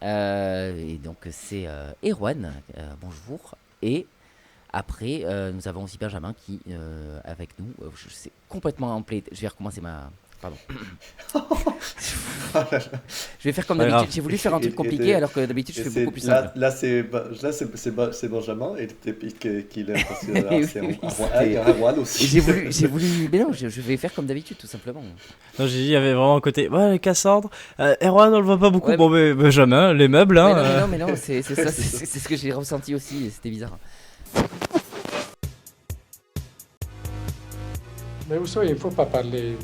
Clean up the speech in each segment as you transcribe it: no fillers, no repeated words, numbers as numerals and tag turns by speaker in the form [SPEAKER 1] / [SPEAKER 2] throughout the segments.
[SPEAKER 1] Et donc c'est Erwan, bonjour. Et après, nous avons aussi Benjamin qui avec nous. Je sais complètement en play. Je vais recommencer ma. Pardon.
[SPEAKER 2] Ah là là.
[SPEAKER 1] Je vais faire
[SPEAKER 3] C'est
[SPEAKER 1] comme
[SPEAKER 3] pas
[SPEAKER 1] d'habitude.
[SPEAKER 3] grave.
[SPEAKER 1] J'ai voulu faire un truc compliqué alors que d'habitude je
[SPEAKER 2] Et
[SPEAKER 1] fais beaucoup plus simple.
[SPEAKER 2] c'est Benjamin et qu'il est parce que là
[SPEAKER 1] Et
[SPEAKER 2] c'est
[SPEAKER 1] oui,
[SPEAKER 2] Il y
[SPEAKER 1] c'était.
[SPEAKER 2] a un Juan
[SPEAKER 1] Et
[SPEAKER 2] aussi.
[SPEAKER 1] j'ai voulu. Mais non, je vais faire comme d'habitude tout simplement.
[SPEAKER 3] Non, j'ai dit, il y avait vraiment un côté. Ouais, Cassandre. Erwan, on le voit pas beaucoup.
[SPEAKER 1] Ouais,
[SPEAKER 3] Bon, mais Benjamin, les meubles, hein.
[SPEAKER 1] mais non, c'est ça,
[SPEAKER 2] C'est ça.
[SPEAKER 1] c'est ce que j'ai ressenti aussi. Et c'était bizarre.
[SPEAKER 4] Mais vous savez, il ne faut pas parler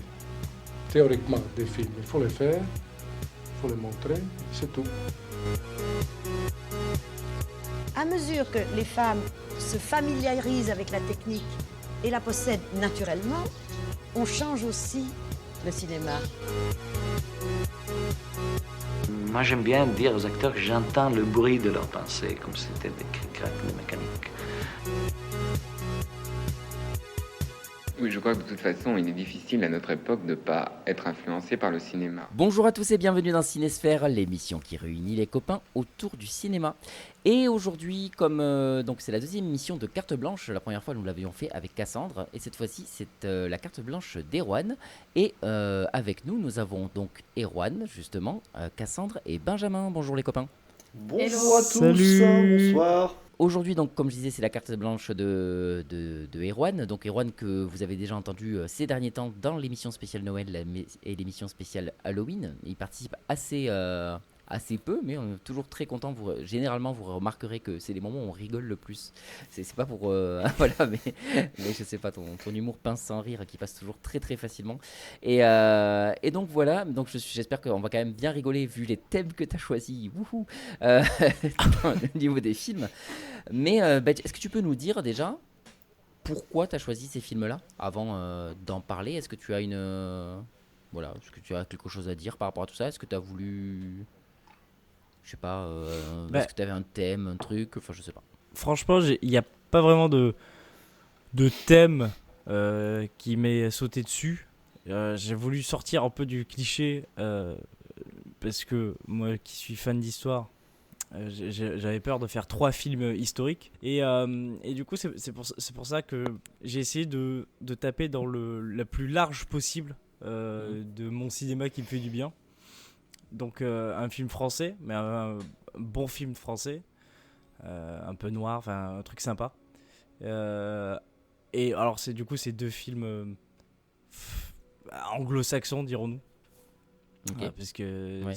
[SPEAKER 4] théoriquement des films. Il faut les faire, il faut les montrer, c'est tout.
[SPEAKER 5] À mesure que les femmes se familiarisent avec la technique et la possèdent naturellement, on change aussi le cinéma.
[SPEAKER 6] Moi, j'aime bien dire aux acteurs que j'entends le bruit de leurs pensées, comme si c'était des cric-crac de mécanique.
[SPEAKER 7] Oui, je crois que de toute façon, il est difficile à notre époque de ne pas être influencé par le cinéma.
[SPEAKER 1] Bonjour à tous et bienvenue dans Cinésphère, l'émission qui réunit les copains autour du cinéma. Et aujourd'hui, comme donc c'est la deuxième émission de Carte Blanche, la première fois nous l'avions fait avec Cassandre, et cette fois-ci c'est la Carte Blanche d'Erwan. Et avec nous, nous avons donc Erwan, justement, Cassandre et Benjamin. Bonjour les copains.
[SPEAKER 2] Bonjour à tous,
[SPEAKER 3] Salut.
[SPEAKER 2] bonsoir.
[SPEAKER 1] Aujourd'hui, donc, comme je disais, c'est la carte blanche de Erwan. Donc, Erwan, que vous avez déjà entendu ces derniers temps dans l'émission spéciale Noël et l'émission spéciale Halloween. Il participe assez peu, mais on est toujours très content. Généralement, vous remarquerez que c'est les moments où on rigole le plus. C'est pas pour. Voilà, mais je sais pas, ton humour pince sans rire qui passe toujours très très facilement. Et donc, voilà. Donc, j'espère qu'on va quand même bien rigoler vu les thèmes que tu as choisis. Wouhou euh, au niveau des films. Mais est-ce que tu peux nous dire déjà pourquoi tu as choisi ces films-là avant d'en parler? Est-ce que tu as voilà, est-ce que tu as quelque chose à dire par rapport à tout ça? Est-ce que tu as voulu, je sais pas,
[SPEAKER 3] Bah,
[SPEAKER 1] est-ce que tu avais un thème, un truc? Enfin, je sais pas.
[SPEAKER 3] franchement, il n'y a pas vraiment de thème qui m'est sauté dessus. J'ai voulu sortir un peu du cliché parce que moi qui suis fan d'histoire, j'avais peur de faire 3 films historiques. Et du coup, c'est pour ça que j'ai essayé de taper dans la plus large possible de mon cinéma qui me fait du bien. Donc un film français, mais un bon film français, un peu noir, enfin un truc sympa. Euh, et alors c'est 2 films anglo-saxons, dirons-nous.
[SPEAKER 1] Ok.
[SPEAKER 3] Parce que
[SPEAKER 1] Ouais.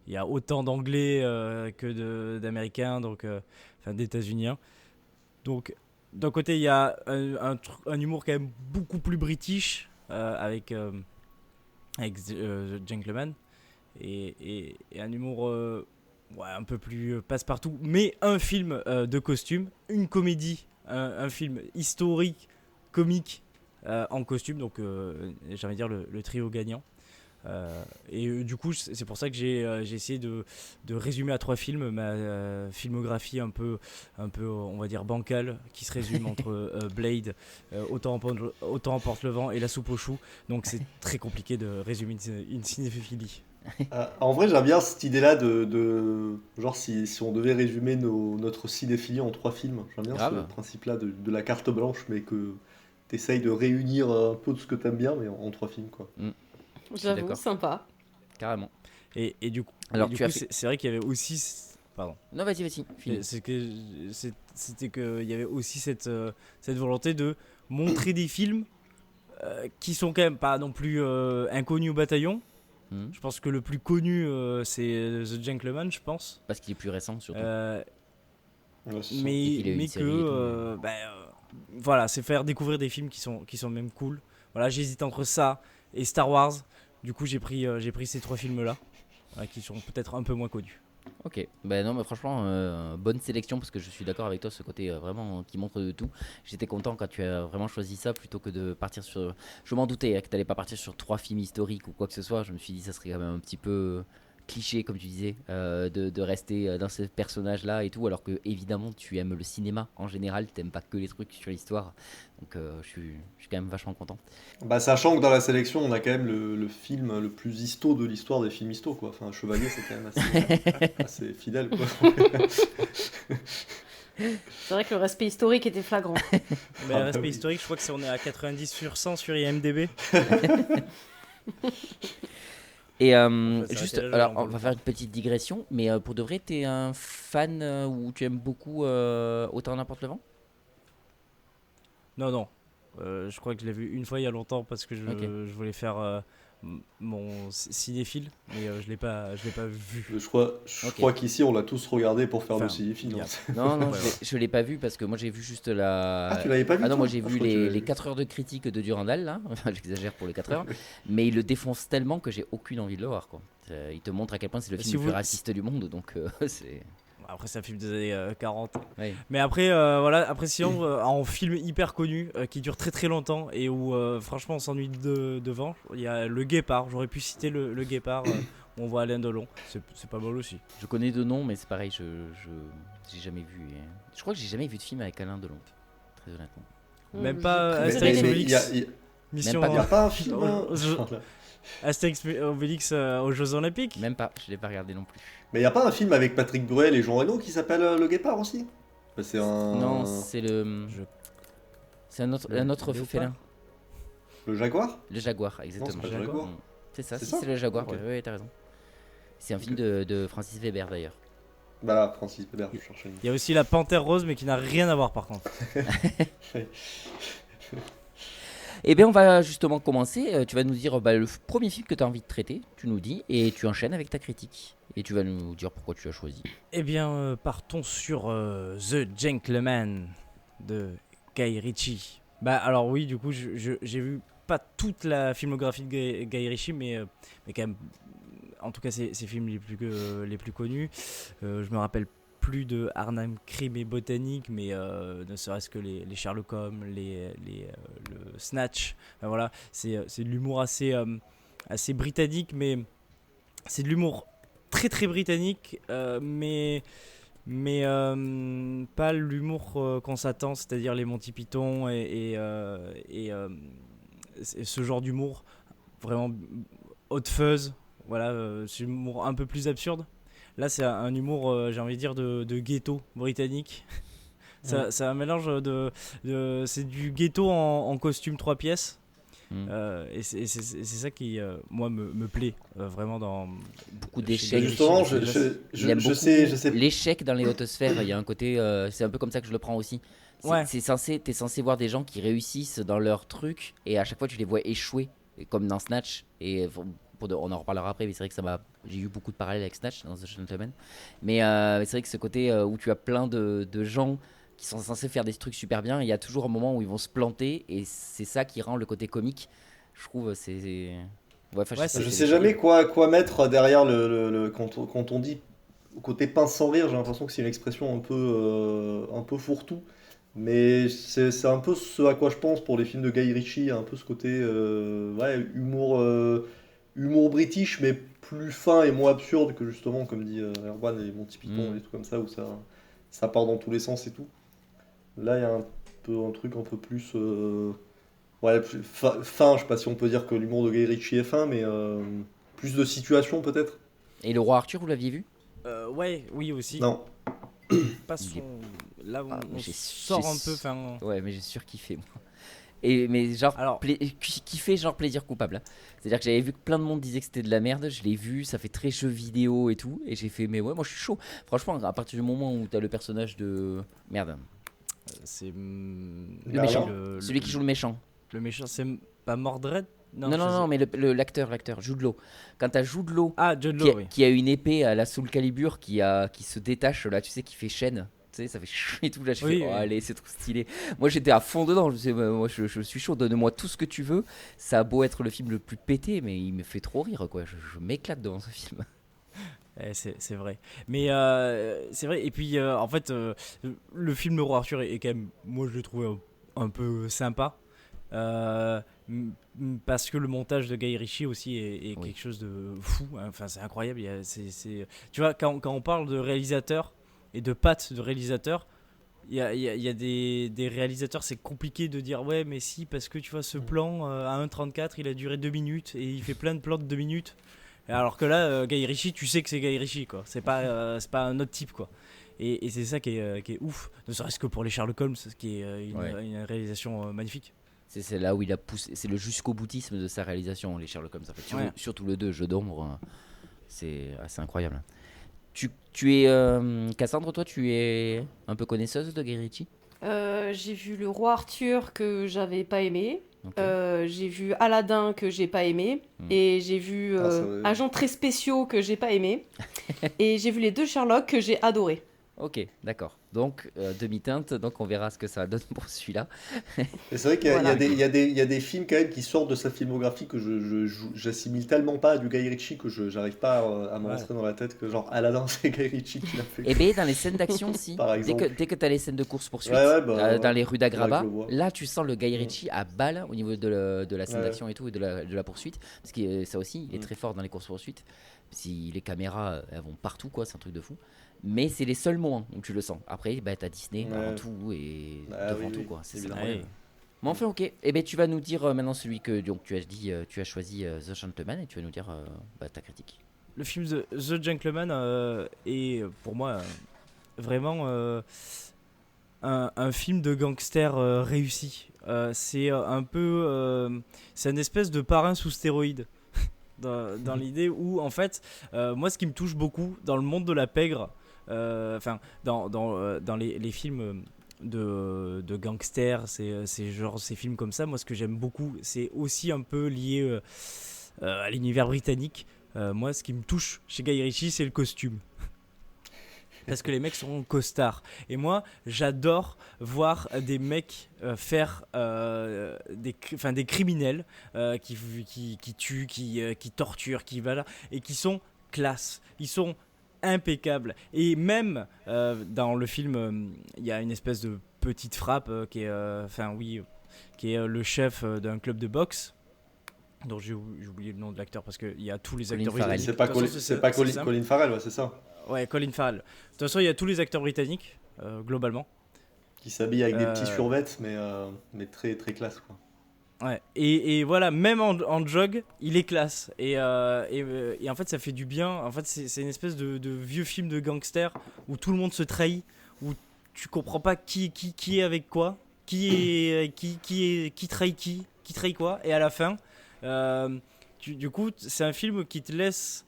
[SPEAKER 3] il y a autant d'anglais d'américains, donc enfin d'états-uniens. Donc d'un côté il y a un humour quand même beaucoup plus british avec Gentleman et un humour ouais, un peu plus passe-partout, mais un film de costume, une comédie, un film historique, comique en costume, donc j'ai envie de dire le trio gagnant. Du coup, c'est pour ça que j'ai essayé de résumer à 3 films ma filmographie un peu, on va dire, bancale, qui se résume entre Blade, Autant emporte le vent et La soupe aux choux. Donc c'est très compliqué de résumer une cinéphilie.
[SPEAKER 2] En vrai, j'aime bien cette idée-là genre si on devait résumer notre cinéphilie en 3 films. J'aime bien ce
[SPEAKER 1] Grave.
[SPEAKER 2] principe-là de la carte blanche, mais que t'essayes de réunir un peu de ce que t'aimes bien, mais en 3 films, quoi.
[SPEAKER 1] Je suis
[SPEAKER 8] J'avoue,
[SPEAKER 1] d'accord,
[SPEAKER 8] sympa.
[SPEAKER 1] carrément.
[SPEAKER 3] Et du coup,
[SPEAKER 1] Alors, tu as fait.
[SPEAKER 3] c'est vrai qu'il y avait aussi. Pardon.
[SPEAKER 1] Non, vas-y, finis.
[SPEAKER 3] C'était qu'il y avait aussi cette volonté de montrer des films qui sont quand même pas non plus inconnus au bataillon.
[SPEAKER 1] Mhm.
[SPEAKER 3] Je pense que le plus connu c'est The Gentleman, je pense.
[SPEAKER 1] Parce qu'il est plus récent, surtout.
[SPEAKER 3] Euh,
[SPEAKER 2] Ouais, c'est ça.
[SPEAKER 1] Et qu'il a eu une
[SPEAKER 3] mais
[SPEAKER 1] série et tout.
[SPEAKER 3] voilà, c'est faire découvrir des films qui sont même cool. Voilà, j'hésite entre ça et Star Wars. Du coup, j'ai pris ces 3 films-là qui sont peut-être un peu moins connus.
[SPEAKER 1] Ok, ben non, mais franchement, bonne sélection parce que je suis d'accord avec toi, ce côté vraiment qui montre de tout. J'étais content quand tu as vraiment choisi ça plutôt que de partir sur. Je m'en doutais que tu n'allais pas partir sur 3 films historiques ou quoi que ce soit. Je me suis dit, ça serait quand même un petit peu cliché, comme tu disais, de rester dans ce personnage-là et tout, alors que évidemment tu aimes le cinéma en général, t'aimes pas que les trucs sur l'histoire. Donc je suis quand même vachement content.
[SPEAKER 2] Bah, sachant que dans la sélection, on a quand même le film le plus histo de l'histoire des films histo, quoi. Enfin, Chevalier, c'est quand même assez fidèle, quoi.
[SPEAKER 8] C'est vrai que le respect historique était flagrant.
[SPEAKER 3] Mais
[SPEAKER 2] Ah,
[SPEAKER 3] respect
[SPEAKER 2] oui.
[SPEAKER 3] historique, je crois que on est à 90 sur 100 sur IMDb.
[SPEAKER 1] Et
[SPEAKER 3] s'arrêter
[SPEAKER 1] juste,
[SPEAKER 3] là,
[SPEAKER 1] alors
[SPEAKER 3] genre,
[SPEAKER 1] on va faire une petite digression, mais pour de vrai, t'es un fan ou tu aimes beaucoup Autant n'importe le vent?
[SPEAKER 3] Non, non. Je crois que je l'ai vu une fois il y a longtemps parce que
[SPEAKER 1] Ok.
[SPEAKER 3] je voulais faire mon cinéphile, mais je l'ai pas vu.
[SPEAKER 2] Je
[SPEAKER 1] Ok.
[SPEAKER 2] crois qu'ici, on l'a tous regardé pour faire le
[SPEAKER 3] Enfin,
[SPEAKER 2] cinéphile.
[SPEAKER 3] il y a-
[SPEAKER 2] Hein.
[SPEAKER 1] Non, non,
[SPEAKER 3] Ouais,
[SPEAKER 1] je l'ai pas vu parce que moi j'ai vu juste la.
[SPEAKER 2] Ah, tu l'avais pas vu,
[SPEAKER 1] Ah non,
[SPEAKER 2] toi
[SPEAKER 1] moi j'ai
[SPEAKER 2] Ah, je
[SPEAKER 1] vu
[SPEAKER 2] crois que tu l'avais
[SPEAKER 1] les
[SPEAKER 2] vu.
[SPEAKER 1] 4 heures de critique de Durandal là. Enfin, j'exagère pour les 4 heures. Mais il le défonce tellement que j'ai aucune envie de le voir quoi. Il te montre à quel point c'est le
[SPEAKER 3] Si
[SPEAKER 1] film le
[SPEAKER 3] vous-
[SPEAKER 1] plus raciste du monde donc c'est.
[SPEAKER 3] Après, c'est un film des années 40.
[SPEAKER 1] Ouais.
[SPEAKER 3] Mais après, voilà, après sinon, en film hyper connu qui dure très très longtemps et où franchement on s'ennuie devant, il y a Le Guépard. J'aurais pu citer le Guépard où on voit Alain Delon. C'est pas mal aussi.
[SPEAKER 1] Je connais deux noms mais c'est pareil, j'ai jamais vu. Je crois que j'ai jamais vu de film avec Alain Delon. Très honnêtement.
[SPEAKER 3] Même pas
[SPEAKER 2] Mais
[SPEAKER 3] Astérix
[SPEAKER 1] mais
[SPEAKER 3] Obélix.
[SPEAKER 2] il
[SPEAKER 3] Mission
[SPEAKER 1] pas
[SPEAKER 2] n'y a pas un film.
[SPEAKER 3] aux Astérix Obélix aux Jeux Olympiques.
[SPEAKER 1] Même pas, je l'ai pas regardé non plus.
[SPEAKER 2] Mais il n'y a pas un film avec Patrick Bruel et Jean Reno qui s'appelle Le Guépard aussi? Bah, c'est un.
[SPEAKER 1] Non, c'est le.
[SPEAKER 3] Je-
[SPEAKER 1] C'est un autre
[SPEAKER 3] Léopard.
[SPEAKER 1] félin.
[SPEAKER 2] Le Jaguar?
[SPEAKER 1] Le Jaguar, exactement.
[SPEAKER 2] c'est pas le Jaguar.
[SPEAKER 1] Mm. C'est ça,
[SPEAKER 2] C'est
[SPEAKER 1] si
[SPEAKER 2] ça
[SPEAKER 1] c'est le Jaguar,
[SPEAKER 2] Ok.
[SPEAKER 1] ouais, t'as raison. C'est un
[SPEAKER 2] Ok.
[SPEAKER 1] film de Francis Weber d'ailleurs.
[SPEAKER 2] Bah là, Francis Weber, je cherchais.
[SPEAKER 3] Il y a aussi La Panthère Rose, mais qui n'a rien à voir par contre.
[SPEAKER 1] Eh bien, on va justement commencer. Tu vas nous dire le premier film que tu as envie de traiter, tu nous dis, et tu enchaînes avec ta critique. Et tu vas nous dire pourquoi tu as choisi.
[SPEAKER 3] Eh bien, partons sur The Gentleman de Guy Ritchie. Bah alors oui, du coup, j'ai vu pas toute la filmographie de Guy Ritchie, mais quand même, en tout cas, ses films les plus connus. Je me rappelle plus de Arnhem, Crime et Botanique, mais ne serait-ce que les Sherlock Holmes, le Snatch. Enfin, voilà, c'est de l'humour assez britannique, mais c'est de l'humour très très britannique, mais pas l'humour qu'on s'attend, c'est-à-dire les Monty Python et ce genre d'humour vraiment hot fuzz. Voilà, c'est un humour un peu plus absurde. Là, c'est un humour, j'ai envie de dire, de ghetto britannique. C'est un mélange c'est du ghetto en costume 3 pièces. Et c'est ça qui, moi, me plaît vraiment dans
[SPEAKER 1] Beaucoup
[SPEAKER 3] chez
[SPEAKER 1] d'échecs.
[SPEAKER 3] Guy
[SPEAKER 2] Justement,
[SPEAKER 3] Ritchie.
[SPEAKER 1] Il aime
[SPEAKER 2] je
[SPEAKER 1] beaucoup
[SPEAKER 2] sais.
[SPEAKER 1] l'échec dans les hautes sphères. Il y a un côté, c'est un peu comme ça que je le prends aussi.
[SPEAKER 3] Ouais.
[SPEAKER 1] T'es censé voir des gens qui réussissent dans leur truc et à chaque fois tu les vois échouer, comme dans Snatch. Et on en reparlera après, mais c'est vrai que j'ai eu beaucoup de parallèles avec Snatch dans The Gentleman. Mais c'est vrai que ce côté où tu as plein de gens qui sont censés faire des trucs super bien, il y a toujours un moment où ils vont se planter et c'est ça qui rend le côté comique. Je trouve Ouais, enfin,
[SPEAKER 3] Ouais,
[SPEAKER 2] Je
[SPEAKER 1] c'est
[SPEAKER 2] sais jamais quoi mettre derrière quand on dit côté pince sans rire, j'ai l'impression que c'est une expression un peu fourre-tout. Mais c'est un peu ce à quoi je pense pour les films de Guy Ritchie, un peu ce côté ouais, humour british, mais plus fin et moins absurde que justement, comme dit Erwan, les Monty Python et des trucs comme ça, où ça part dans tous les sens et tout. Là, il y a un truc un peu plus. Ouais, fin, je sais pas si on peut dire que l'humour de Guy Ritchie est fin, mais plus de situation peut-être.
[SPEAKER 1] Et le roi Arthur, vous l'aviez vu?
[SPEAKER 3] Ouais, oui aussi.
[SPEAKER 2] Non.
[SPEAKER 3] Pas son... Là où
[SPEAKER 1] Ah,
[SPEAKER 3] on
[SPEAKER 1] j'ai-
[SPEAKER 3] sort
[SPEAKER 1] j'ai-
[SPEAKER 3] un peu. Enfin,
[SPEAKER 1] Ouais, mais j'ai surkiffé moi. Mais genre,
[SPEAKER 3] Alors-
[SPEAKER 1] kiffé genre plaisir coupable. Hein. C'est-à-dire que j'avais vu que plein de monde disait que c'était de la merde, je l'ai vu, ça fait très jeu vidéo et tout, et j'ai fait, mais ouais, moi je suis chaud. Franchement, à partir du moment où t'as le personnage de. Merde,
[SPEAKER 3] c'est
[SPEAKER 1] le méchant,
[SPEAKER 3] le-
[SPEAKER 1] celui qui joue le méchant.
[SPEAKER 3] Le méchant, c'est pas Mordred.
[SPEAKER 1] Non, non, mais l'acteur, Jude Law. Quand t'as Jude Law
[SPEAKER 3] Ah, Jude
[SPEAKER 1] qui,
[SPEAKER 3] Law, oui.
[SPEAKER 1] qui a une épée à la Soul Calibur qui se détache là, tu sais, qui fait chaîne. Tu sais, ça fait chou et tout. Là, je
[SPEAKER 3] Oui,
[SPEAKER 1] fais, oh,
[SPEAKER 3] oui.
[SPEAKER 1] allez, c'est trop stylé. Moi, j'étais à fond dedans. Moi, je suis chaud. Donne-moi tout ce que tu veux. Ça a beau être le film le plus pété, mais il me fait trop rire, quoi. Je m'éclate devant ce film.
[SPEAKER 3] C'est vrai. Mais c'est vrai. Et puis, en fait, le film Le Roi Arthur est quand même, moi, je le trouvais un peu sympa. parce que le montage de Guy Ritchie aussi est
[SPEAKER 1] Oui.
[SPEAKER 3] quelque chose de fou. Enfin, c'est incroyable. Tu vois, quand on parle de réalisateur et de pattes de réalisateur, il y a des réalisateurs, c'est compliqué de dire ouais, mais si, parce que tu vois, ce plan à 1,34, il a duré 2 minutes et il fait plein de plans de 2 minutes. Alors que là, Guy Ritchie, tu sais que c'est Guy Ritchie, quoi. C'est pas un autre type, quoi. Et c'est ça qui est ouf, ne serait-ce que pour les Sherlock Holmes, ce qui est une réalisation magnifique.
[SPEAKER 1] C'est là où il a poussé, c'est le jusqu'au boutisme de sa réalisation, les Sherlock Holmes en fait. Surtout le 2, Jeu d'ombre, c'est assez incroyable. Tu es Cassandre, toi, tu es un peu connaisseuse de Guy Ritchie?
[SPEAKER 8] J'ai vu Le Roi Arthur que j'avais pas aimé.
[SPEAKER 1] Ok.
[SPEAKER 8] J'ai vu Aladdin que j'ai pas aimé. Et j'ai vu Agents très spéciaux que j'ai pas aimé. Et j'ai vu les 2 Sherlock que j'ai adoré.
[SPEAKER 1] Ok, d'accord. Donc, demi-teinte, donc on verra ce que ça donne pour celui-là.
[SPEAKER 2] Et c'est vrai qu'il y a,
[SPEAKER 8] Voilà.
[SPEAKER 2] il y a des films quand même qui sortent de sa filmographie que j'assimile tellement pas à du Guy Ritchie que j'arrive pas à me rentrer dans la tête que genre Aladdin c'est Guy Ritchie qui l'a fait.
[SPEAKER 1] Et bien, dans les scènes d'action, si.
[SPEAKER 2] Par exemple.
[SPEAKER 1] Dès que tu as les scènes de course-poursuite,
[SPEAKER 2] Ouais,
[SPEAKER 1] dans les rues d'Agraba,
[SPEAKER 2] je le vois.
[SPEAKER 1] là, tu sens le Guy Ritchie à balle au niveau de la scène
[SPEAKER 2] Ouais.
[SPEAKER 1] d'action et tout, et de la poursuite. Parce que ça aussi, il est très fort dans les courses-poursuites. Si les caméras, elles vont partout, quoi, c'est un truc de fou. Mais c'est les seuls moments où tu le sens. Après, bah, t'as Disney avant tout et devant tout, quoi. C'est
[SPEAKER 2] évidemment.
[SPEAKER 1] incroyable. Mais enfin, ok. Et ben, tu vas nous dire maintenant celui que donc, tu as dit, tu as choisi The Gentleman, et tu vas nous dire ta critique.
[SPEAKER 3] Le film The Gentleman est pour moi vraiment un film de gangster réussi. C'est un peu. C'est une espèce de parrain sous stéroïde. Dans l'idée où, en fait, moi, ce qui me touche beaucoup dans le monde de la pègre, dans les films de gangsters, ces films comme ça, moi, ce que j'aime beaucoup, c'est aussi un peu lié à l'univers britannique. Moi, ce qui me touche chez Guy Ritchie, c'est le costume. Parce que les mecs sont costards. Et moi, j'adore voir des mecs faire des criminels qui tuent, qui torturent, et qui sont classe. Ils sont impeccables. Et même dans le film, il y a une espèce de petite frappe qui est le chef d'un club de boxe. dont j'ai oublié le nom de l'acteur parce qu'il y a tous les
[SPEAKER 1] Colin
[SPEAKER 3] acteurs
[SPEAKER 1] Farrell.
[SPEAKER 3] britanniques.
[SPEAKER 2] C'est pas Colin Farrell, ouais, c'est ça.
[SPEAKER 3] Ouais, Colin Farrell. De toute façon, il y a tous les acteurs britanniques, globalement.
[SPEAKER 2] Qui s'habille avec des petits survêtements, mais très, très classe, quoi.
[SPEAKER 3] Ouais, et voilà, même en jog, il est classe. Et en fait, ça fait du bien. En fait, c'est une espèce de vieux film de gangster où tout le monde se trahit, où tu comprends pas qui est avec quoi, qui trahit qui trahit quoi. Et à la fin, du coup, c'est un film qui te laisse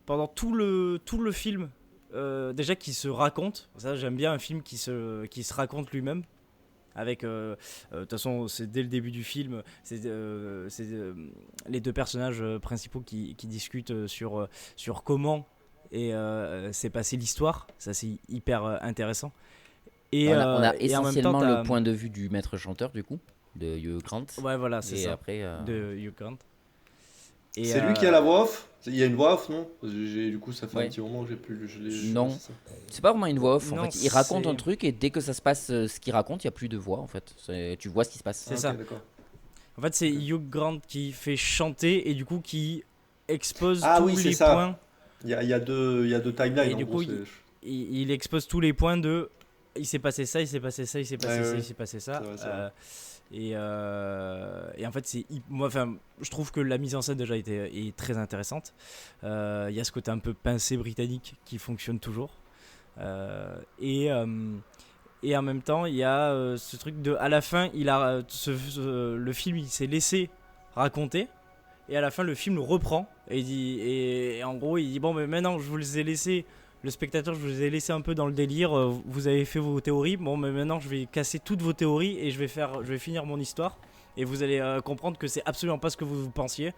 [SPEAKER 3] pendant tout le film déjà qui se raconte. Ça, j'aime bien un film qui se raconte lui-même. Avec, de toute façon, c'est dès le début du film, c'est les deux personnages principaux qui discutent sur comment s'est passée l'histoire. Ça, c'est hyper intéressant. Et
[SPEAKER 1] on a
[SPEAKER 3] et en même temps,
[SPEAKER 1] essentiellement le point de vue du maître chanteur, du coup, de Hugh Grant.
[SPEAKER 3] Ouais, voilà, c'est ça.
[SPEAKER 1] Après,
[SPEAKER 3] de Hugh Grant. Et
[SPEAKER 2] c'est lui qui a la voix off. Il y a une voix off, non? Du coup, ça fait un petit moment que j'ai plus.
[SPEAKER 1] Non, c'est pas vraiment une voix off.
[SPEAKER 3] Non,
[SPEAKER 1] en fait, il raconte un truc et dès que ça se passe, ce qu'il raconte, il y a plus de voix. En fait, tu vois ce qui se passe.
[SPEAKER 3] C'est ça.
[SPEAKER 2] D'accord.
[SPEAKER 3] En fait, c'est Hugh Grant qui fait chanter et du coup qui expose tous les
[SPEAKER 2] ça.
[SPEAKER 3] points.
[SPEAKER 2] Il y a deux timelines.
[SPEAKER 3] Et du coup, il expose tous les points de. Il s'est passé ça, il s'est passé ça, il s'est passé ça, il s'est passé ça.
[SPEAKER 2] C'est vrai.
[SPEAKER 3] Et en fait, je trouve que la mise en scène déjà est très intéressante. Il y a ce côté un peu pincé britannique qui fonctionne toujours. Et en même temps, il y a ce truc de. À la fin, le film il s'est laissé raconter. Et à la fin, le film le reprend. Et en gros, il dit bon, mais maintenant, je vous les ai laissés. Le spectateur, je vous ai laissé un peu dans le délire. Vous avez fait vos théories. Bon, mais maintenant, je vais casser toutes vos théories et je vais finir mon histoire. Et vous allez comprendre que c'est absolument pas ce que vous pensiez.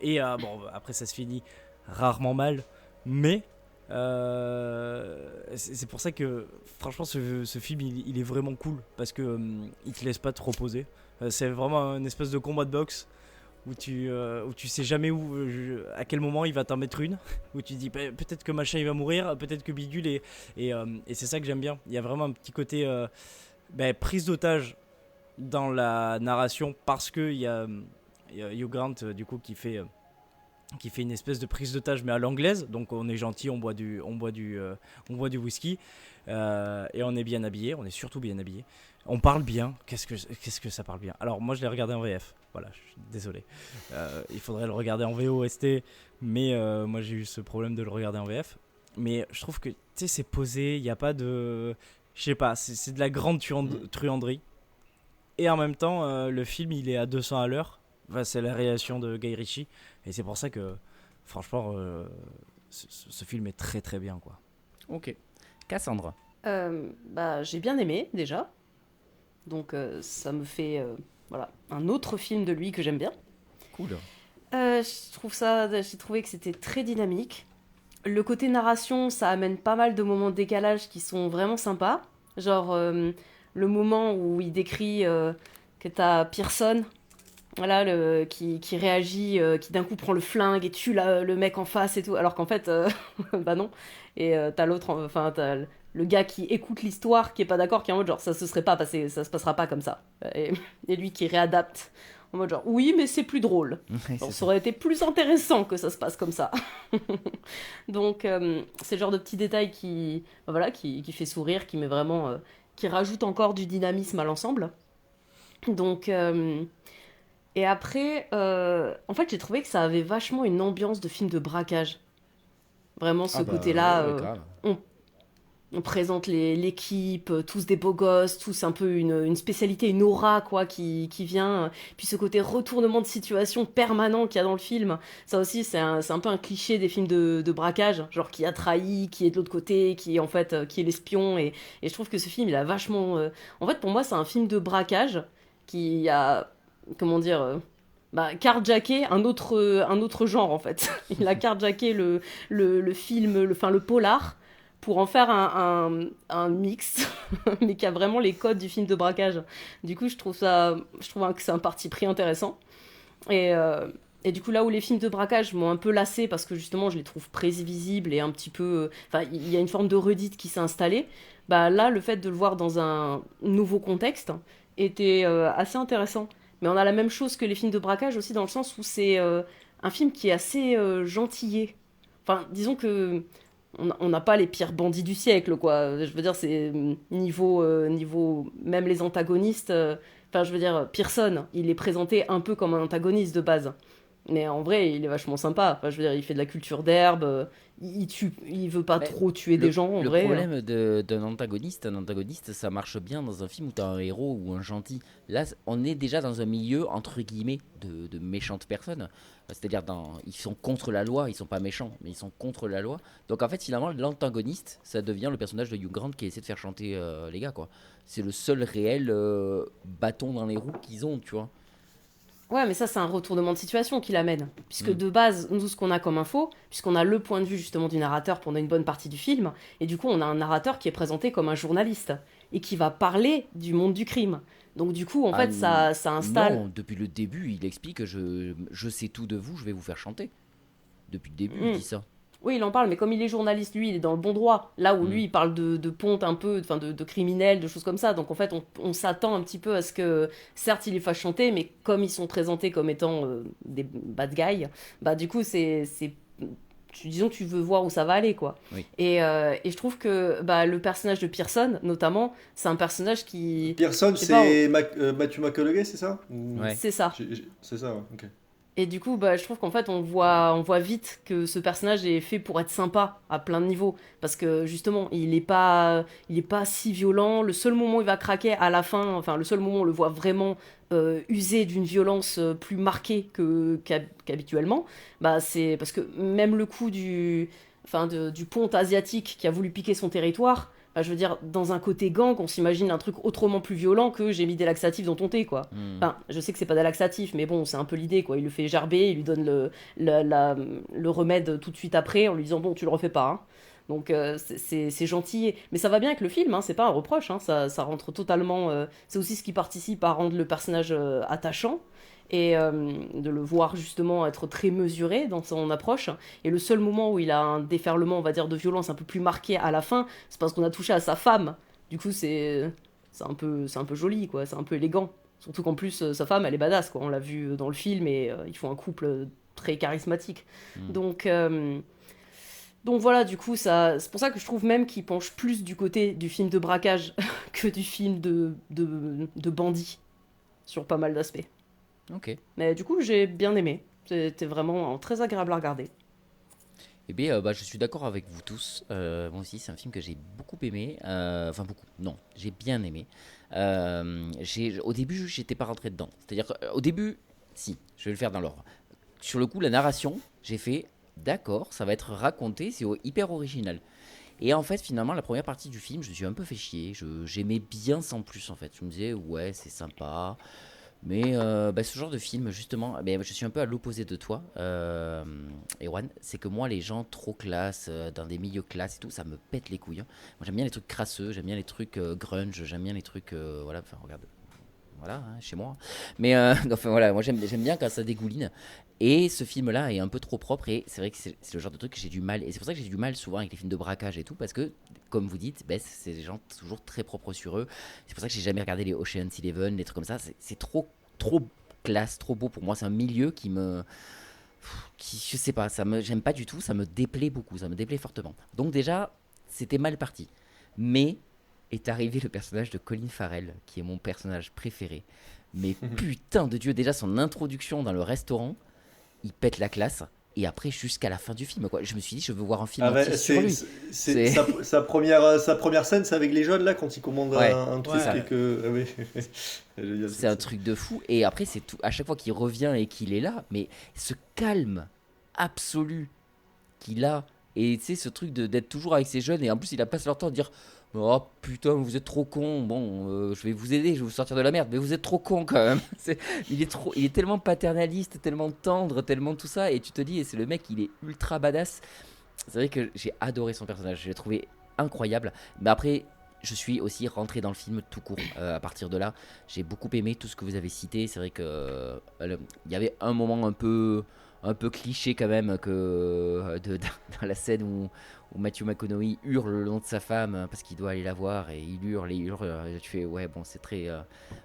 [SPEAKER 3] Et bon, après, ça se finit rarement mal. Mais c'est pour ça que, franchement, ce film, il est vraiment cool. Parce que il te laisse pas te reposer. C'est vraiment une espèce de combat de boxe. Où tu sais jamais à quel moment il va t'en mettre une, où tu dis peut-être que machin il va mourir, peut-être que bidule, et c'est ça que j'aime bien. Il y a vraiment un petit côté prise d'otage dans la narration parce que il y a Hugh Grant du coup qui fait une espèce de prise d'otage mais à l'anglaise, donc on est gentil, on boit du whisky et on est bien habillé, on est surtout bien habillé, on parle bien. Qu'est-ce que ça parle bien. Alors moi je l'ai regardé en VF, voilà, je suis désolé, il faudrait le regarder en VOST, mais moi j'ai eu ce problème de le regarder en VF. Mais je trouve que tu sais, c'est posé, il n'y a pas de, je sais pas, c'est de la grande truanderie, et en même temps le film il est à 200 à l'heure. Enfin, c'est la réalisation de Guy Ritchie, et c'est pour ça que franchement ce film est très très bien, quoi.
[SPEAKER 1] Ok. Cassandre.
[SPEAKER 8] J'ai bien aimé déjà, donc ça me fait voilà, un autre film de lui que j'aime bien.
[SPEAKER 1] Cool.
[SPEAKER 8] J'ai trouvé que c'était très dynamique. Le côté narration, ça amène pas mal de moments de décalage qui sont vraiment sympas. Genre le moment où il décrit que t'as Pearson, voilà, qui réagit, qui d'un coup prend le flingue et tue le mec en face et tout, alors qu'en fait, bah non. Et t'as l'autre, t'as le gars qui écoute l'histoire, qui est pas d'accord, qui est en mode genre ça se serait pas passé, ça se passera pas comme ça. Et lui qui réadapte en mode genre oui, mais c'est plus drôle.
[SPEAKER 1] Ouais,
[SPEAKER 8] Ça aurait été plus intéressant que ça se passe comme ça. Donc c'est le genre de petit détail qui fait sourire, qui met vraiment, qui rajoute encore du dynamisme à l'ensemble. Donc et après, en fait, j'ai trouvé que ça avait vachement une ambiance de film de braquage. Vraiment, ce côté-là, on présente l'équipe, tous des beaux gosses, tous un peu une spécialité, une aura, quoi, qui vient. Puis ce côté retournement de situation permanent qu'il y a dans le film, ça aussi, c'est un peu un cliché des films de braquage, genre qui a trahi, qui est de l'autre côté, qui est en fait, qui est l'espion. Et je trouve que ce film, il a vachement... En fait, pour moi, c'est un film de braquage qui a... Comment dire carjacké un autre genre, en fait. Il a carjacké le film, le polar, pour en faire un mix, mais qui a vraiment les codes du film de braquage. Du coup, je trouve que c'est un parti pris intéressant. Et du coup, là où les films de braquage m'ont un peu lassé, parce que justement, je les trouve prévisibles et un petit peu... Enfin, il y a une forme de redite qui s'est installée. Bah là, le fait de le voir dans un nouveau contexte était assez intéressant. Mais on a la même chose que les films de braquage aussi, dans le sens où c'est un film qui est assez gentillé. Enfin, disons que on n'a pas les pires bandits du siècle, quoi. Je veux dire, c'est niveau même les antagonistes. Enfin, je veux dire, Pearson, il est présenté un peu comme un antagoniste de base. Mais en vrai, il est vachement sympa. Enfin, je veux dire, il fait de la culture d'herbe, il veut pas trop tuer des gens, en vrai.
[SPEAKER 1] Le problème d'un antagoniste, ça marche bien dans un film où t'as un héros ou un gentil. Là, on est déjà dans un milieu, entre guillemets, de méchantes personnes. C'est-à-dire, ils sont contre la loi, ils sont pas méchants, mais ils sont contre la loi. Donc en fait, finalement, l'antagoniste, ça devient le personnage de Hugh Grant qui essaie de faire chanter les gars, quoi. C'est le seul réel bâton dans les roues qu'ils ont, tu vois.
[SPEAKER 8] Ouais, mais ça, c'est un retournement de situation qui l'amène. Puisque de base, nous, ce qu'on a comme info, puisqu'on a le point de vue justement du narrateur pendant une bonne partie du film, et du coup, on a un narrateur qui est présenté comme un journaliste, et qui va parler du monde du crime. Donc du coup, en fait, ça installe...
[SPEAKER 1] Non, depuis le début, il explique je sais tout de vous, je vais vous faire chanter. Depuis le début, il dit ça.
[SPEAKER 8] Oui, il en parle, mais comme il est journaliste, lui, il est dans le bon droit. Là où lui, il parle de ponte un peu, de criminels, de choses comme ça. Donc en fait, on s'attend un petit peu à ce que, certes, il les fasse chanter, mais comme ils sont présentés comme étant des bad guys, bah du coup, disons que tu veux voir où ça va aller, quoi.
[SPEAKER 1] Oui.
[SPEAKER 8] Et je trouve que le personnage de Pearson, notamment, c'est un personnage qui...
[SPEAKER 2] Pearson, c'est Matthew McConaughey, c'est ça?
[SPEAKER 1] Ouais.
[SPEAKER 8] C'est ça.
[SPEAKER 2] C'est ça, ouais, ok.
[SPEAKER 8] Et du coup, je trouve qu'en fait, on voit vite que ce personnage est fait pour être sympa à plein de niveaux. Parce que justement, il est pas si violent. Le seul moment où il va craquer à la fin, enfin, le seul moment où on le voit vraiment user d'une violence plus marquée qu'habituellement, c'est parce que même le coup du ponte asiatique qui a voulu piquer son territoire, je veux dire, dans un côté gang, on s'imagine un truc autrement plus violent que j'ai mis des laxatifs dans ton thé, quoi. Enfin, je sais que c'est pas des laxatifs, mais bon, c'est un peu l'idée, quoi. Il le fait gerber, il lui donne le remède tout de suite après, en lui disant, bon, tu le refais pas, hein. Donc, c'est gentil. Mais ça va bien avec le film, hein, c'est pas un reproche, hein, ça rentre totalement... c'est aussi ce qui participe à rendre le personnage attachant. Et de le voir justement être très mesuré dans son approche. Et le seul moment où il a un déferlement, on va dire, de violence un peu plus marqué à la fin, c'est parce qu'on a touché à sa femme. Du coup, c'est un peu joli, quoi, c'est un peu élégant. Surtout qu'en plus, sa femme, elle est badass, quoi. On l'a vu dans le film et ils font un couple très charismatique. Donc voilà, du coup, c'est pour ça que je trouve même qu'il penche plus du côté du film de braquage que du film de bandit sur pas mal d'aspects.
[SPEAKER 1] Ok.
[SPEAKER 8] Mais du coup, j'ai bien aimé. C'était vraiment très agréable à regarder.
[SPEAKER 1] Eh bien, je suis d'accord avec vous tous. Moi aussi, c'est un film que j'ai beaucoup aimé. Enfin, beaucoup. Non, j'ai bien aimé. Au début, j'étais pas rentré dedans. C'est-à-dire qu'au début, si, je vais le faire dans l'ordre. Sur le coup, la narration, j'ai fait, d'accord, ça va être raconté, c'est hyper original. Et en fait, finalement, la première partie du film, je me suis un peu fait chier. J'aimais bien sans plus, en fait. Je me disais, ouais, c'est sympa. Mais ce genre de film, justement, je suis un peu à l'opposé de toi, Erwan. C'est que moi, les gens trop classe, dans des milieux classes et tout, ça me pète les couilles, hein. Moi, j'aime bien les trucs crasseux, j'aime bien les trucs grunge, j'aime bien les trucs. Voilà, enfin, regarde. Voilà, hein, chez moi. Mais enfin, voilà, moi, j'aime bien quand ça dégouline. Et ce film-là est un peu trop propre. Et c'est vrai que c'est le genre de truc que j'ai du mal. Et c'est pour ça que j'ai du mal souvent avec les films de braquage et tout. Parce que, comme vous dites, c'est des gens toujours très propres sur eux. C'est pour ça que j'ai jamais regardé les Ocean's Eleven, les trucs comme ça. C'est trop classe, trop beau pour moi. C'est un milieu je sais pas, j'aime pas du tout. Ça me déplaît beaucoup, ça me déplaît fortement. Donc déjà, c'était mal parti. Mais est arrivé le personnage de Colin Farrell, qui est mon personnage préféré. Mais putain de Dieu, déjà son introduction dans le restaurant, il pète la classe. Et après, jusqu'à la fin du film, quoi. Je me suis dit, je veux voir un film entier sur lui.
[SPEAKER 2] C'est sa première scène, c'est avec les jeunes là quand il commande
[SPEAKER 1] Ouais,
[SPEAKER 2] un truc
[SPEAKER 1] c'est ça.
[SPEAKER 2] et que. Ah oui. Génial,
[SPEAKER 1] C'est un truc de fou. Et après, c'est tout. À chaque fois qu'il revient et qu'il est là, mais ce calme absolu qu'il a. Et tu sais, ce truc d'être toujours avec ces jeunes. Et en plus, il a passé leur temps de dire, oh putain, vous êtes trop con. Bon, je vais vous aider, je vais vous sortir de la merde. Mais vous êtes trop con quand même. Il est tellement paternaliste, tellement tendre, tellement tout ça. Et tu te dis, et c'est le mec, il est ultra badass. C'est vrai que j'ai adoré son personnage. Je l'ai trouvé incroyable. Mais après, je suis aussi rentré dans le film tout court. À partir de là, j'ai beaucoup aimé tout ce que vous avez cité. C'est vrai que il y avait un moment un peu cliché quand même dans la scène où Matthew McConaughey hurle le nom de sa femme parce qu'il doit aller la voir et il hurle et hurle. Tu fais ouais bon c'est très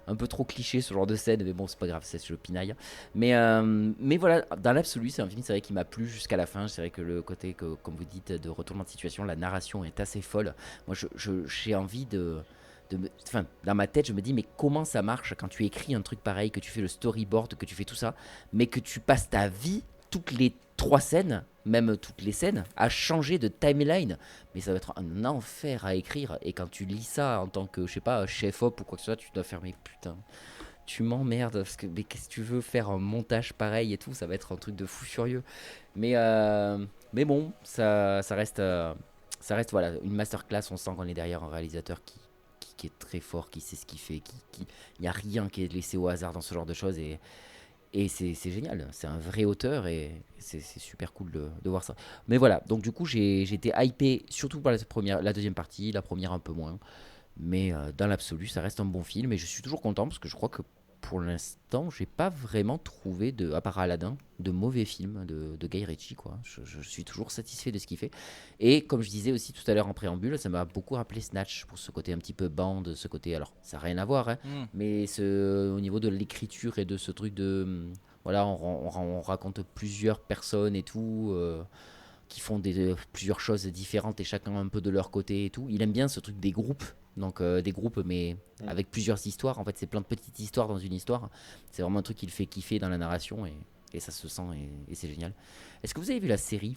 [SPEAKER 1] un peu trop cliché ce genre de scène, mais bon c'est pas grave, c'est le pinaille. Mais voilà, dans l'absolu c'est un film, c'est vrai qui m'a plu jusqu'à la fin. C'est vrai que le côté que, comme vous dites, de retournement de situation, la narration est assez folle. Moi j'ai envie enfin, dans ma tête, je me dis, mais comment ça marche quand tu écris un truc pareil, que tu fais le storyboard, que tu fais tout ça, mais que tu passes ta vie, toutes les 3 scènes, même toutes les scènes, à changer de timeline. Mais ça va être un enfer à écrire. Et quand tu lis ça en tant que, je sais pas, chef-op ou quoi que ce soit, tu dois faire, mais putain, tu m'emmerdes. Parce que, mais qu'est-ce que tu veux faire un montage pareil et tout, ça va être un truc de fou furieux. Mais bon, ça reste voilà, une masterclass. On sent qu'on est derrière un réalisateur qui est très fort, qui sait ce qu'il fait, il n'y a rien qui est laissé au hasard dans ce genre de choses et c'est génial, c'est un vrai auteur et c'est super cool de voir ça. Mais voilà, donc du coup j'ai été hypé surtout par la deuxième partie, la première un peu moins, mais dans l'absolu ça reste un bon film et je suis toujours content parce que je crois que pour l'instant j'ai pas vraiment trouvé, à part Aladdin, de mauvais films de Guy Ritchie, quoi. Je suis toujours satisfait de ce qu'il fait. Et comme je disais aussi tout à l'heure en préambule, ça m'a beaucoup rappelé Snatch pour ce côté un petit peu bande, ce côté, alors ça n'a rien à voir, hein, mais au niveau de l'écriture et de ce truc de voilà, on raconte plusieurs personnes et tout, qui font plusieurs choses différentes et chacun un peu de leur côté et tout. Il aime bien ce truc des groupes. Donc des groupes mais avec plusieurs histoires. En fait c'est plein de petites histoires dans une histoire. C'est vraiment un truc qui le fait kiffer dans la narration et ça se sent et c'est génial. Est-ce que vous avez vu la série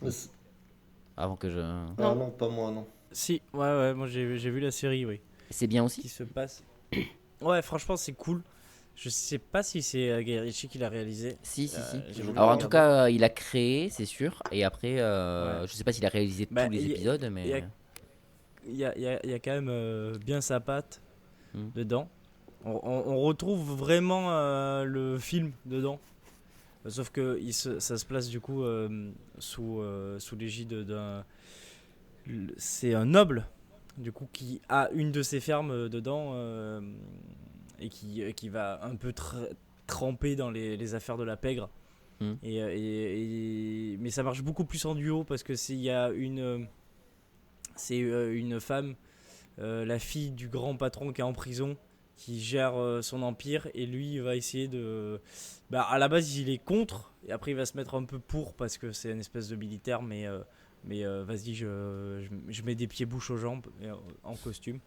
[SPEAKER 1] avant que je...
[SPEAKER 2] Ah non, pas moi non.
[SPEAKER 3] Si, ouais, moi j'ai vu la série, oui.
[SPEAKER 1] C'est bien aussi
[SPEAKER 3] qui se passe. Ouais, franchement c'est cool. Je sais pas si c'est Guy Ritchie qui l'a réalisé.
[SPEAKER 1] Si.
[SPEAKER 3] Alors
[SPEAKER 1] en tout cas il a créé, c'est sûr. Et après je sais pas s'il a réalisé tous les épisodes, mais...
[SPEAKER 3] Il y a quand même bien sa patte dedans. On retrouve vraiment le film dedans. Sauf que ça se place du coup sous l'égide d'un... C'est un noble du coup qui a une de ses fermes dedans et qui va un peu tremper dans les affaires de la pègre. Mais ça marche beaucoup plus en duo parce que il y a une femme, la fille du grand patron qui est en prison, qui gère son empire, et lui il va essayer de... à la base il est contre, et après il va se mettre un peu pour, parce que c'est une espèce de militaire, mais vas-y, je mets des pieds-bouches aux jambes, en costume.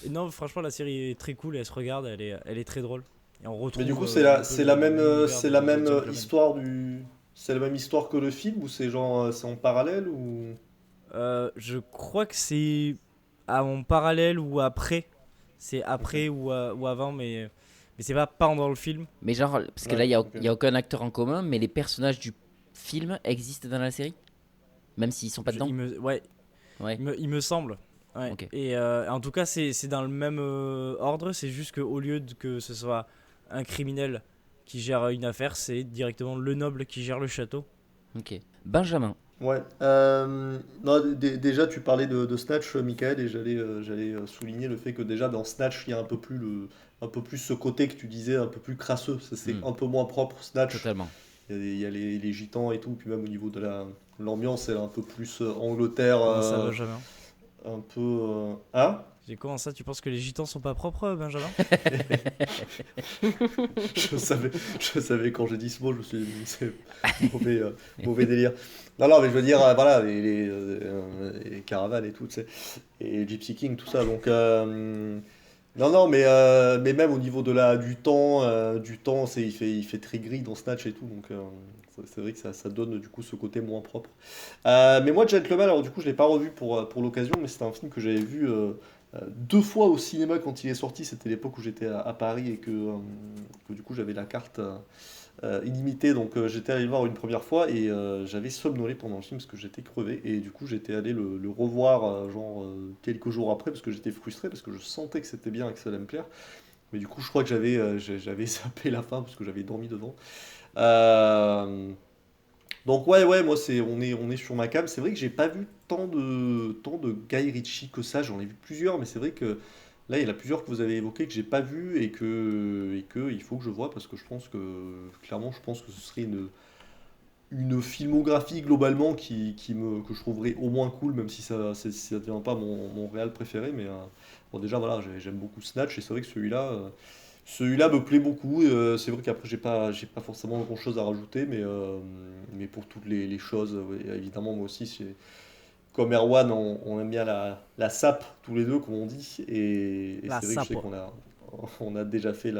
[SPEAKER 3] Et non, franchement, la série est très cool, elle se regarde, elle est très drôle. Et on retrouve,
[SPEAKER 2] Mais du coup,
[SPEAKER 3] un peu
[SPEAKER 2] c'est la même,
[SPEAKER 3] l'univers
[SPEAKER 2] c'est
[SPEAKER 3] de
[SPEAKER 2] la
[SPEAKER 3] The
[SPEAKER 2] même
[SPEAKER 3] Gentleman.
[SPEAKER 2] histoire du. C'est la même histoire que le film ou c'est genre c'est en parallèle ou.
[SPEAKER 3] Je crois que c'est en parallèle ou après. C'est après
[SPEAKER 2] Ok.
[SPEAKER 3] ou avant, mais c'est pas pendant le film.
[SPEAKER 1] Mais genre, parce que là,
[SPEAKER 2] Ouais,
[SPEAKER 1] il n'y a,
[SPEAKER 2] ok.
[SPEAKER 1] y a aucun acteur en commun, mais les personnages du film existent dans la série? Même s'ils sont pas dedans?
[SPEAKER 3] Ouais,
[SPEAKER 1] Ouais,
[SPEAKER 3] il me semble. Ouais.
[SPEAKER 1] ok.
[SPEAKER 3] Et en tout cas, c'est dans le même ordre. C'est juste qu'au lieu que ce soit un criminel qui gère une affaire, c'est directement le noble qui gère le château.
[SPEAKER 1] Ok. Benjamin.
[SPEAKER 2] Ouais. Non, déjà, tu parlais de Snatch, Michael, et j'allais souligner le fait que déjà dans Snatch, il y a un peu plus ce côté que tu disais, un peu plus crasseux. C'est
[SPEAKER 1] Hmm,
[SPEAKER 2] un peu moins propre, Snatch.
[SPEAKER 1] totalement.
[SPEAKER 2] Il y a les gitans et tout, puis même au niveau de l'ambiance, elle est un peu plus Angleterre,
[SPEAKER 3] Comment ça, Benjamin?
[SPEAKER 2] un peu. Hein?
[SPEAKER 3] Comment ça, tu penses que les gitans sont pas propres, Benjamin?
[SPEAKER 2] Je savais quand j'ai dit ce mot, je me suis dit, c'est mauvais, mauvais délire. Non, non, mais je veux dire, voilà, les caravanes et tout, tu sais, et Gypsy King, tout ça. Donc, non, non, mais même au niveau du temps, il fait très gris dans Snatch et tout, donc c'est vrai que ça donne du coup ce côté moins propre. Mais moi, Gentleman, alors du coup, je l'ai pas revu pour l'occasion, mais c'était un film que j'avais vu deux fois au cinéma quand il est sorti. C'était l'époque où j'étais à Paris et que du coup j'avais la carte illimitée, donc j'étais allé le voir une première fois et j'avais somnolé pendant le film parce que j'étais crevé et du coup j'étais allé le revoir quelques jours après parce que j'étais frustré parce que je sentais que c'était bien et que ça allait me plaire. Mais du coup je crois que j'avais zappé la fin parce que j'avais dormi devant. Euh, donc ouais, moi on est sur ma cam. C'est vrai que j'ai pas vu tant de Guy Ritchie que ça. J'en ai vu plusieurs, mais c'est vrai que là il y en a plusieurs que vous avez évoqués que j'ai pas vu et que il faut que je vois parce que je pense que clairement je pense que ce serait une filmographie globalement que je trouverais au moins cool, même si si ça devient pas mon réal préféré. Mais bon déjà voilà, j'aime beaucoup Snatch et c'est vrai que celui-là me plaît beaucoup. C'est vrai qu'après, j'ai pas forcément grand-chose à rajouter, mais pour toutes les choses, ouais, évidemment, moi aussi, comme Erwan, on aime bien la sape, tous les deux, comme on dit. Et
[SPEAKER 3] La
[SPEAKER 2] c'est vrai que je sais
[SPEAKER 3] sape.
[SPEAKER 2] on a déjà fait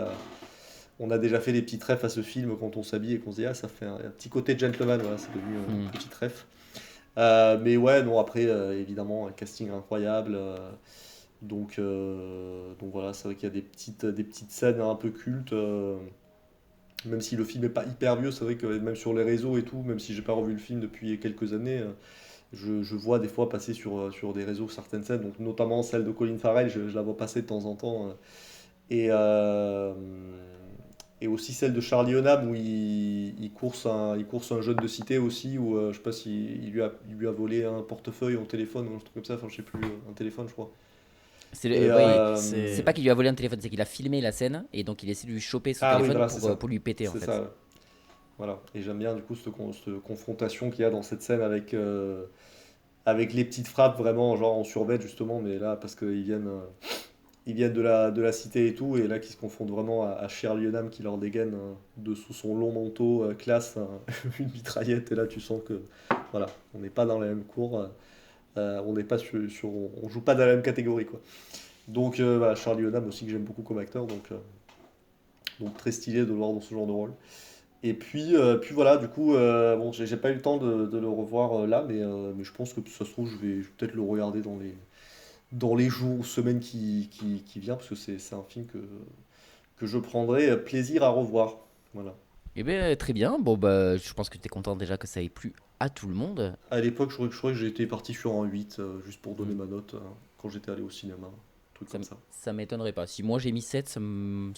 [SPEAKER 2] on a déjà fait des petits refs à ce film quand on s'habille et qu'on se dit, ah, ça fait un petit côté gentleman, voilà, c'est devenu
[SPEAKER 1] Hmm.
[SPEAKER 2] une petite ref. Mais ouais, non, après, évidemment, un casting incroyable. Donc voilà, c'est vrai qu'il y a des petites scènes un peu cultes. Même si le film est pas hyper vieux, c'est vrai que même sur les réseaux et tout, même si j'ai pas revu le film depuis quelques années, je vois des fois passer sur des réseaux certaines scènes, donc notamment celle de Colin Farrell, je la vois passer de temps en temps. Et, euh, et aussi celle de Charlie Hunnam où il course un jeune de cité aussi, où je sais pas s'il il lui a volé un portefeuille, un téléphone ou un truc comme ça, enfin je sais plus, un téléphone je crois. Et
[SPEAKER 1] Ouais, c'est
[SPEAKER 3] C'est
[SPEAKER 1] pas qu'il lui a volé un téléphone, c'est qu'il a filmé la scène et donc il essaie de lui choper son
[SPEAKER 2] ah oui,
[SPEAKER 1] téléphone
[SPEAKER 2] voilà, c'est ça.
[SPEAKER 1] pour lui péter en
[SPEAKER 2] C'est
[SPEAKER 1] fait.
[SPEAKER 2] ça. Voilà. Et j'aime bien du coup cette confrontation qu'il y a dans cette scène avec les petites frappes vraiment genre en survêt justement, mais là parce ils viennent de la cité et tout, et là qui se confrontent vraiment à Shirley Hunnam qui leur dégaine dessous son long manteau classe une mitraillette, et là tu sens que voilà, on n'est pas dans la même cour, on n'est pas on joue pas dans la même catégorie quoi. Donc voilà, Charlie Hunnam aussi que j'aime beaucoup comme acteur, donc très stylé de le voir dans ce genre de rôle. Et puis voilà, du coup, bon, j'ai pas eu le temps de le revoir là, mais je pense que ça se trouve, je vais peut-être le regarder dans les jours ou semaines qui viennent, parce que c'est un film que je prendrai plaisir à revoir. Voilà.
[SPEAKER 1] Eh bien, très bien. Bon, bah, je pense que tu es content déjà que ça ait plu à tout le monde.
[SPEAKER 2] À l'époque, je crois que j'étais parti sur un 8, juste pour donner
[SPEAKER 1] Hmm.
[SPEAKER 2] ma note, quand j'étais allé au cinéma. Un truc comme ça.
[SPEAKER 1] Ça m'étonnerait pas. Si moi j'ai mis 7, ça me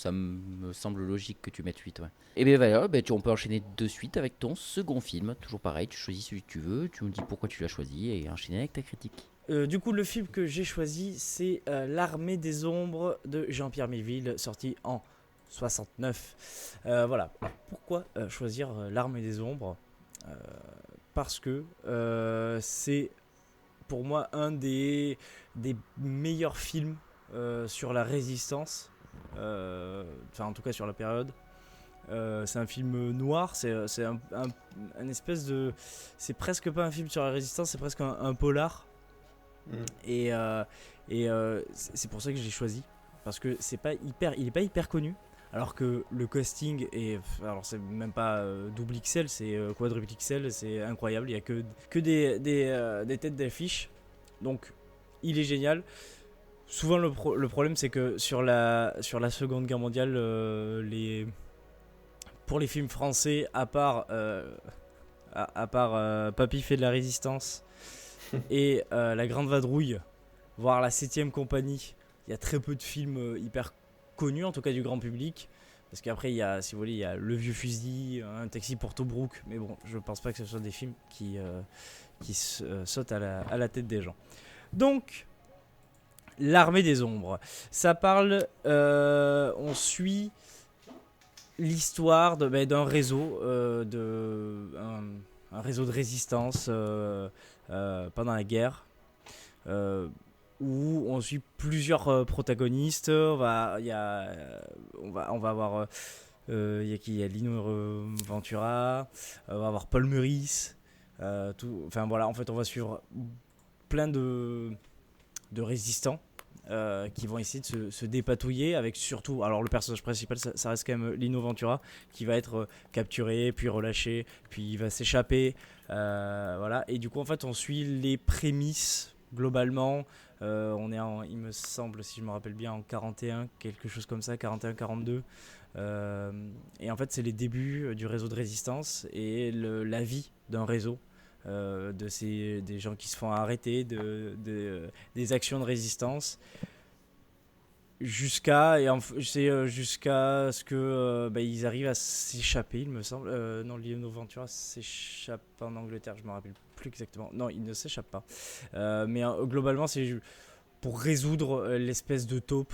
[SPEAKER 1] semble logique que tu mettes 8. Ouais. Et bien voilà, on peut enchaîner de suite avec ton second film. Toujours pareil, tu choisis celui que tu veux, tu nous dis pourquoi tu l'as choisi et enchaîner avec ta critique.
[SPEAKER 3] Du coup, le film que j'ai choisi, c'est L'Armée des Ombres de Jean-Pierre Melville, sorti en 69. Voilà. Alors, pourquoi choisir L'Armée des Ombres? Euh, Parce que c'est pour moi un des meilleurs films sur la résistance, enfin en tout cas sur la période. C'est un film noir, c'est un espèce de... C'est presque pas un film sur la résistance, c'est presque un polar. Et c'est pour ça que je l'ai choisi, parce que il est pas hyper connu, alors que le casting est... Alors c'est même pas double XL, c'est quadruple XL, c'est incroyable, il y a que des têtes d'affiche, donc il est génial. Souvent le problème c'est que sur la Seconde Guerre mondiale, pour les films français, à part Papy fait de la résistance et La Grande Vadrouille, voire La 7ème compagnie, il y a très peu de films hyper connus, en tout cas du grand public. Parce qu'après, si vous voulez, il y a Le Vieux Fusil, Un Taxi pour Tobruk, mais bon, je pense pas que ce soit des films qui sautent à la tête des gens. Donc, L'Armée des Ombres, ça parle, on suit l'histoire d'un réseau, un réseau de résistance pendant la guerre, où on suit plusieurs protagonistes. On va avoir il y a Lino Ventura, on va avoir Paul Meurice, enfin voilà, en fait on va suivre plein de résistants qui vont essayer de se dépatouiller, avec surtout, alors le personnage principal ça reste quand même Lino Ventura, qui va être capturé puis relâché puis il va s'échapper, voilà, et du coup en fait on suit les prémices globalement. On est il me semble, si je me rappelle bien, en 41, quelque chose comme ça, 41-42, et en fait c'est les débuts du réseau de résistance et la vie d'un réseau, des gens qui se font arrêter, des actions de résistance, jusqu'à ce que ils arrivent à s'échapper, il me semble. Non, Lino Ventura s'échappe en Angleterre, je me rappelle plus exactement. Non, il ne s'échappe pas. Mais globalement, c'est pour résoudre l'espèce de taupe,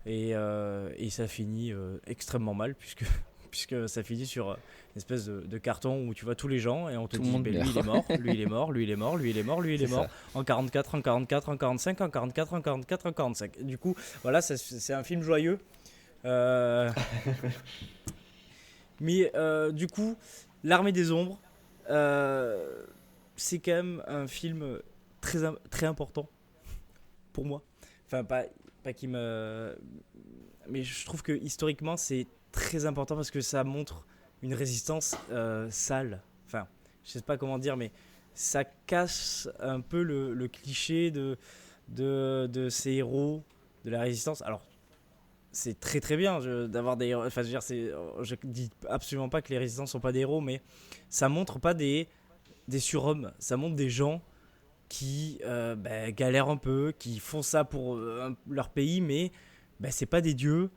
[SPEAKER 3] et ça finit extrêmement mal, puisque ça finit sur une espèce de carton où tu vois tous les gens et on te dit lui il est mort, lui il est mort, lui il est mort, lui il est mort, lui il est mort, en 44, en 44, en 45, en 44, en 44, en 45. Du coup, voilà, c'est un film joyeux. Mais du coup, L'Armée des Ombres, c'est quand même un film très important pour moi. Enfin, pas qui me... Mais je trouve que historiquement, c'est très important parce que ça montre une résistance sale. Enfin, je sais pas comment dire, mais ça casse un peu le cliché de ces héros de la résistance. Alors, c'est très très bien d'avoir des héros. Enfin, je dis absolument pas que les résistants sont pas des héros, mais ça montre pas des surhommes. Ça montre des gens qui galèrent un peu, qui font ça pour leur pays, mais c'est pas des dieux.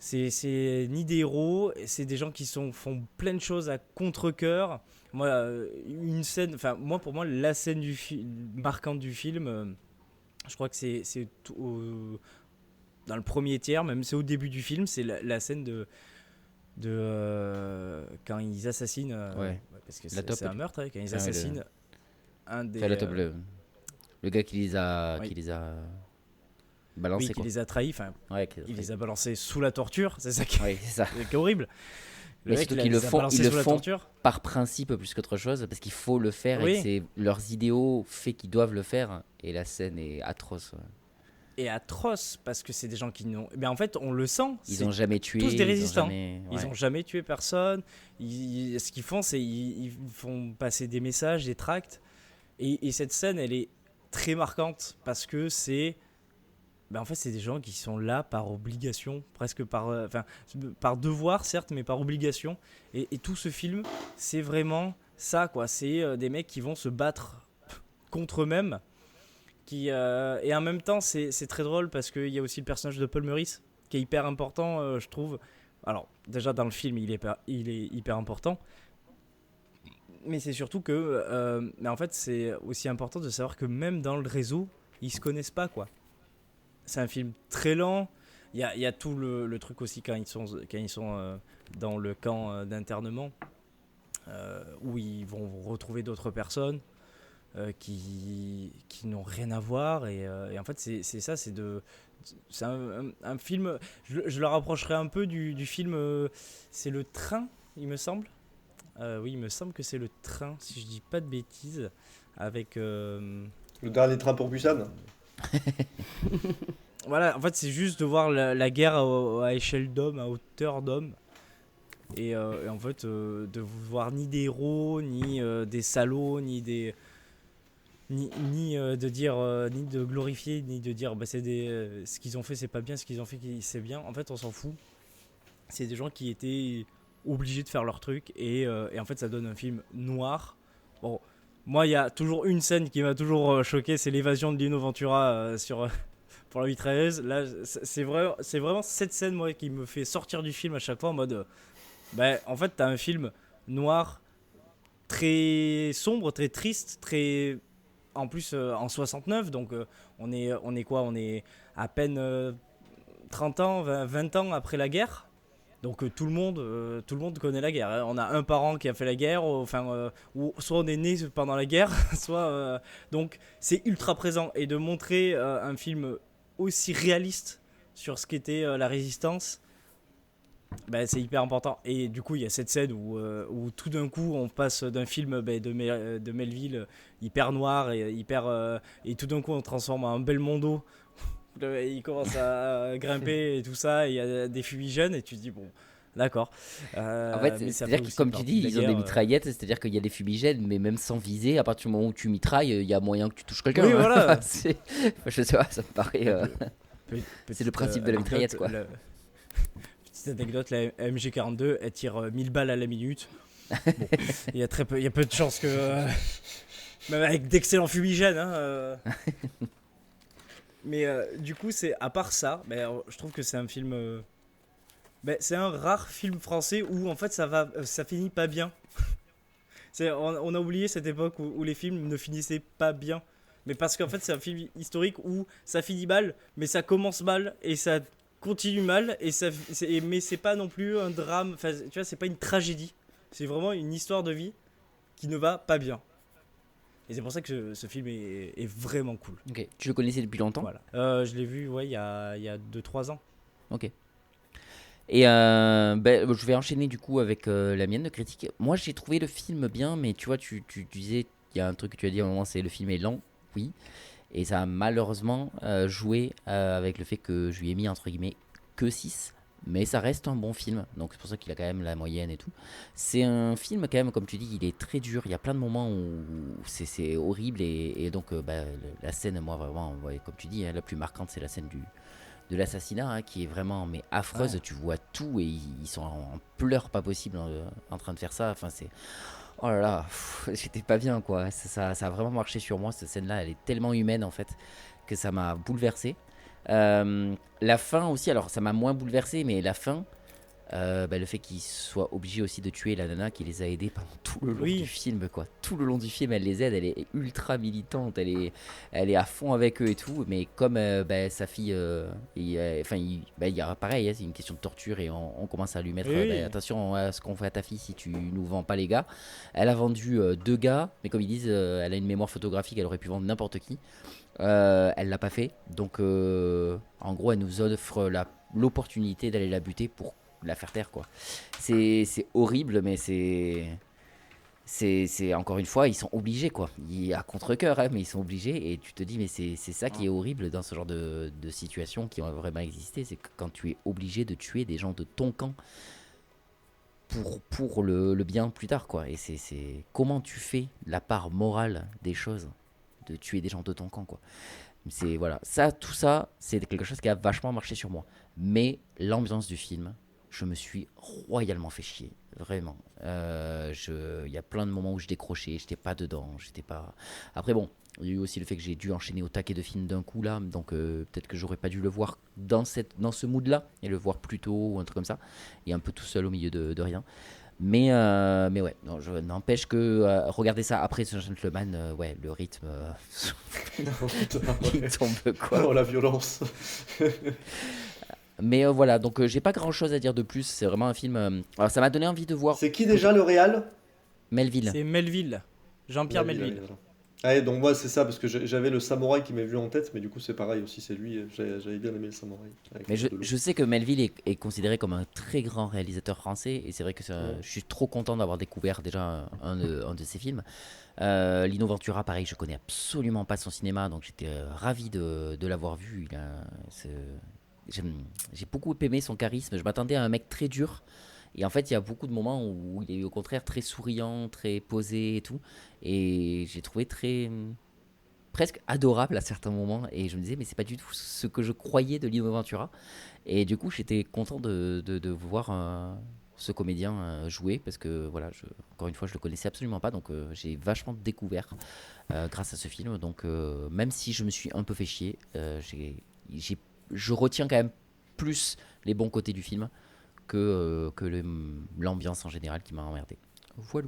[SPEAKER 3] C'est ni des héros, c'est des gens qui font plein de choses à contre-cœur. Moi, pour moi, la scène marquante du film, je crois que c'est dans le premier tiers, même c'est au début du film, c'est la scène de quand ils assassinent, parce que c'est un meurtre, quand ils assassinent un des...
[SPEAKER 1] le gars qui les a balancés,
[SPEAKER 3] qui les a trahis, il les a balancés sous la torture, c'est ça qui est horrible.
[SPEAKER 1] Mais surtout qu'ils le font par principe plus qu'autre chose, parce qu'il faut le faire, et c'est leurs idéaux fait qu'ils doivent le faire, et la scène est atroce.
[SPEAKER 3] Et atroce, parce que c'est des gens qui n'ont... Mais en fait, on le sent.
[SPEAKER 1] Ils n'ont jamais tué.
[SPEAKER 3] Tous des résistants. Ils n'ont jamais tué personne. Ce qu'ils font, c'est ils font passer des messages, des tracts. Et cette scène, elle est très marquante, parce que c'est... en fait, c'est des gens qui sont là par obligation, presque par devoir, certes, mais par obligation. Et tout ce film, c'est vraiment ça, quoi. C'est des mecs qui vont se battre contre eux-mêmes. Et en même temps, c'est très drôle, parce qu'il y a aussi le personnage de Paul Meurice, qui est hyper important, je trouve. Alors, déjà, dans le film, il est hyper important. Mais c'est surtout que... en fait, c'est aussi important de savoir que même dans le réseau, ils se connaissent pas, quoi. C'est un film très lent. Il y a tout le truc aussi quand ils sont dans le camp d'internement, où ils vont retrouver d'autres personnes qui n'ont rien à voir. Et en fait, c'est ça, c'est de c'est un film. Je le rapprocherai un peu du film. C'est Le Train, il me semble. Oui, il me semble que c'est Le Train, si je dis pas de bêtises. Avec.
[SPEAKER 2] Le dernier train pour Busan.
[SPEAKER 3] Voilà, en fait, c'est juste de voir la guerre à échelle d'homme, à hauteur d'homme. Et en fait, de voir ni des héros, ni des salauds, ni des. Ni de dire ni de glorifier ni de dire c'est ce qu'ils ont fait c'est pas bien, ce qu'ils ont fait c'est bien. En fait on s'en fout, c'est des gens qui étaient obligés de faire leur truc et en fait ça donne un film noir. Bon, moi il y a toujours une scène qui m'a toujours choqué, c'est l'évasion de Lino Ventura sur pour la mitrailleuse. Là c'est vraiment cette scène moi qui me fait sortir du film à chaque fois en mode en fait t'as un film noir très sombre, très triste, très en plus en 69, donc on est quoi, on est à peine 30 ans, 20 ans après la guerre. Donc tout le monde connaît la guerre, hein. On a un parent qui a fait la guerre, ou soit on est né pendant la guerre, soit donc c'est ultra présent. Et de montrer un film aussi réaliste sur ce qu'était la résistance, c'est hyper important. Et du coup il y a cette scène où tout d'un coup on passe d'un film de Melville hyper noir et et tout d'un coup on transforme en Belmondo. Il commence à grimper et tout ça, et il y a des fumigènes et tu te dis bon d'accord.
[SPEAKER 1] En fait, c'est-à-dire que comme tu dis, ils ont des mitraillettes, c'est-à-dire qu'il y a des fumigènes, mais même sans viser, à partir du moment où tu mitrailles, il y a moyen que tu touches quelqu'un.
[SPEAKER 3] Oui, voilà.
[SPEAKER 1] Je sais pas, ça me paraît. C'est le principe de la mitraillette, quoi.
[SPEAKER 3] Petite anecdote, la MG42 elle tire 1000 balles à la minute. Bon, il y a peu de chances que même avec d'excellents fumigènes mais du coup c'est à part ça, je trouve que c'est un film c'est un rare film français où en fait ça finit pas bien. On a oublié cette époque où les films ne finissaient pas bien, mais parce qu'en fait c'est un film historique où ça finit mal mais ça commence mal et ça continue mal mais c'est pas non plus un drame, tu vois, c'est pas une tragédie, c'est vraiment une histoire de vie qui ne va pas bien. Et c'est pour ça que ce film est vraiment cool.
[SPEAKER 1] Ok, tu le connaissais depuis longtemps?
[SPEAKER 3] Voilà. Je l'ai vu il y a 2-3 ans.
[SPEAKER 1] Ok. Et je vais enchaîner du coup avec la mienne de critique. Moi j'ai trouvé le film bien, mais tu vois, tu disais, il y a un truc que tu as dit à un moment, c'est le film est lent, oui. Et ça a malheureusement joué avec le fait que je lui ai mis entre guillemets que 6. Mais ça reste un bon film, donc c'est pour ça qu'il a quand même la moyenne et tout. C'est un film quand même, comme tu dis, il est très dur. Il y a plein de moments où c'est horrible et donc la scène, moi vraiment, comme tu dis, la plus marquante, c'est la scène de l'assassinat, qui est vraiment affreuse. Ouais. Tu vois tout et ils sont en pleurs pas possible en train de faire ça. Enfin c'est... Oh là là, j'étais pas bien quoi. Ça a vraiment marché sur moi, cette scène-là. Elle est tellement humaine en fait que ça m'a bouleversé. La fin aussi, alors ça m'a moins bouleversé, mais la fin, le fait qu'il soit obligé aussi de tuer la nana qui les a aidés pendant tout le long du film, quoi. Tout le long du film, elle les aide, elle est ultra militante, elle est à fond avec eux et tout, mais comme sa fille, il y a pareil, c'est une question de torture et on commence à lui mettre attention à ce qu'on fait à ta fille si tu nous vends pas les gars. Elle a vendu 2 gars, mais comme ils disent, elle a une mémoire photographique, elle aurait pu vendre n'importe qui. Elle l'a pas fait, donc en gros elle nous offre l'opportunité d'aller la buter pour la faire taire quoi. C'est horrible, mais c'est encore une fois ils sont obligés quoi. À contre-cœur mais ils sont obligés et tu te dis mais c'est ça qui est horrible dans ce genre de situation qui ont vraiment existé, c'est que quand tu es obligé de tuer des gens de ton camp pour le bien plus tard quoi. Et c'est comment tu fais la part morale des choses de tuer des gens de ton camp quoi. C'est voilà, tout ça c'est quelque chose qui a vachement marché sur moi, mais l'ambiance du film, je me suis royalement fait chier, vraiment. Il y a plein de moments où je décrochais, j'étais pas dedans, après bon, il y a eu aussi le fait que j'ai dû enchaîner au taquet de films d'un coup là, donc peut-être que j'aurais pas dû le voir dans ce mood là et le voir plus tôt ou un truc comme ça, et un peu tout seul au milieu de rien. Mais ouais, non, je n'empêche que regarder ça après ce Gentleman, le rythme, il tombe quoi.
[SPEAKER 2] Oh la violence.
[SPEAKER 1] Mais voilà, donc j'ai pas grand chose à dire de plus. C'est vraiment un film. Alors ça m'a donné envie de voir.
[SPEAKER 2] C'est qui déjà le réal?
[SPEAKER 1] Melville.
[SPEAKER 3] C'est Melville. Jean-Pierre Melville.
[SPEAKER 2] Ah, et donc moi c'est ça, parce que j'avais le samouraï qui m'est venu en tête, mais du coup c'est pareil aussi, c'est lui, j'avais bien aimé le samouraï. Avec
[SPEAKER 1] Mais
[SPEAKER 2] Claude Delon.
[SPEAKER 1] je sais que Melville est considéré comme un très grand réalisateur français, et c'est vrai que
[SPEAKER 2] Ouais.
[SPEAKER 1] je suis trop content d'avoir découvert déjà un de ses films. Lino Ventura, pareil, je connais absolument pas son cinéma, donc j'étais ravi de l'avoir vu. C'est- j'ai beaucoup aimé son charisme, je m'attendais à un mec très dur, et en fait il y a beaucoup de moments où il est au contraire très souriant, très posé et tout, et j'ai trouvé presque adorable à certains moments, et je me disais mais c'est pas du tout ce que je croyais de Lino Ventura, et du coup j'étais content de voir ce comédien jouer, parce que voilà, encore une fois je le connaissais absolument pas, donc j'ai vachement découvert grâce à ce film, donc même si je me suis un peu fait chier, j'ai- je retiens quand même plus les bons côtés du film que l'ambiance en général qui m'a emmerdé. Voilà.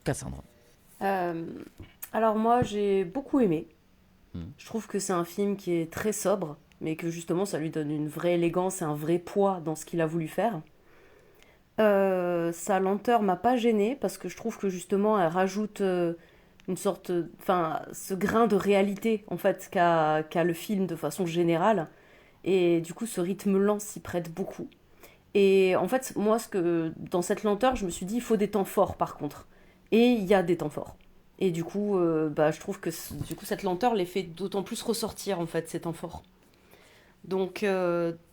[SPEAKER 1] Cassandre.
[SPEAKER 8] Euh, alors moi, j'ai beaucoup aimé.
[SPEAKER 1] Hmm.
[SPEAKER 8] Je trouve que c'est un film qui est très sobre, mais que justement, ça lui donne une vraie élégance et un vrai poids dans ce qu'il a voulu faire. Sa lenteur m'a pas gênée parce que je trouve que justement elle rajoute une sorte, enfin, ce grain de réalité en fait qu'a le film de façon générale, et du coup ce rythme lent s'y prête beaucoup. Et en fait moi dans cette lenteur je me suis dit il faut des temps forts par contre, et il y a des temps forts. Et du coup bah, je trouve que du coup cette lenteur les fait d'autant plus ressortir en fait ces temps forts. Donc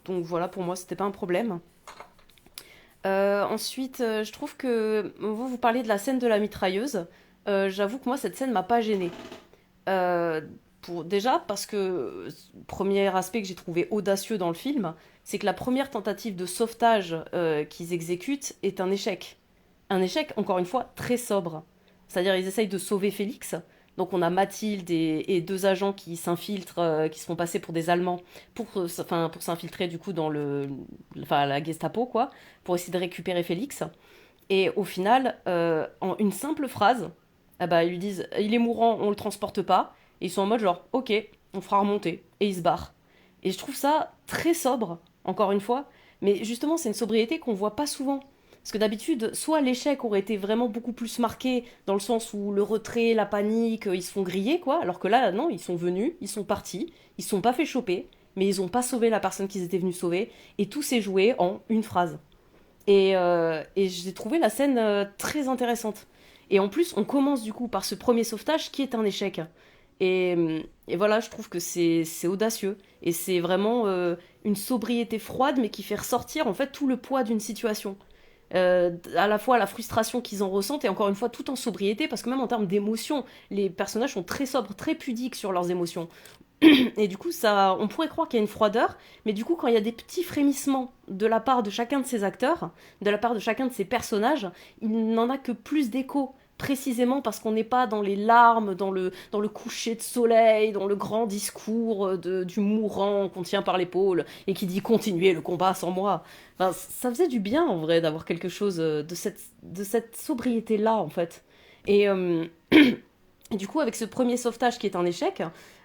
[SPEAKER 8] voilà, pour moi c'était pas un problème. Ensuite, je trouve que vous parliez de la scène de la mitrailleuse. J'avoue que moi, cette scène m'a pas gênée. Euh, déjà, parce que premier aspect que j'ai trouvé audacieux dans le film, c'est que la première tentative de sauvetage qu'ils exécutent est un échec. Un échec, encore une fois, très sobre. C'est-à-dire, ils essayent de sauver Félix. Donc, on a Mathilde et deux agents qui s'infiltrent, qui se font passer pour des Allemands pour s'infiltrer du coup dans la Gestapo, quoi, pour essayer de récupérer Félix. Et au final, en une simple phrase, ah bah, ils lui disent il est mourant, on le transporte pas. Et ils sont en mode genre ok, on fera remonter. Et ils se barrent. Et je trouve ça très sobre, encore une fois. Mais justement, c'est une sobriété qu'on voit pas souvent. Parce que d'habitude, soit l'échec aurait été vraiment beaucoup plus marqué, dans le sens où le retrait, la panique, ils se font griller, quoi. Alors que là, non, ils sont venus, ils sont partis, ils se sont pas fait choper, mais ils ont pas sauvé la personne qu'ils étaient venus sauver. Et tout s'est joué en une phrase. Et j'ai trouvé la scène très intéressante. Et en plus, on commence du coup par ce premier sauvetage qui est un échec. Et voilà, je trouve que c'est audacieux. Et c'est vraiment une sobriété froide, mais qui fait ressortir en fait tout le poids d'une situation. À la fois la frustration qu'ils en ressentent, et encore une fois tout en sobriété, parce que même en termes d'émotions, les personnages sont très sobres, très pudiques sur leurs émotions. Et du coup, ça, on pourrait croire qu'il y a une froideur, mais du coup, quand il y a des petits frémissements de la part de chacun de ces acteurs, de la part de chacun de ces personnages, il n'en a que plus d'écho. Précisément parce qu'on n'est pas dans les larmes, dans le coucher de soleil, dans le grand discours du mourant qu'on tient par l'épaule et qui dit continuez le combat sans moi. Enfin, ça faisait du bien en vrai d'avoir quelque chose de cette sobriété-là en fait. Et, et du coup, avec ce premier sauvetage qui est un échec,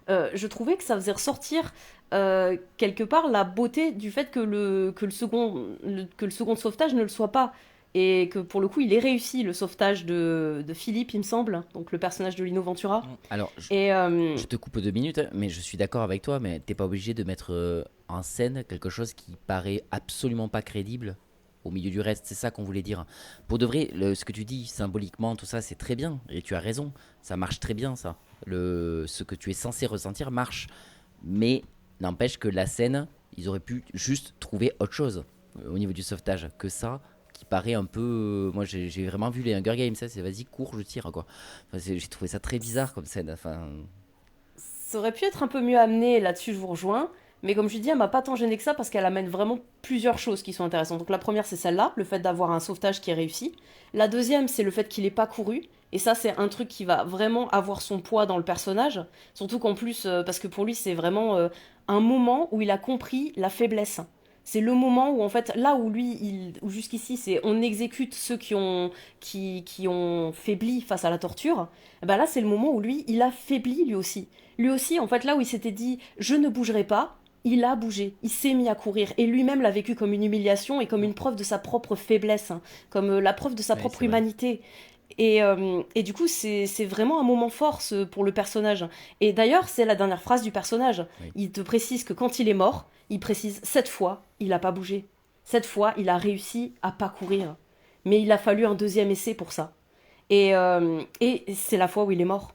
[SPEAKER 8] je trouvais que ça faisait ressortir quelque part la beauté du fait que le second sauvetage ne le soit pas. Et que pour le coup, il est réussi, le sauvetage de Philippe, il me semble, donc le personnage de Lino Ventura.
[SPEAKER 1] Alors,
[SPEAKER 8] Et
[SPEAKER 1] je te coupe 2 minutes, mais je suis d'accord avec toi, mais t'es pas obligé de mettre en scène quelque chose qui paraît absolument pas crédible au milieu du reste. C'est ça qu'on voulait dire. Pour de vrai, ce que tu dis symboliquement, tout ça, c'est très bien, et tu as raison, ça marche très bien, ça. Ce que tu es censé ressentir marche, mais n'empêche que la scène, ils auraient pu juste trouver autre chose au niveau du sauvetage que ça. Qui paraît un peu. Moi, j'ai vraiment vu les Hunger Games, ça, c'est vas-y, cours, je tire, quoi. Enfin, j'ai trouvé ça très bizarre comme scène. Enfin,
[SPEAKER 8] ça aurait pu être un peu mieux amené, là-dessus je vous rejoins. Mais comme je dis, elle m'a pas tant gêné que ça parce qu'elle amène vraiment plusieurs choses qui sont intéressantes. Donc la première, c'est celle-là, le fait d'avoir un sauvetage qui est réussi. La deuxième, c'est le fait qu'il ait pas couru. Et ça, c'est un truc qui va vraiment avoir son poids dans le personnage. Surtout qu'en plus, parce que pour lui, c'est vraiment un moment où il a compris la faiblesse. C'est le moment où, en fait, là où lui, où jusqu'ici, c'est on exécute ceux qui ont faibli face à la torture. Et ben là, c'est le moment où lui, il a faibli lui aussi. Lui aussi, en fait, là où il s'était dit je ne bougerai pas, il a bougé, il s'est mis à courir. Et lui-même l'a vécu comme une humiliation et comme une preuve de sa propre faiblesse, hein, comme la preuve de sa
[SPEAKER 1] ouais,
[SPEAKER 8] propre
[SPEAKER 1] c'est vrai.
[SPEAKER 8] humanité. Et du coup, c'est vraiment un moment fort pour le personnage. Et d'ailleurs, c'est la dernière phrase du personnage.
[SPEAKER 1] Oui.
[SPEAKER 8] Il te précise que quand il est mort, il précise 7 fois, il n'a pas bougé. 7 fois, il a réussi à pas courir. Mais il a fallu un deuxième essai pour ça. Et c'est la fois où il est mort.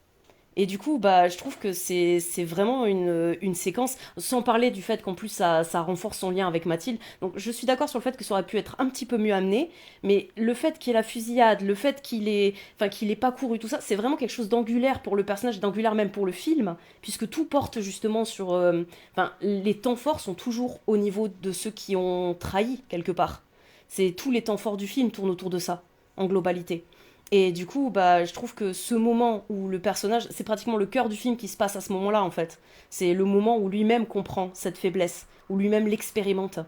[SPEAKER 8] Et du coup, bah, je trouve que c'est vraiment une séquence, sans parler du fait qu'en plus ça renforce son lien avec Mathilde. Donc je suis d'accord sur le fait que ça aurait pu être un petit peu mieux amené, mais le fait qu'il y ait la fusillade, le fait qu'il ait pas couru, tout ça, c'est vraiment quelque chose d'angulaire pour le personnage, d'angulaire même pour le film, puisque tout porte justement sur... Enfin, les temps forts sont toujours au niveau de ceux qui ont trahi, quelque part. C'est tous les temps forts du film tournent autour de ça, en globalité. Et du coup, bah, je trouve que ce moment où le personnage, c'est pratiquement le cœur du film qui se passe à ce moment-là, en fait. C'est le moment où lui-même comprend cette faiblesse, où lui-même l'expérimente.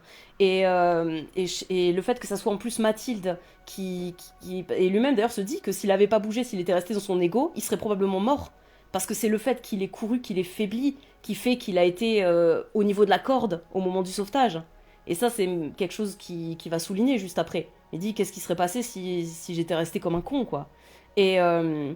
[SPEAKER 8] Et le fait que ça soit en plus Mathilde et lui-même d'ailleurs se dit que s'il n'avait pas bougé, s'il était resté dans son ego, il serait probablement mort. Parce que c'est le fait qu'il ait couru, qu'il ait faibli, qui fait qu'il a été au niveau de la corde au moment du sauvetage. Et ça, c'est quelque chose qui va souligner juste après. Il dit qu'est-ce qui serait passé si j'étais resté comme un con, quoi. Et, euh,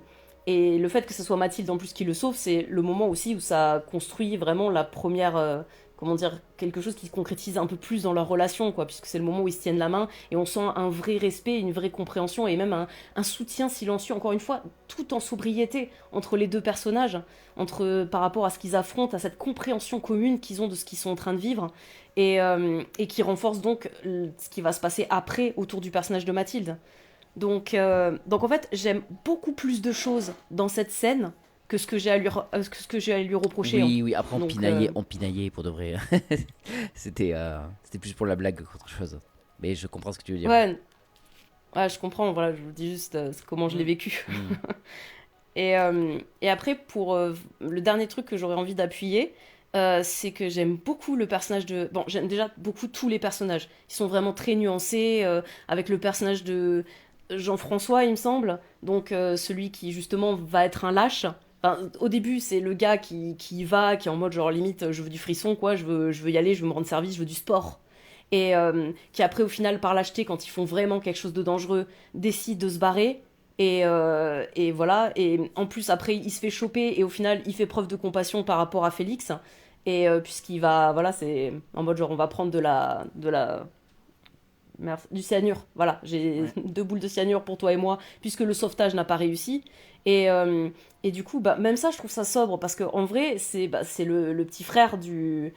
[SPEAKER 8] et le fait que ce soit Mathilde en plus qui le sauve, c'est le moment aussi où ça construit vraiment la première, comment dire, quelque chose qui se concrétise un peu plus dans leur relation, quoi, puisque c'est le moment où ils se tiennent la main et on sent un vrai respect, une vraie compréhension et même un soutien silencieux, encore une fois, tout en sobriété entre les deux personnages, par rapport à ce qu'ils affrontent, à cette compréhension commune qu'ils ont de ce qu'ils sont en train de vivre et qui renforce donc ce qui va se passer après autour du personnage de Mathilde. Donc en fait, j'aime beaucoup plus de choses dans cette scène que ce que j'ai à lui reprocher.
[SPEAKER 1] Oui,
[SPEAKER 8] Hein.
[SPEAKER 1] oui, après
[SPEAKER 8] Donc,
[SPEAKER 1] on pinaillait pour de vrai. C'était plus pour la blague qu'autre chose. Mais je comprends ce que tu veux dire.
[SPEAKER 8] ouais, je comprends, voilà, je vous dis juste comment je l'ai vécu.
[SPEAKER 1] Mm.
[SPEAKER 8] Et après, pour le dernier truc que j'aurais envie d'appuyer, c'est que j'aime beaucoup le personnage de... Bon, j'aime déjà beaucoup tous les personnages. Ils sont vraiment très nuancés, avec le personnage de Jean-François, il me semble. Donc, celui qui, justement, va être un lâche. Enfin, au début, c'est le gars qui y va, qui est en mode, genre, limite, je veux du frisson, quoi. Je veux y aller, je veux me rendre service, je veux du sport. Et qui, après, au final, par lâcheté, quand ils font vraiment quelque chose de dangereux, décide de se barrer. Et voilà, et en plus après il se fait choper et au final il fait preuve de compassion par rapport à Félix et puisqu'il va, voilà, c'est en mode genre on va prendre merde, du cyanure, voilà, j'ai 2 boules de cyanure pour toi et moi puisque le sauvetage n'a pas réussi et du coup bah, même ça je trouve ça sobre parce que en vrai c'est le petit frère du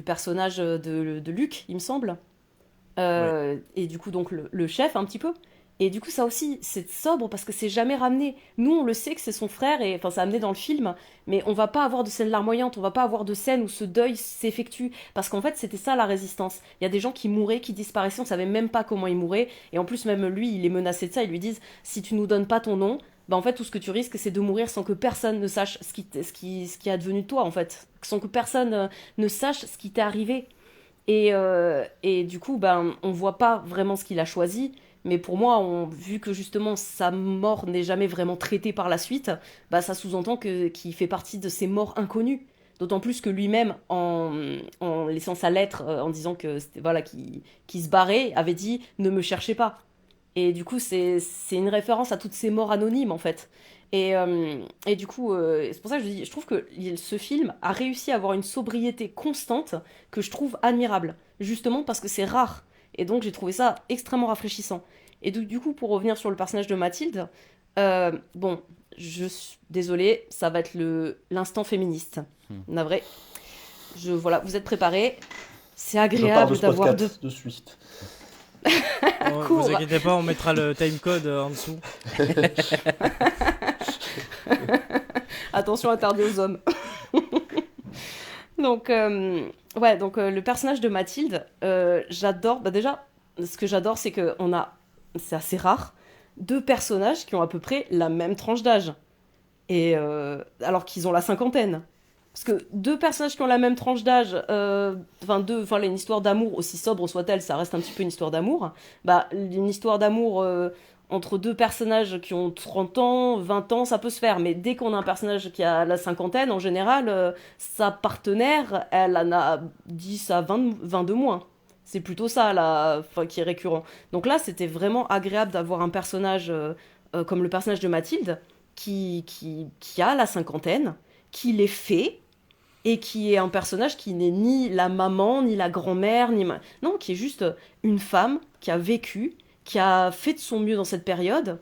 [SPEAKER 8] personnage de Luc il me semble. Et du coup donc le chef un petit peu. Et du coup, ça aussi, c'est sobre parce que c'est jamais ramené. Nous, on le sait que c'est son frère, et enfin, c'est amené dans le film, mais on va pas avoir de scène larmoyante, on va pas avoir de scène où ce deuil s'effectue. Parce qu'en fait, c'était ça la résistance. Il y a des gens qui mouraient, qui disparaissaient, on savait même pas comment ils mouraient. Et en plus, même lui, il est menacé de ça. Ils lui disent si tu nous donnes pas ton nom, bah en fait, tout ce que tu risques, c'est de mourir sans que personne ne sache ce qui est advenu de toi, en fait. Sans que personne ne sache ce qui t'est arrivé. Et du coup, ben, on voit pas vraiment ce qu'il a choisi. Mais pour moi, vu que justement sa mort n'est jamais vraiment traitée par la suite, bah, ça sous-entend qu'il fait partie de ces morts inconnues. D'autant plus que lui-même, en laissant sa lettre, en disant que voilà, qu'il se barrait, avait dit ne me cherchez pas. Et du coup, c'est une référence à toutes ces morts anonymes en fait. Et du coup, c'est pour ça que je dis, je trouve que ce film a réussi à avoir une sobriété constante que je trouve admirable, justement parce que c'est rare. Et donc j'ai trouvé ça extrêmement rafraîchissant. Et du coup, pour revenir sur le personnage de Mathilde, bon, je suis désolée, ça va être l'instant féministe. Navré. Voilà, vous êtes préparés. C'est agréable d'avoir deux.
[SPEAKER 2] De suite.
[SPEAKER 3] Vous inquiétez pas, on mettra le timecode en dessous.
[SPEAKER 8] Attention interdit aux hommes. Donc, le personnage de Mathilde, j'adore. Bah déjà, ce que j'adore, c'est c'est assez rare, 2 personnages qui ont à peu près la même tranche d'âge. Et alors qu'ils ont la cinquantaine. Parce que 2 personnages qui ont la même tranche d'âge, une histoire d'amour, aussi sobre soit-elle, ça reste un petit peu une histoire d'amour. Bah, une histoire d'amour entre 2 personnages qui ont 30 ans, 20 ans, ça peut se faire. Mais dès qu'on a un personnage qui a la cinquantaine, en général, sa partenaire, elle en a 10 à 20 de moins. C'est plutôt ça qui est récurrent. Donc là, c'était vraiment agréable d'avoir un personnage comme le personnage de Mathilde, qui a la cinquantaine, qui les fait, et qui est un personnage qui n'est ni la maman, ni la grand-mère, non, qui est juste une femme qui a vécu, qui a fait de son mieux dans cette période,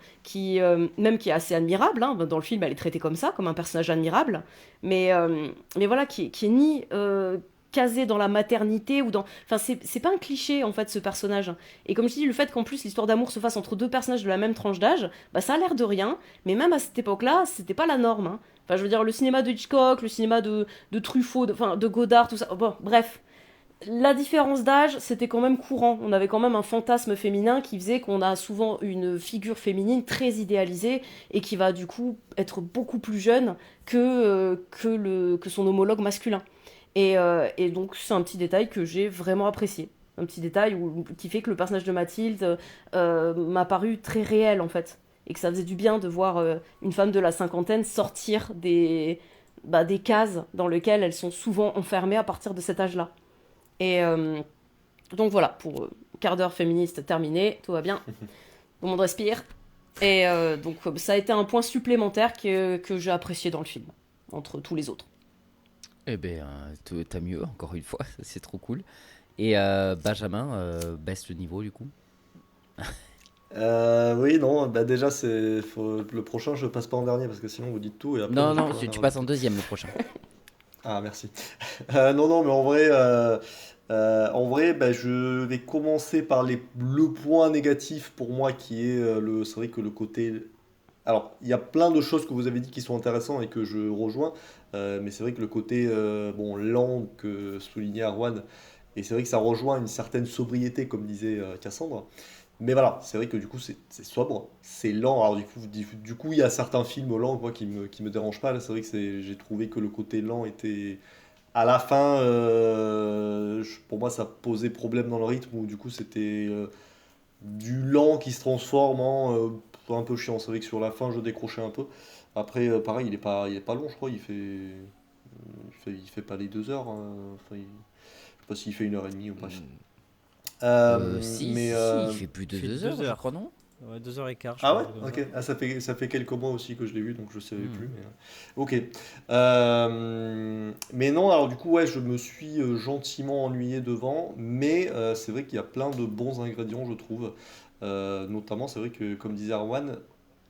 [SPEAKER 8] même qui est assez admirable, hein. Dans le film elle est traitée comme ça, comme un personnage admirable, mais voilà, qui est ni casé dans la maternité ou dans... Enfin, c'est pas un cliché, en fait, ce personnage. Et comme je dis, le fait qu'en plus l'histoire d'amour se fasse entre deux personnages de la même tranche d'âge, bah ça a l'air de rien, mais même à cette époque-là, c'était pas la norme, hein. Enfin, je veux dire, le cinéma de Hitchcock, le cinéma de Truffaut, de Godard, tout ça. Bon, bref. La différence d'âge, c'était quand même courant. On avait quand même un fantasme féminin qui faisait qu'on a souvent une figure féminine très idéalisée et qui va du coup être beaucoup plus jeune que son homologue masculin. Et donc, c'est un petit détail que j'ai vraiment apprécié. Un petit détail qui fait que le personnage de Mathilde m'a paru très réel, en fait. Et que ça faisait du bien de voir une femme de la cinquantaine sortir des cases dans lesquelles elles sont souvent enfermées à partir de cet âge-là. Et donc voilà, pour quart d'heure féministe terminé, tout va bien, tout le monde respire. Et donc ça a été un point supplémentaire que j'ai apprécié dans le film, entre tous les autres.
[SPEAKER 1] Eh ben, t'as mieux, encore une fois, c'est trop cool. Et Benjamin, baisse le niveau du coup.
[SPEAKER 2] Oui, non, bah déjà, le prochain, je passe pas en dernier parce que sinon vous dites tout et après.
[SPEAKER 1] Non,
[SPEAKER 2] moi,
[SPEAKER 1] non,
[SPEAKER 2] je peux
[SPEAKER 1] tu
[SPEAKER 2] rien
[SPEAKER 1] passes en
[SPEAKER 2] rajouter.
[SPEAKER 1] deuxième le prochain.
[SPEAKER 2] Ah, merci. Non, non, mais en vrai, bah, je vais commencer par le point négatif pour moi qui est c'est vrai que le côté. Alors, il y a plein de choses que vous avez dit qui sont intéressantes et que je rejoins, mais c'est vrai que le côté bon, lent que soulignait Arwan, et c'est vrai que ça rejoint une certaine sobriété, comme disait Cassandre. Mais voilà, c'est vrai que du coup, c'est sobre, c'est lent. Alors, du coup, il y a certains films lents moi, qui me dérangent pas. Là, c'est vrai que j'ai trouvé que le côté lent était. À la fin, pour moi, ça posait problème dans le rythme, où du coup, c'était du lent qui se transforme en un peu chiant. C'est vrai que sur la fin, je décrochais un peu. Après, pareil, il est pas long, je crois. Il fait pas les 2 heures, hein. Enfin, je sais pas s'il fait 1 heure et demie ou bref.
[SPEAKER 1] Si,
[SPEAKER 2] Mais
[SPEAKER 1] si, il fait plus de
[SPEAKER 3] Il fait
[SPEAKER 1] 2 heures, je
[SPEAKER 3] 2 heures.
[SPEAKER 1] crois, non?
[SPEAKER 3] Ouais, 2h15, je
[SPEAKER 2] ah
[SPEAKER 3] crois.
[SPEAKER 2] ouais, ok. Ah, ça fait quelques mois aussi que je l'ai vu, donc je savais
[SPEAKER 1] Hmm.
[SPEAKER 2] plus. Ok. Mais non, alors du coup, ouais, je me suis gentiment ennuyé devant, mais c'est vrai qu'il y a plein de bons ingrédients, je trouve. Notamment, c'est vrai que, comme disait Arwan,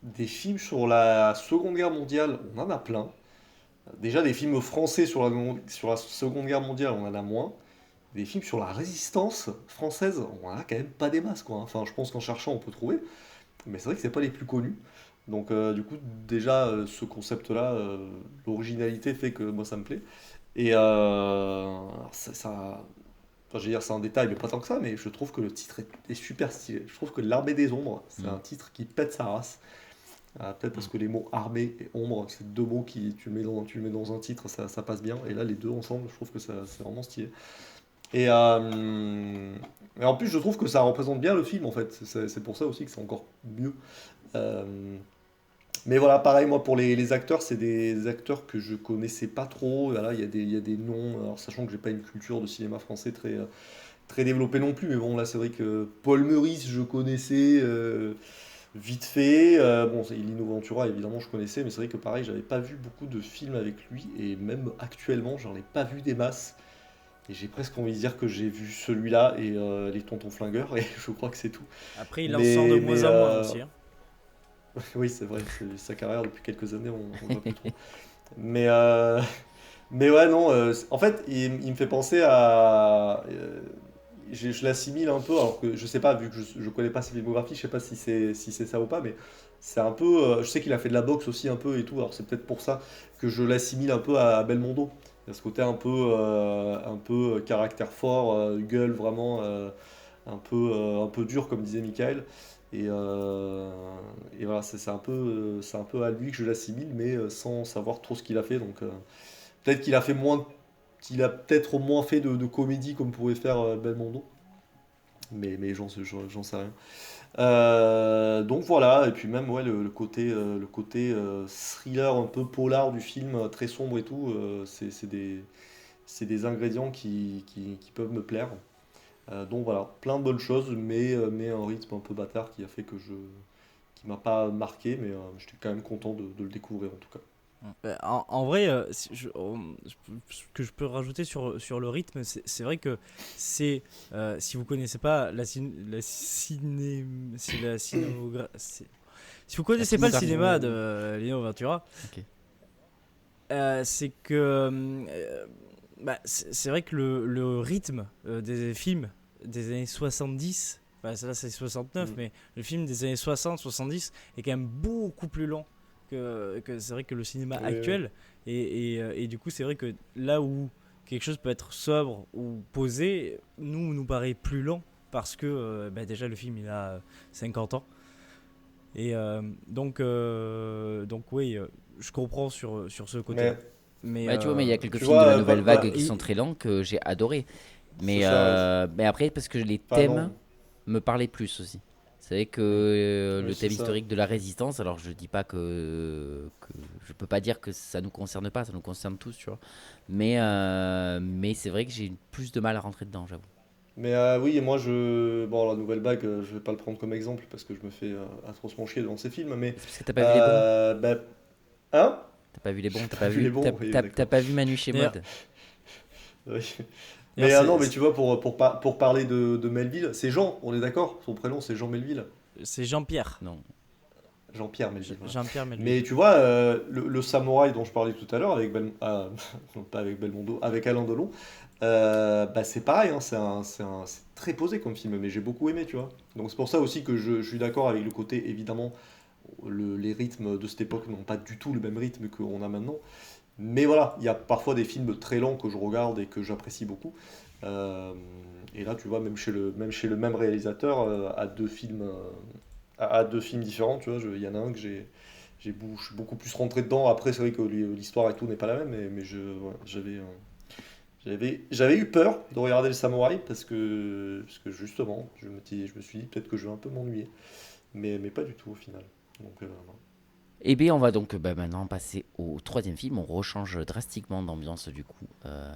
[SPEAKER 2] des films sur la Seconde Guerre mondiale, on en a plein. Déjà, des films français sur la Seconde Guerre mondiale, on en a moins. Des films sur la résistance française, on en a quand même pas des masses, quoi. Enfin, je pense qu'en cherchant, on peut trouver. Mais c'est vrai que c'est pas les plus connus. Donc, du coup, déjà, ce concept-là, l'originalité fait que moi, ça me plaît. Et enfin, je veux dire, c'est un détail, mais pas tant que ça, mais je trouve que le titre est super stylé. Je trouve que L'Armée des Ombres, c'est un titre qui pète sa race. Peut-être parce que les mots armée et ombre, c'est deux mots qui tu le mets dans un titre, ça passe bien. Et là, les deux ensemble, je trouve que c'est vraiment stylé. Et en plus, je trouve que ça représente bien le film, en fait. C'est pour ça aussi que c'est encore mieux. Euh, mais voilà, pareil, moi, pour les acteurs, c'est des acteurs que je connaissais pas trop. Voilà, il y a des noms, alors, sachant que j'ai pas une culture de cinéma français très développée non plus. Mais bon, là, c'est vrai que Paul Meurice, je connaissais vite fait. Bon, Lino Ventura, évidemment, je connaissais. Mais c'est vrai que pareil, j'avais pas vu beaucoup de films avec lui. Et même actuellement, j'en ai pas vu des masses. Et j'ai presque envie de dire que j'ai vu celui-là et les Tontons Flingueurs, et je crois que c'est tout.
[SPEAKER 3] Après, il en sort de moins en moins aussi, hein.
[SPEAKER 2] Oui, c'est vrai, sa carrière depuis quelques années, on voit plus trop. Mais, euh, mais ouais, non, en fait, il me fait penser à. Je l'assimile un peu, alors que je sais pas, vu que je connais pas sa filmographie, je sais pas si c'est ça ou pas, mais c'est un peu. Je sais qu'il a fait de la boxe aussi un peu et tout, alors c'est peut-être pour ça que je l'assimile un peu à Belmondo. Il y a ce côté un peu caractère fort, gueule vraiment un peu dur, comme disait Michael. Et voilà, c'est un peu à lui que je l'assimile, mais sans savoir trop ce qu'il a fait. Donc peut-être qu'il a peut-être moins fait de comédie comme pourrait faire Belmondo, mais j'en sais rien. Donc voilà, et puis même ouais, le côté thriller un peu polar du film, très sombre et tout, c'est des ingrédients qui peuvent me plaire. Donc voilà, plein de bonnes choses, mais un rythme un peu bâtard qui m'a pas marqué, mais j'étais quand même content de le découvrir en tout cas.
[SPEAKER 3] En vrai, ce que je peux rajouter sur le rythme, c'est vrai que c'est, si vous connaissez pas si vous connaissez pas le cinéma de Lino Ventura,
[SPEAKER 1] Ok.
[SPEAKER 3] c'est que c'est vrai que le rythme des films des années 70, là c'est 69, mais le film des années 60-70 est quand même beaucoup plus lent que c'est vrai que le cinéma
[SPEAKER 2] Oui,
[SPEAKER 3] actuel. Et du coup, c'est vrai que là où quelque chose peut être sobre ou posé, nous paraît plus lent parce que déjà le film il a 50 ans. Et donc oui, je comprends sur ce côté.
[SPEAKER 2] Mais
[SPEAKER 1] Tu vois, mais il y a quelques
[SPEAKER 2] tu
[SPEAKER 1] films de
[SPEAKER 2] vois,
[SPEAKER 1] la nouvelle
[SPEAKER 2] voilà,
[SPEAKER 1] vague qui sont très lents que j'ai adoré. Mais,
[SPEAKER 2] c'est ça.
[SPEAKER 1] mais après, parce que les
[SPEAKER 2] Enfin,
[SPEAKER 1] thèmes
[SPEAKER 2] non.
[SPEAKER 1] me parlaient plus aussi. C'est vrai que
[SPEAKER 2] Oui,
[SPEAKER 1] le
[SPEAKER 2] c'est
[SPEAKER 1] thème
[SPEAKER 2] ça.
[SPEAKER 1] historique de la résistance, alors je dis pas que je peux pas dire que ça nous concerne pas, ça nous concerne tous, tu vois. Mais c'est vrai que j'ai plus de mal à rentrer dedans, j'avoue.
[SPEAKER 2] Mais oui, et moi, bon, la nouvelle vague, je vais pas le prendre comme exemple parce que je me fais atrocement chier devant ces films, mais.
[SPEAKER 1] C'est parce que t'as pas vu les bons.
[SPEAKER 2] Bah, hein?
[SPEAKER 1] T'as pas vu les bons, t'as
[SPEAKER 2] T'as
[SPEAKER 1] pas
[SPEAKER 2] vu les
[SPEAKER 1] vu,
[SPEAKER 2] bons? Oui,
[SPEAKER 1] t'as
[SPEAKER 2] d'accord.
[SPEAKER 1] pas vu Manu chez
[SPEAKER 3] D'ailleurs,
[SPEAKER 1] Mode.
[SPEAKER 2] Oui. Mais
[SPEAKER 3] d'ailleurs,
[SPEAKER 2] non, mais tu vois, pour parler de Melville, c'est Jean, on est d'accord? Son prénom, c'est Jean Melville.
[SPEAKER 3] c'est Jean-Pierre.
[SPEAKER 1] Non.
[SPEAKER 2] Jean-Pierre Melville, voilà.
[SPEAKER 3] Jean-Pierre Melville.
[SPEAKER 2] Mais tu vois, le samouraï dont je parlais tout à l'heure, non, pas avec Belmondo, avec Alain Delon, bah c'est pareil, hein, c'est très posé comme film, mais j'ai beaucoup aimé, tu vois. Donc c'est pour ça aussi que je suis d'accord avec le côté, évidemment, les rythmes de cette époque n'ont pas du tout le même rythme qu'on a maintenant. Mais voilà, il y a parfois des films très lents que je regarde et que j'apprécie beaucoup. Euh, et là, tu vois, même chez le même réalisateur, à deux films différents, tu vois, il y en a un que je suis beaucoup plus rentré dedans. Après, c'est vrai que l'histoire et tout n'est pas la même, mais voilà, j'avais eu peur de regarder le samouraï parce que justement, je me suis dit peut-être que je vais un peu m'ennuyer. Mais pas du tout au final. Donc, voilà.
[SPEAKER 1] Eh bien, on va donc maintenant passer au troisième film. On rechange drastiquement d'ambiance du coup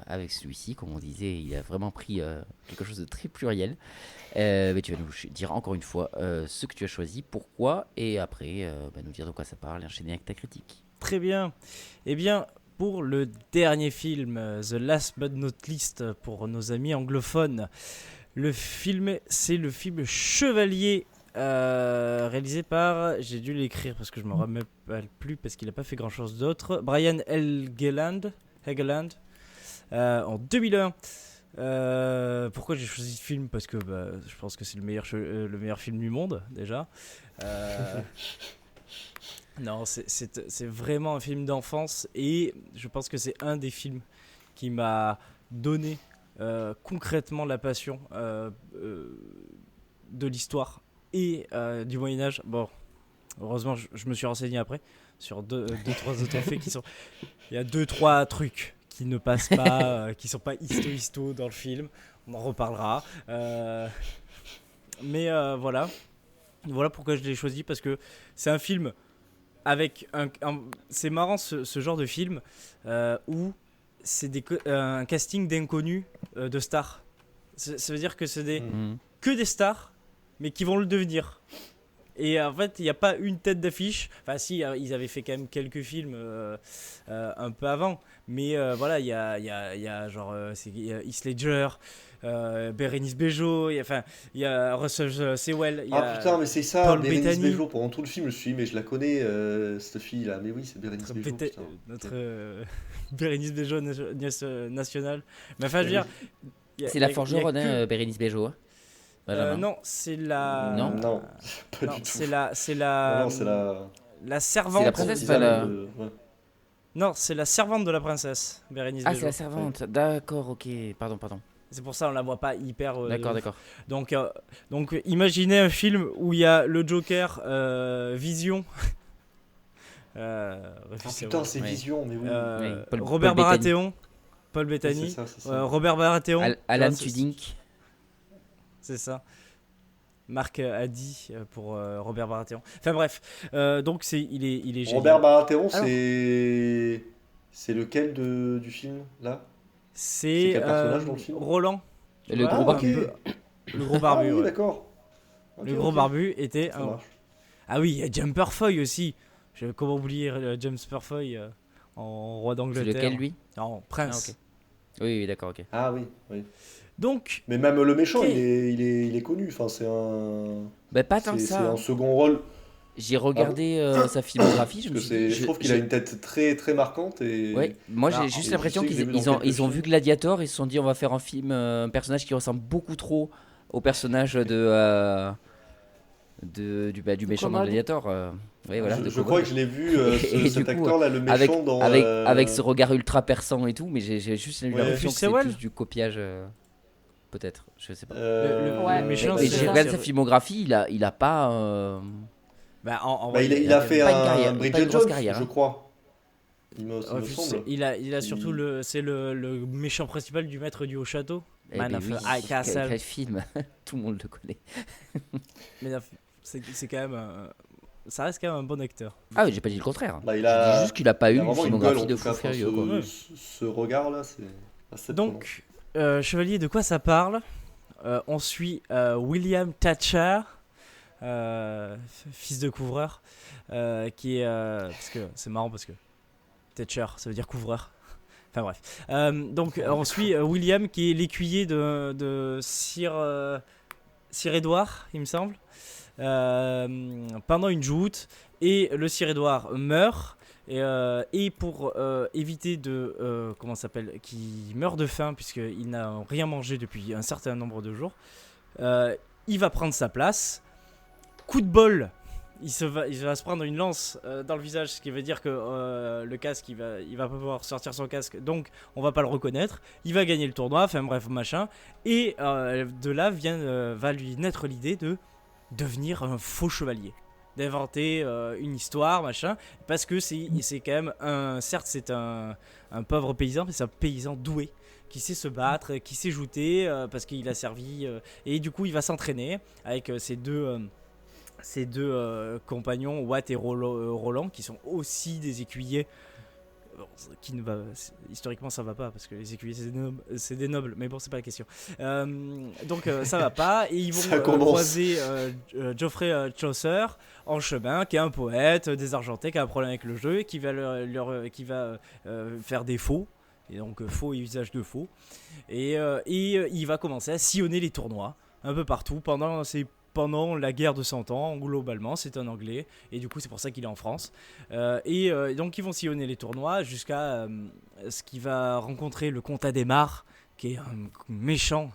[SPEAKER 1] avec celui-ci. Comme on disait, il a vraiment pris quelque chose de très pluriel. Mais tu vas nous dire encore une fois ce que tu as choisi, pourquoi, et après nous dire de quoi ça parle et enchaîner avec ta critique.
[SPEAKER 3] Très bien. Eh bien, pour le dernier film, The Last But Not Least, pour nos amis anglophones, c'est le film Chevalier, réalisé par, j'ai dû l'écrire parce que je me rappelle plus parce qu'il n'a pas fait grand chose d'autre, Brian Helgeland, en 2001. Pourquoi j'ai choisi ce film? Parce que je pense que c'est le meilleur film du monde déjà. Non, c'est vraiment un film d'enfance et je pense que c'est un des films qui m'a donné concrètement la passion de l'histoire et du Moyen-Âge. Bon, heureusement, je me suis renseigné après sur deux, trois autres faits qui sont. Il y a 2-3 trucs qui ne passent pas, qui sont pas histo dans le film. On en reparlera. Mais voilà. Voilà pourquoi je l'ai choisi, parce que c'est un film avec c'est marrant ce genre de film où c'est un casting d'inconnus, de stars. Ça veut dire que c'est que des stars, mais qui vont le devenir. Et en fait, il n'y a pas une tête d'affiche. Enfin, si, ils avaient fait quand même quelques films un peu avant. Mais voilà, il y a genre Heath Ledger, Bérénice Bejo, il y a Russell Sewell.
[SPEAKER 2] Putain, mais c'est ça,
[SPEAKER 3] Paul
[SPEAKER 2] Bérénice
[SPEAKER 3] Bettany.
[SPEAKER 2] Bejo. Pendant tout le film, je me suis dit, mais je la connais, cette fille-là. Mais oui, c'est Bérénice Bejo. Putain.
[SPEAKER 3] Notre Bérénice Bejo nationale. Mais enfin, je veux dire.
[SPEAKER 1] C'est la forgeronne, Bérénice Bejo.
[SPEAKER 3] Non, c'est la.
[SPEAKER 1] Non,
[SPEAKER 2] non, pas du tout.
[SPEAKER 3] C'est la.
[SPEAKER 2] Non, c'est
[SPEAKER 3] la servante.
[SPEAKER 1] C'est la princesse, pas la.
[SPEAKER 2] Ouais.
[SPEAKER 3] Non, c'est la servante de la princesse, Bérénice Bejo.
[SPEAKER 1] Ah, c'est la servante. D'accord, ok. Pardon.
[SPEAKER 3] C'est pour ça on la voit pas hyper.
[SPEAKER 1] D'accord.
[SPEAKER 3] Donc, imaginez un film où il y a le Joker, Vision.
[SPEAKER 2] Putain, c'est
[SPEAKER 1] ouais.
[SPEAKER 2] Vision, mais oui.
[SPEAKER 3] Robert
[SPEAKER 1] Paul
[SPEAKER 3] Baratheon, Paul Bettany,
[SPEAKER 2] Oui, c'est ça.
[SPEAKER 3] Robert Baratheon,
[SPEAKER 1] Alan Tudyk.
[SPEAKER 3] c'est ça. Marc a dit pour Robert Baratheon. Enfin bref, donc il est génial.
[SPEAKER 2] Robert Baratheon,
[SPEAKER 3] Alors,
[SPEAKER 2] c'est lequel du film là?
[SPEAKER 3] c'est
[SPEAKER 2] quel personnage dans le film?
[SPEAKER 3] Roland. Tu
[SPEAKER 1] Le
[SPEAKER 3] vois,
[SPEAKER 1] gros
[SPEAKER 2] Ah,
[SPEAKER 1] barbu.
[SPEAKER 2] ok.
[SPEAKER 3] Le gros barbu.
[SPEAKER 2] Ah oui,
[SPEAKER 3] ouais.
[SPEAKER 2] d'accord. Ok,
[SPEAKER 3] Le gros
[SPEAKER 2] ok.
[SPEAKER 3] barbu était
[SPEAKER 2] Ça
[SPEAKER 3] un.
[SPEAKER 2] marche.
[SPEAKER 3] Ah oui, il y a Jumper Foy aussi. Comment oublier Jumper Foy en roi
[SPEAKER 1] C'est
[SPEAKER 3] d'Angleterre.
[SPEAKER 1] lequel, lui?
[SPEAKER 3] Non, prince.
[SPEAKER 1] Ah, ok. Oui, d'accord, ok.
[SPEAKER 2] Ah oui, oui.
[SPEAKER 3] Donc,
[SPEAKER 2] Mais même le méchant,
[SPEAKER 3] Ok.
[SPEAKER 2] il est connu. Enfin,
[SPEAKER 1] Bah, pas tant que
[SPEAKER 2] c'est
[SPEAKER 1] ça.
[SPEAKER 2] un second rôle.
[SPEAKER 1] J'ai regardé sa filmographie, je me
[SPEAKER 2] Parce
[SPEAKER 1] suis
[SPEAKER 2] que
[SPEAKER 1] dit.
[SPEAKER 2] je trouve qu'il a une tête très très marquante et
[SPEAKER 1] Ouais, moi j'ai
[SPEAKER 3] Ah,
[SPEAKER 1] juste
[SPEAKER 2] et
[SPEAKER 1] l'impression
[SPEAKER 2] je sais que je l'ai
[SPEAKER 1] qu'ils
[SPEAKER 2] vu dans quelques
[SPEAKER 1] ils ont vu
[SPEAKER 2] films.
[SPEAKER 1] Gladiator, ils se sont dit on va faire un film, un personnage qui ressemble beaucoup trop au personnage du méchant dans
[SPEAKER 8] Commode.
[SPEAKER 1] Gladiator. Oui, voilà, de
[SPEAKER 2] Je crois
[SPEAKER 1] Commode.
[SPEAKER 2] que je l'ai vu,
[SPEAKER 1] Et
[SPEAKER 2] cet
[SPEAKER 1] du coup,
[SPEAKER 2] acteur-là, le
[SPEAKER 1] avec,
[SPEAKER 2] méchant dans.
[SPEAKER 1] avec ce regard ultra perçant et tout, mais j'ai juste eu
[SPEAKER 2] Ouais.
[SPEAKER 1] l'impression que
[SPEAKER 3] Rufus
[SPEAKER 1] c'est
[SPEAKER 3] Sewell
[SPEAKER 1] plus du copiage, peut-être, je sais pas.
[SPEAKER 8] Ouais.
[SPEAKER 3] le méchant,
[SPEAKER 1] Mais
[SPEAKER 8] c'est
[SPEAKER 1] j'ai
[SPEAKER 8] ça.
[SPEAKER 1] regardé sa filmographie, il a pas,
[SPEAKER 3] Bah, en
[SPEAKER 2] Bah,
[SPEAKER 3] vrai,
[SPEAKER 2] il a
[SPEAKER 3] quand
[SPEAKER 2] fait
[SPEAKER 1] pas une
[SPEAKER 2] un
[SPEAKER 1] carrière- pas une
[SPEAKER 2] Bridget
[SPEAKER 1] grosse
[SPEAKER 2] Jones,
[SPEAKER 1] carrière,
[SPEAKER 2] je
[SPEAKER 1] hein.
[SPEAKER 2] crois. Il me
[SPEAKER 3] Rufus,
[SPEAKER 2] semble.
[SPEAKER 3] il a surtout c'est le méchant principal du maître du haut château.
[SPEAKER 1] Eh
[SPEAKER 3] Man
[SPEAKER 1] ben
[SPEAKER 3] of
[SPEAKER 1] oui,
[SPEAKER 3] High Castle.
[SPEAKER 1] quel film, tout le monde le connaît.
[SPEAKER 3] Mais c'est quand même ça reste quand même un bon acteur.
[SPEAKER 1] Ah oui, j'ai pas dit le contraire.
[SPEAKER 2] Bah, il
[SPEAKER 1] J'ai
[SPEAKER 2] a,
[SPEAKER 1] dit juste qu'il a pas
[SPEAKER 2] il
[SPEAKER 1] eu
[SPEAKER 2] a
[SPEAKER 1] une
[SPEAKER 2] vraiment une gueule,
[SPEAKER 1] filmographie
[SPEAKER 2] en
[SPEAKER 1] de
[SPEAKER 2] tout
[SPEAKER 1] fou
[SPEAKER 2] cas. Enfin,
[SPEAKER 1] furieux, quoi.
[SPEAKER 3] Ouais.
[SPEAKER 2] ce regard-là, c'est assez étonnant.
[SPEAKER 3] Donc, Chevalier, de quoi ça parle? On suit William Thatcher, fils de couvreur, qui est parce que c'est marrant parce que Thatcher, ça veut dire couvreur. Enfin bref. Donc on suit William qui est l'écuyer de Sir Edward, il me semble, pendant une joute, et le Sir Edward meurt. Et pour éviter comment ça s'appelle, qu'il meure de faim puisqu'il n'a rien mangé depuis un certain nombre de jours, il va prendre sa place. Coup de bol, il va se prendre une lance dans le visage, ce qui veut dire que le casque, il va pas pouvoir sortir son casque, donc on va pas le reconnaître. Il va gagner le tournoi, enfin bref, machin. Et de là va lui naître l'idée de devenir un faux chevalier, d'inventer une histoire, machin, parce que c'est quand même certes c'est un pauvre paysan, mais c'est un paysan doué qui sait se battre, qui sait jouter, parce qu'il a servi, et du coup il va s'entraîner avec ses deux compagnons, Watt et Roland, qui sont aussi des écuyers. Bon, historiquement ça va pas parce que les écuyers c'est des nobles, mais bon c'est pas la question. Donc ça va pas, et ils
[SPEAKER 2] Ça
[SPEAKER 3] vont
[SPEAKER 2] commence.
[SPEAKER 3] croiser Geoffrey Chaucer en chemin, qui est un poète désargenté, qui a un problème avec le jeu, et qui va faire des faux, et donc faux et usage de faux, et il va commencer à sillonner les tournois un peu partout pendant la guerre de 100 ans, globalement, c'est un Anglais, et du coup c'est pour ça qu'il est en France. Donc ils vont sillonner les tournois jusqu'à ce qu'il va rencontrer le comte Adhémar, qui est un méchant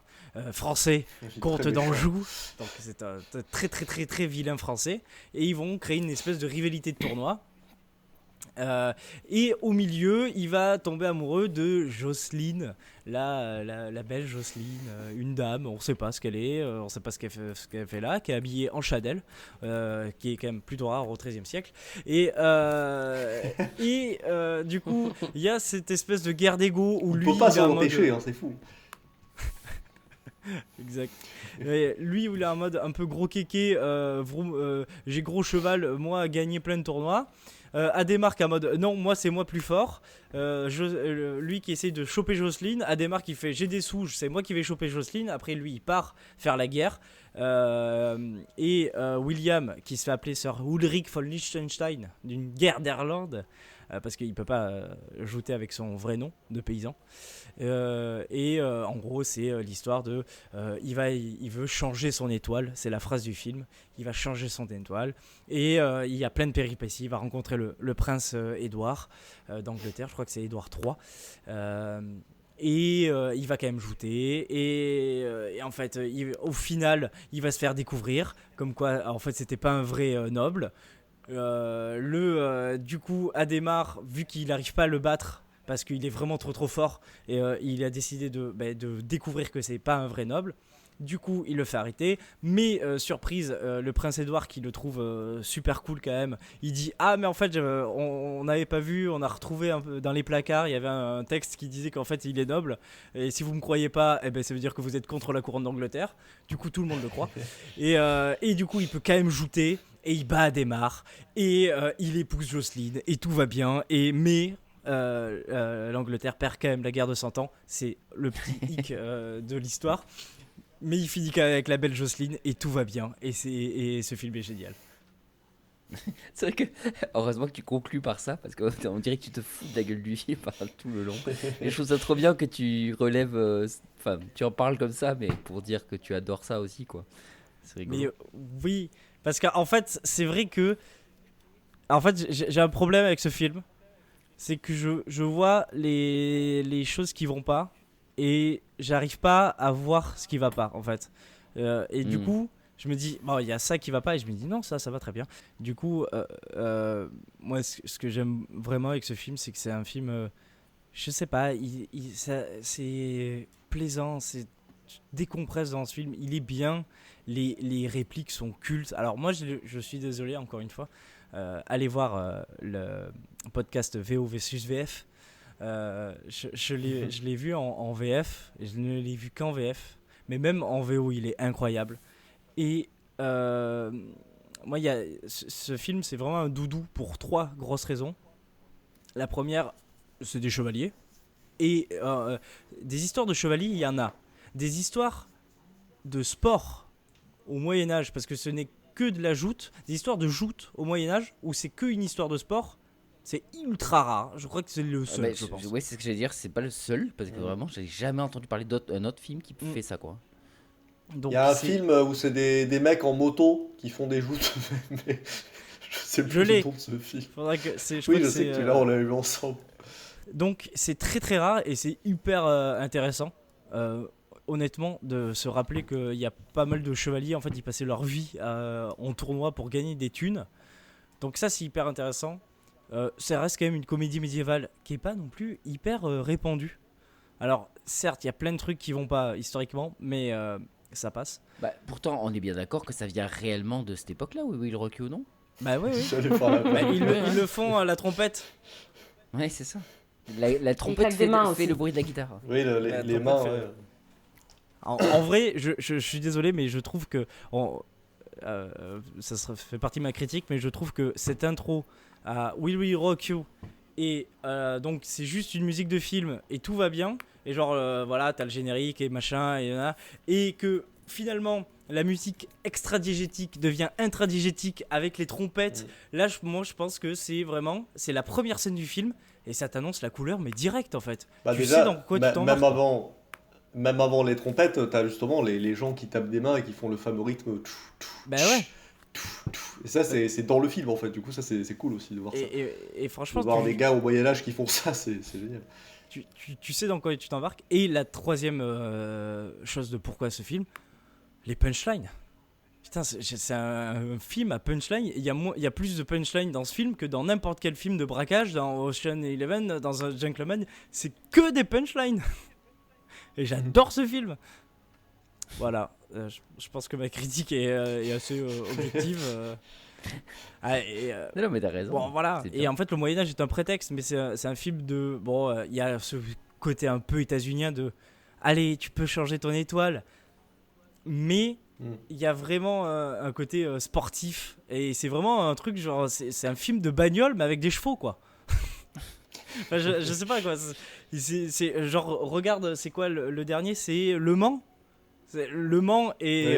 [SPEAKER 3] français, comte
[SPEAKER 2] Très méchant.
[SPEAKER 3] d'Anjou, donc c'est un très très très très vilain français, et ils vont créer une espèce de rivalité de tournoi. Et au milieu, il va tomber amoureux de Jocelyne, la belle Jocelyne, une dame, on ne sait pas ce qu'elle est, on ne sait pas ce qu'elle fait là, qui est habillée en chadelle, qui est quand même plutôt rare au XIIIe siècle. Et du coup, il y a cette espèce de guerre d'ego où
[SPEAKER 2] On
[SPEAKER 3] lui,
[SPEAKER 2] peut pas
[SPEAKER 3] il est en
[SPEAKER 2] s'en
[SPEAKER 3] mode-
[SPEAKER 2] empêcher, hein, c'est fou.
[SPEAKER 3] Exact. Et lui, où il a un mode un peu gros kéké, j'ai gros cheval, moi, gagné plein de tournois. Adhémar qui a mode non, moi c'est moi plus fort. Lui qui essaie de choper Jocelyne. Adhémar qui fait j'ai des sous, c'est moi qui vais choper Jocelyne. Après lui il part faire la guerre. William qui se fait appeler Sir Ulrich von Liechtenstein d'une guerre d'Irlande. Parce qu'il peut pas jouter avec son vrai nom de paysan. En gros, c'est l'histoire de il veut changer son étoile, c'est la phrase du film. Il va changer son étoile, et il y a plein de péripéties. Il va rencontrer le prince Édouard d'Angleterre, je crois que c'est Édouard III. Il va quand même jouter, et en fait au final il va se faire découvrir comme quoi en fait c'était pas un vrai noble. Du coup Adhémar, vu qu'il n'arrive pas à le battre parce qu'il est vraiment trop fort, et il a décidé de découvrir que c'est pas un vrai noble. Du coup il le fait arrêter, mais surprise, le prince Édouard, qui le trouve super cool quand même, il dit ah mais en fait on n'avait pas vu, on a retrouvé un peu dans les placards, il y avait un texte qui disait qu'en fait il est noble, et si vous me croyez pas, ça veut dire que vous êtes contre la couronne d'Angleterre. Du coup tout le monde le croit. Et du coup il peut quand même jouter, et il bat Adhémar, et il épouse Jocelyne, et tout va bien. Mais l'Angleterre perd quand même la guerre de 100 ans, c'est le petit hic de l'histoire. Mais il finit quand même avec la belle Jocelyne, et tout va bien, et ce film est génial.
[SPEAKER 1] C'est vrai que, heureusement que tu conclus par ça, parce qu'on dirait que tu te fous de la gueule du film pendant tout le long. Et je trouve ça trop bien que tu relèves, enfin, tu en parles comme ça, mais pour dire que tu adores ça aussi, quoi. C'est rigolo.
[SPEAKER 3] Mais oui, parce qu'en fait, c'est vrai que. En fait, j'ai un problème avec ce film. C'est que je vois les choses qui vont pas et j'arrive pas à voir ce qui va pas, en fait. Et du coup, je me dis, bon, il y a ça qui va pas et je me dis, non, ça va très bien. Du coup, moi, ce que j'aime vraiment avec ce film, c'est que c'est un film. Je sais pas, c'est plaisant, tu décompresses dans ce film, il est bien, les répliques sont cultes. Alors moi je suis désolé encore une fois, allez voir le podcast VO versus VF. Je l'ai vu en VF, et je ne l'ai vu qu'en VF, mais même en VO il est incroyable. Et moi ce film c'est vraiment un doudou pour 3 grosses raisons. La première, c'est des chevaliers. Et des histoires de chevaliers, il y en a. Des histoires de sport au Moyen-Âge, parce que ce n'est que de la joute. Des histoires de joute au Moyen-Âge, où c'est qu'une histoire de sport, c'est ultra rare. Je crois que c'est le seul, je pense.
[SPEAKER 1] Ouais, c'est ce que j'allais dire, c'est pas le seul, parce que vraiment, j'ai jamais entendu parler d'un autre film qui fait ça, quoi.
[SPEAKER 3] Donc,
[SPEAKER 2] Il y a un film où c'est des mecs en moto qui font des joutes, mais je sais plus le nom de ce film.
[SPEAKER 3] Faudrait que
[SPEAKER 2] oui, je sais que tu l'as, on l'a vu ensemble.
[SPEAKER 3] Donc c'est très très rare et c'est hyper intéressant, honnêtement, de se rappeler qu'il y a pas mal de chevaliers, en fait, ils passaient leur vie en tournoi pour gagner des thunes. Donc ça, c'est hyper intéressant. Ça reste quand même une comédie médiévale qui est pas non plus hyper répandue. Alors certes, il y a plein de trucs qui vont pas historiquement, mais ça passe.
[SPEAKER 1] Bah, pourtant, on est bien d'accord que ça vient réellement de cette époque-là, oui, le Rocky ou non?
[SPEAKER 3] Bah oui.
[SPEAKER 2] Bah,
[SPEAKER 3] ils le font à la trompette.
[SPEAKER 1] Ouais, c'est ça. La trompette fait le bruit de la guitare.
[SPEAKER 2] Oui, les mains, ouais.
[SPEAKER 3] En vrai, je suis désolé, mais je trouve que ça fait partie de ma critique, mais je trouve que cette intro à Will We Rock You, et donc c'est juste une musique de film et tout va bien, et genre voilà, t'as le générique et machin, et que finalement la musique extra-diégétique devient intra-diégétique avec les trompettes. Là, moi je pense que c'est la première scène du film, et ça t'annonce la couleur, mais direct en fait.
[SPEAKER 2] Bah,
[SPEAKER 3] tu
[SPEAKER 2] déjà,
[SPEAKER 3] sais dans quoi tu t'embarques.
[SPEAKER 2] Même avant les trompettes, t'as justement les gens qui tapent des mains et qui font le fameux rythme.
[SPEAKER 3] Bah ouais.
[SPEAKER 2] Et ça, c'est dans le film en fait. Du coup, ça, c'est cool aussi de voir ça.
[SPEAKER 3] Et franchement,
[SPEAKER 2] de voir des gars au Moyen-Âge qui font ça, c'est génial.
[SPEAKER 3] Tu sais dans quoi tu t'embarques. Et la troisième chose de pourquoi ce film, les punchlines. Putain, c'est un film à punchline. Il y a plus de punchlines dans ce film que dans n'importe quel film de braquage, dans Ocean Eleven, dans un Gentleman. C'est que des punchlines. Et j'adore ce film. Voilà, je pense que ma critique est assez objective.
[SPEAKER 1] Non, mais t'as raison.
[SPEAKER 3] Bon, voilà. Et en fait, le Moyen-Âge est un prétexte, mais c'est un film de. Bon, il y a ce côté un peu états-unien de. Allez, tu peux changer ton étoile. Mais il y a vraiment un côté sportif. Et c'est vraiment un truc, genre. C'est un film de bagnole, mais avec des chevaux, quoi. Enfin, je sais pas quoi. C'est genre, regarde, c'est quoi le dernier? C'est Le Mans. Le Mans et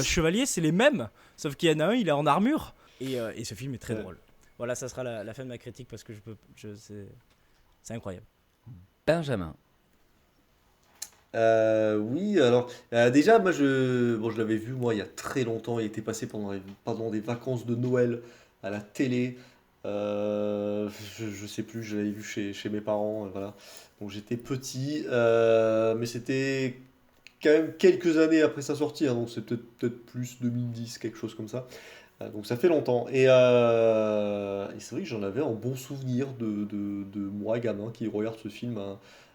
[SPEAKER 3] Chevalier, c'est les mêmes. Sauf qu'il y en a un, il est en armure. Et ce film est très drôle. Voilà, ça sera la fin de ma critique parce que c'est incroyable.
[SPEAKER 1] Benjamin.
[SPEAKER 2] Oui, alors déjà, moi je l'avais vu moi il y a très longtemps. Il était passé pendant des vacances de Noël à la télé. Je sais plus, je l'avais vu chez mes parents, voilà. Donc j'étais petit, mais c'était quand même quelques années après sa sortie, hein, donc c'est peut-être plus 2010, quelque chose comme ça. Donc ça fait longtemps. Et c'est vrai que j'en avais un bon souvenir de moi, gamin, qui regarde ce film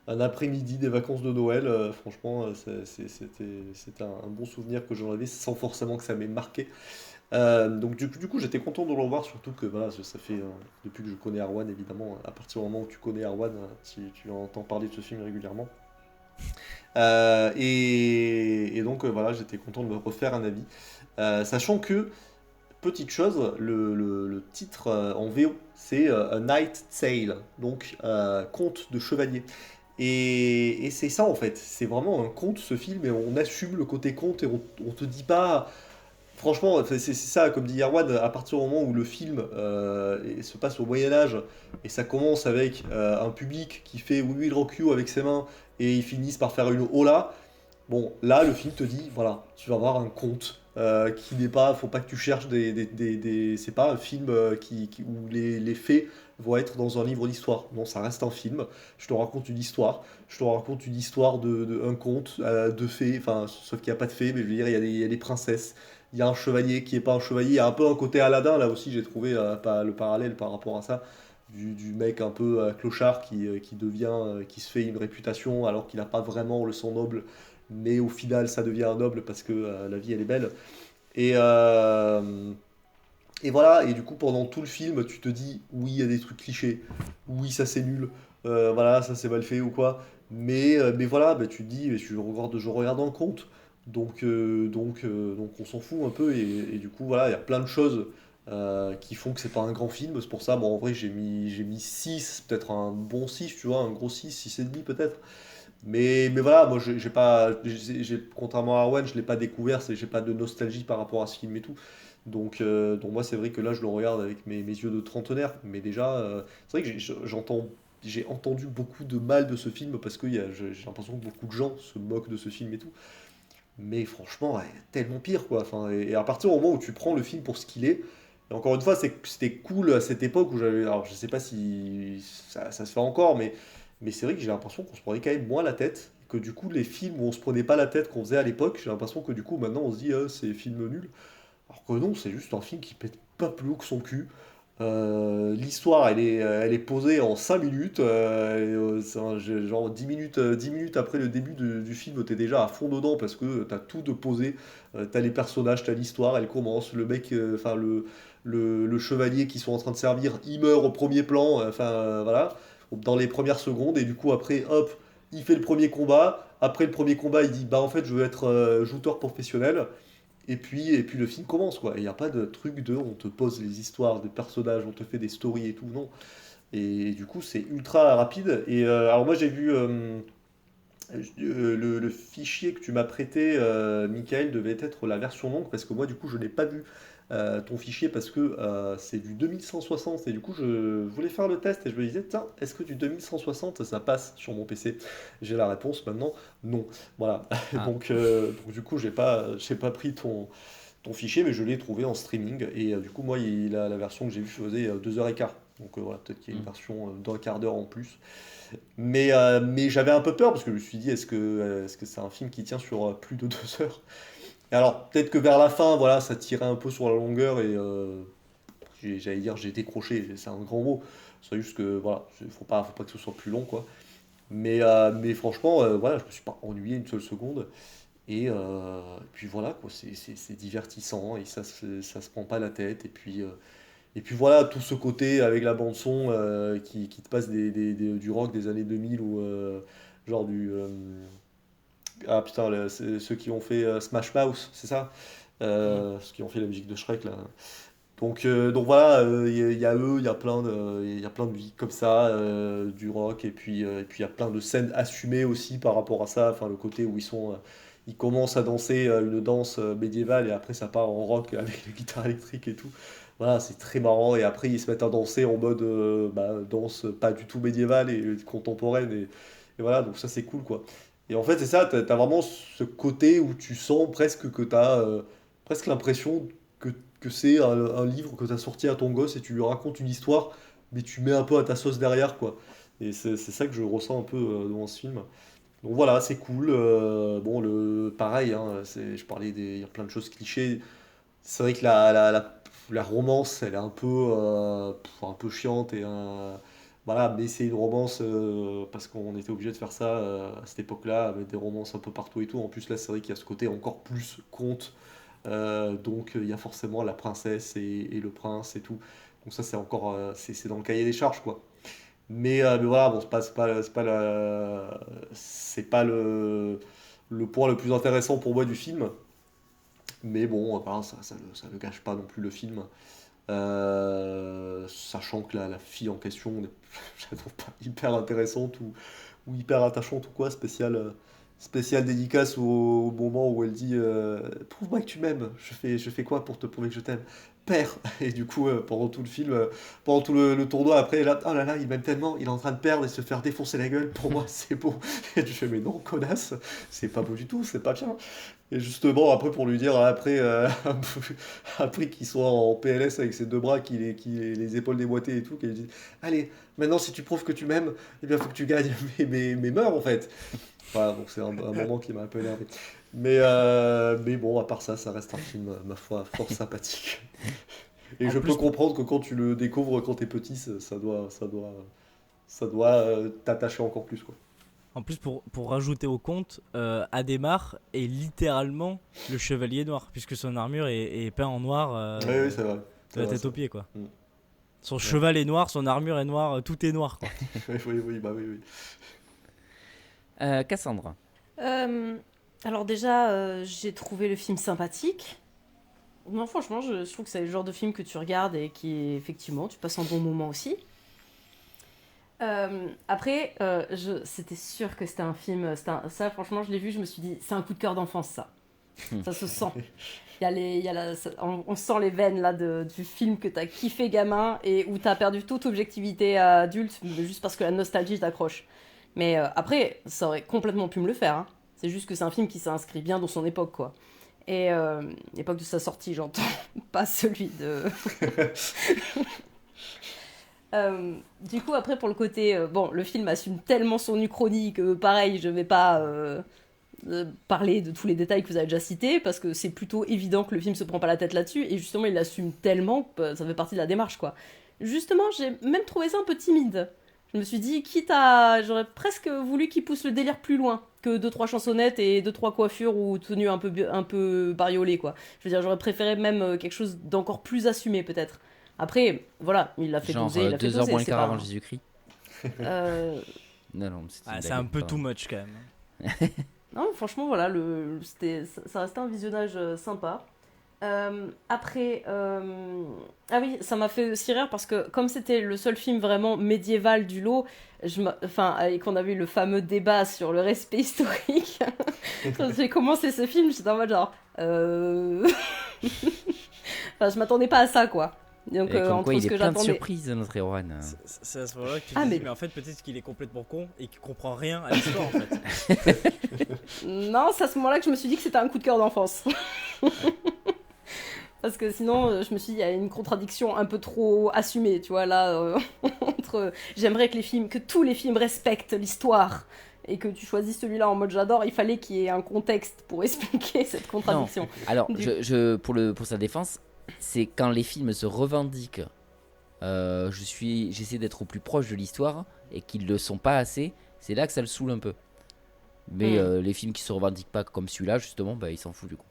[SPEAKER 2] un après-midi des vacances de Noël. Franchement, c'était un bon souvenir que j'en avais sans forcément que ça m'ait marqué. Donc du coup j'étais content de le revoir, surtout que voilà, ça fait depuis que je connais Erwan, évidemment, à partir du moment où tu connais Erwan, tu entends parler de ce film régulièrement. Et donc voilà, j'étais content de me refaire un avis, sachant que, petite chose, le titre en VO c'est A Knight's Tale, donc conte de chevalier. Et c'est ça en fait, c'est vraiment un conte ce film, et on assume le côté conte, et on te dit pas Franchement, c'est ça, comme dit Erwan, à partir du moment où le film se passe au Moyen-Âge et ça commence avec un public qui fait We Will Rock You avec ses mains et ils finissent par faire une hola. Bon, là, le film te dit, voilà, tu vas avoir un conte qui n'est pas, faut pas que tu cherches c'est pas un film où les faits vont être dans un livre d'histoire. Non, ça reste un film. Je te raconte une histoire. Je te raconte une histoire un conte de fées. Enfin, sauf qu'il n'y a pas de fées, mais je veux dire, il y a des princesses. Il y a un chevalier qui est pas un chevalier. Il y a un peu un côté Aladdin là aussi. J'ai trouvé pas le parallèle par rapport à ça. Du mec un peu clochard qui se fait une réputation alors qu'il n'a pas vraiment le sang noble, mais au final ça devient un noble parce que la vie elle est belle. Et, euh, et voilà, et du coup pendant tout le film tu te dis oui il y a des trucs clichés, oui ça c'est nul, voilà ça c'est mal fait ou quoi, mais voilà bah, tu te dis mais je regarde en compte, donc on s'en fout un peu et du coup voilà il y a plein de choses qui font que c'est pas un grand film, c'est pour ça bon en vrai j'ai mis 6 peut-être un bon 6 tu vois, un gros 6 et demi peut-être. Mais voilà, moi j'ai pas, contrairement à Arwen, je l'ai pas découvert, j'ai pas de nostalgie par rapport à ce film et tout. Donc moi c'est vrai que là je le regarde avec mes yeux de trentenaire, mais déjà c'est vrai que j'ai entendu beaucoup de mal de ce film parce que j'ai l'impression que beaucoup de gens se moquent de ce film et tout. Mais franchement, ouais, tellement pire quoi. Enfin, et à partir du moment où tu prends le film pour ce qu'il est, et encore une fois, c'était cool à cette époque où j'avais. Alors je sais pas si ça se fait encore, mais c'est vrai que j'ai l'impression qu'on se prenait quand même moins la tête. Que du coup, les films où on se prenait pas la tête qu'on faisait à l'époque, j'ai l'impression que du coup, maintenant on se dit, c'est film nul. Alors que non, c'est juste un film qui pète pas plus haut que son cul. L'histoire, elle est posée en 5 minutes. Genre 10 minutes, 10 minutes après le début du film, t'es déjà à fond dedans parce que t'as tout de posé. T'as les personnages, t'as l'histoire, elle commence. Le mec, enfin le chevalier qui sont en train de servir, il meurt au premier plan. Enfin voilà, dans les premières secondes. Et du coup, après, hop, il fait le premier combat. Après le premier combat, il dit bah en fait, je veux être joueur professionnel. Et puis le film commence, quoi. Il n'y a pas de truc on te pose les histoires des personnages, on te fait des stories et tout, non. Et du coup, c'est ultra rapide. Et alors moi, j'ai vu le fichier que tu m'as prêté, Michael, devait être la version longue, parce que moi, du coup, je n'ai pas vu ton fichier parce que c'est du 2160. Et du coup, je voulais faire le test et je me disais, tiens, est-ce que du 2160 ça passe sur mon PC? J'ai la réponse maintenant, non. Voilà.
[SPEAKER 1] Ah,
[SPEAKER 2] Donc du coup, j'ai pas pris ton fichier, mais je l'ai trouvé en streaming. Et du coup, moi, la version que j'ai vue faisait 2h15. Donc voilà, peut-être qu'il y a une
[SPEAKER 1] hmm.
[SPEAKER 2] version d'un quart d'heure en plus. Mais j'avais un peu peur parce que je me suis dit, est-ce que c'est un film qui tient sur plus de 2 heures? Et alors, peut-être que vers la fin, voilà, ça tirait un peu sur la longueur et j'allais dire j'ai décroché, c'est un grand mot. C'est juste que voilà, faut pas que ce soit plus long, quoi. Mais franchement, voilà, je me suis pas ennuyé une seule seconde. Et puis voilà, quoi, c'est divertissant et ça se prend pas la tête. Et puis voilà, tout ce côté avec la bande-son qui te passe du rock des années 2000 ou genre ah putain, ceux qui ont fait Smash Mouth, c'est ça? Ceux qui ont fait la musique de Shrek là. Donc voilà, il y a eux, il y a plein de musiques comme ça, du rock, et puis il y a plein de scènes assumées aussi par rapport à ça, enfin le côté où ils commencent à danser une danse médiévale et après ça part en rock avec les guitares électriques et tout. Voilà, c'est très marrant et après ils se mettent à danser en mode danse pas du tout médiévale et contemporaine et voilà, donc ça c'est cool quoi. Et en fait c'est ça, t'as vraiment ce côté où tu sens presque que t'as presque l'impression que c'est un livre que tu as sorti à ton gosse et tu lui racontes une histoire, mais tu mets un peu à ta sauce derrière, quoi. Et c'est ça que je ressens un peu dans ce film. Donc voilà, c'est cool. Bon, pareil, hein, il y a plein de choses clichés. C'est vrai que la romance, elle est un peu chiante voilà, mais c'est une romance parce qu'on était obligé de faire ça à cette époque-là, avec des romances un peu partout et tout. En plus, là, c'est vrai qu'il y a ce côté encore plus conte. Donc il y a forcément la princesse et le prince et tout. Donc ça c'est encore c'est dans le cahier des charges quoi. Mais voilà bon c'est pas le point le plus intéressant pour moi du film. Mais bon enfin, ça ne gâche pas non plus le film. Sachant que la fille en question je la trouve pas hyper intéressante ou hyper attachante ou quoi spécial. spéciale dédicace au moment où elle dit prouve-moi que tu m'aimes. Je fais quoi pour te prouver que je t'aime? Père. Et du coup, pendant tout le film, pendant tout le tournoi, après, là, oh là là, il m'aime tellement, il est en train de perdre et se faire défoncer la gueule. Pour moi, c'est beau. Et je fais, mais non, connasse, c'est pas beau du tout, c'est pas bien. Et justement, après, pour lui dire, après, après qu'il soit en PLS avec ses deux bras, qu'il ait les épaules déboîtées et tout, qu'il dit, allez, maintenant, si tu prouves que tu m'aimes, eh bien, faut que tu gagnes, mais meurs, en fait. Voilà, donc c'est un moment qui m'a un peu énervé. Mais bon, à part ça, ça reste un film, ma foi, fort sympathique. Et
[SPEAKER 3] En
[SPEAKER 2] je
[SPEAKER 3] plus,
[SPEAKER 2] peux comprendre que quand tu le découvres quand t'es petit, ça doit t'attacher encore plus, quoi.
[SPEAKER 3] en plus, pour rajouter au compte, Adhémar est littéralement le chevalier noir, puisque son armure est peint en noir
[SPEAKER 2] Oui, oui, c'est vrai.
[SPEAKER 3] de
[SPEAKER 2] C'est
[SPEAKER 3] la
[SPEAKER 2] vrai,
[SPEAKER 3] tête
[SPEAKER 2] ça.
[SPEAKER 3] aux pieds, quoi.
[SPEAKER 2] Mm.
[SPEAKER 3] Son cheval est noir, son armure est noire, tout est noir, quoi.
[SPEAKER 2] Oui, oui, oui, bah oui, oui.
[SPEAKER 1] Cassandre.
[SPEAKER 8] Alors déjà, j'ai trouvé le film sympathique. Non, franchement, je trouve que c'est le genre de film que tu regardes et qui, effectivement, tu passes un bon moment aussi. Après, c'était sûr que c'était un film. Ça, franchement, je l'ai vu, je me suis dit, c'est un coup de cœur d'enfance, ça. Ça se sent. On sent les veines là, du film que t'as kiffé gamin et où t'as perdu toute objectivité adulte juste parce que la nostalgie t'accroche. Mais après, ça aurait complètement pu me le faire. Hein. C'est juste que c'est un film qui s'inscrit bien dans son époque, quoi. Et l'époque de sa sortie, j'entends, pas celui de. Du coup, après, pour le côté. Bon, le film assume tellement son uchronie que, pareil, je vais pas parler de tous les détails que vous avez déjà cités, parce que c'est plutôt évident que le film se prend pas la tête là-dessus, et justement, il l'assume tellement que ça fait partie de la démarche, quoi. Justement, j'ai même trouvé ça un peu timide. Je me suis dit, j'aurais presque voulu qu'il pousse le délire plus loin que 2-3 chansonnettes et 2-3 coiffures ou tenues un peu bariolées, quoi. Je veux dire, j'aurais préféré même quelque chose d'encore plus assumé, peut-être. Après, voilà, il l'a fait
[SPEAKER 1] Genre
[SPEAKER 8] doser, il l'a fait
[SPEAKER 1] 2 heures
[SPEAKER 8] doser,
[SPEAKER 1] moins le
[SPEAKER 8] c'est
[SPEAKER 1] quart
[SPEAKER 8] pas...
[SPEAKER 1] avant Jésus-Christ.
[SPEAKER 8] Euh,
[SPEAKER 1] Non, mais c'était une
[SPEAKER 3] C'est
[SPEAKER 1] blague,
[SPEAKER 3] un peu
[SPEAKER 1] pardon.
[SPEAKER 3] too much, quand même.
[SPEAKER 8] Non, franchement, voilà, ça restait un visionnage sympa. Après, ah oui, ça m'a fait aussi rire parce que comme c'était le seul film vraiment médiéval du lot, et qu'on avait eu le fameux débat sur le respect historique, quand j'ai commencé ce film, j'étais en mode genre, enfin, je m'attendais pas à ça, quoi. Donc,
[SPEAKER 1] Et comme
[SPEAKER 8] entre
[SPEAKER 1] quoi, il
[SPEAKER 8] ce
[SPEAKER 1] est
[SPEAKER 8] que
[SPEAKER 1] plein de
[SPEAKER 8] j'attendais.
[SPEAKER 1] surprises, notre Erwan.
[SPEAKER 3] C'est à ce moment-là que tu te
[SPEAKER 8] Ah,
[SPEAKER 3] dis,
[SPEAKER 8] mais-
[SPEAKER 3] mais en fait, peut-être qu'il est complètement con et qu'il comprend rien à l'histoire, en fait.
[SPEAKER 8] Non, c'est à ce moment-là que je me suis dit que c'était un coup de cœur d'enfance. Parce que sinon, je me suis dit, il y a une contradiction un peu trop assumée, tu vois, là, entre... J'aimerais que tous les films respectent l'histoire, et que tu choisisses celui-là en mode j'adore, il fallait qu'il y ait un contexte pour expliquer cette contradiction.
[SPEAKER 1] Alors,
[SPEAKER 8] Du-
[SPEAKER 1] pour sa défense, c'est quand les films se revendiquent, j'essaie d'être au plus proche de l'histoire et qu'ils le sont pas assez, c'est là que ça le saoule un peu. Mais les films qui se revendiquent pas comme celui-là, justement, bah, il s'en fout du coup.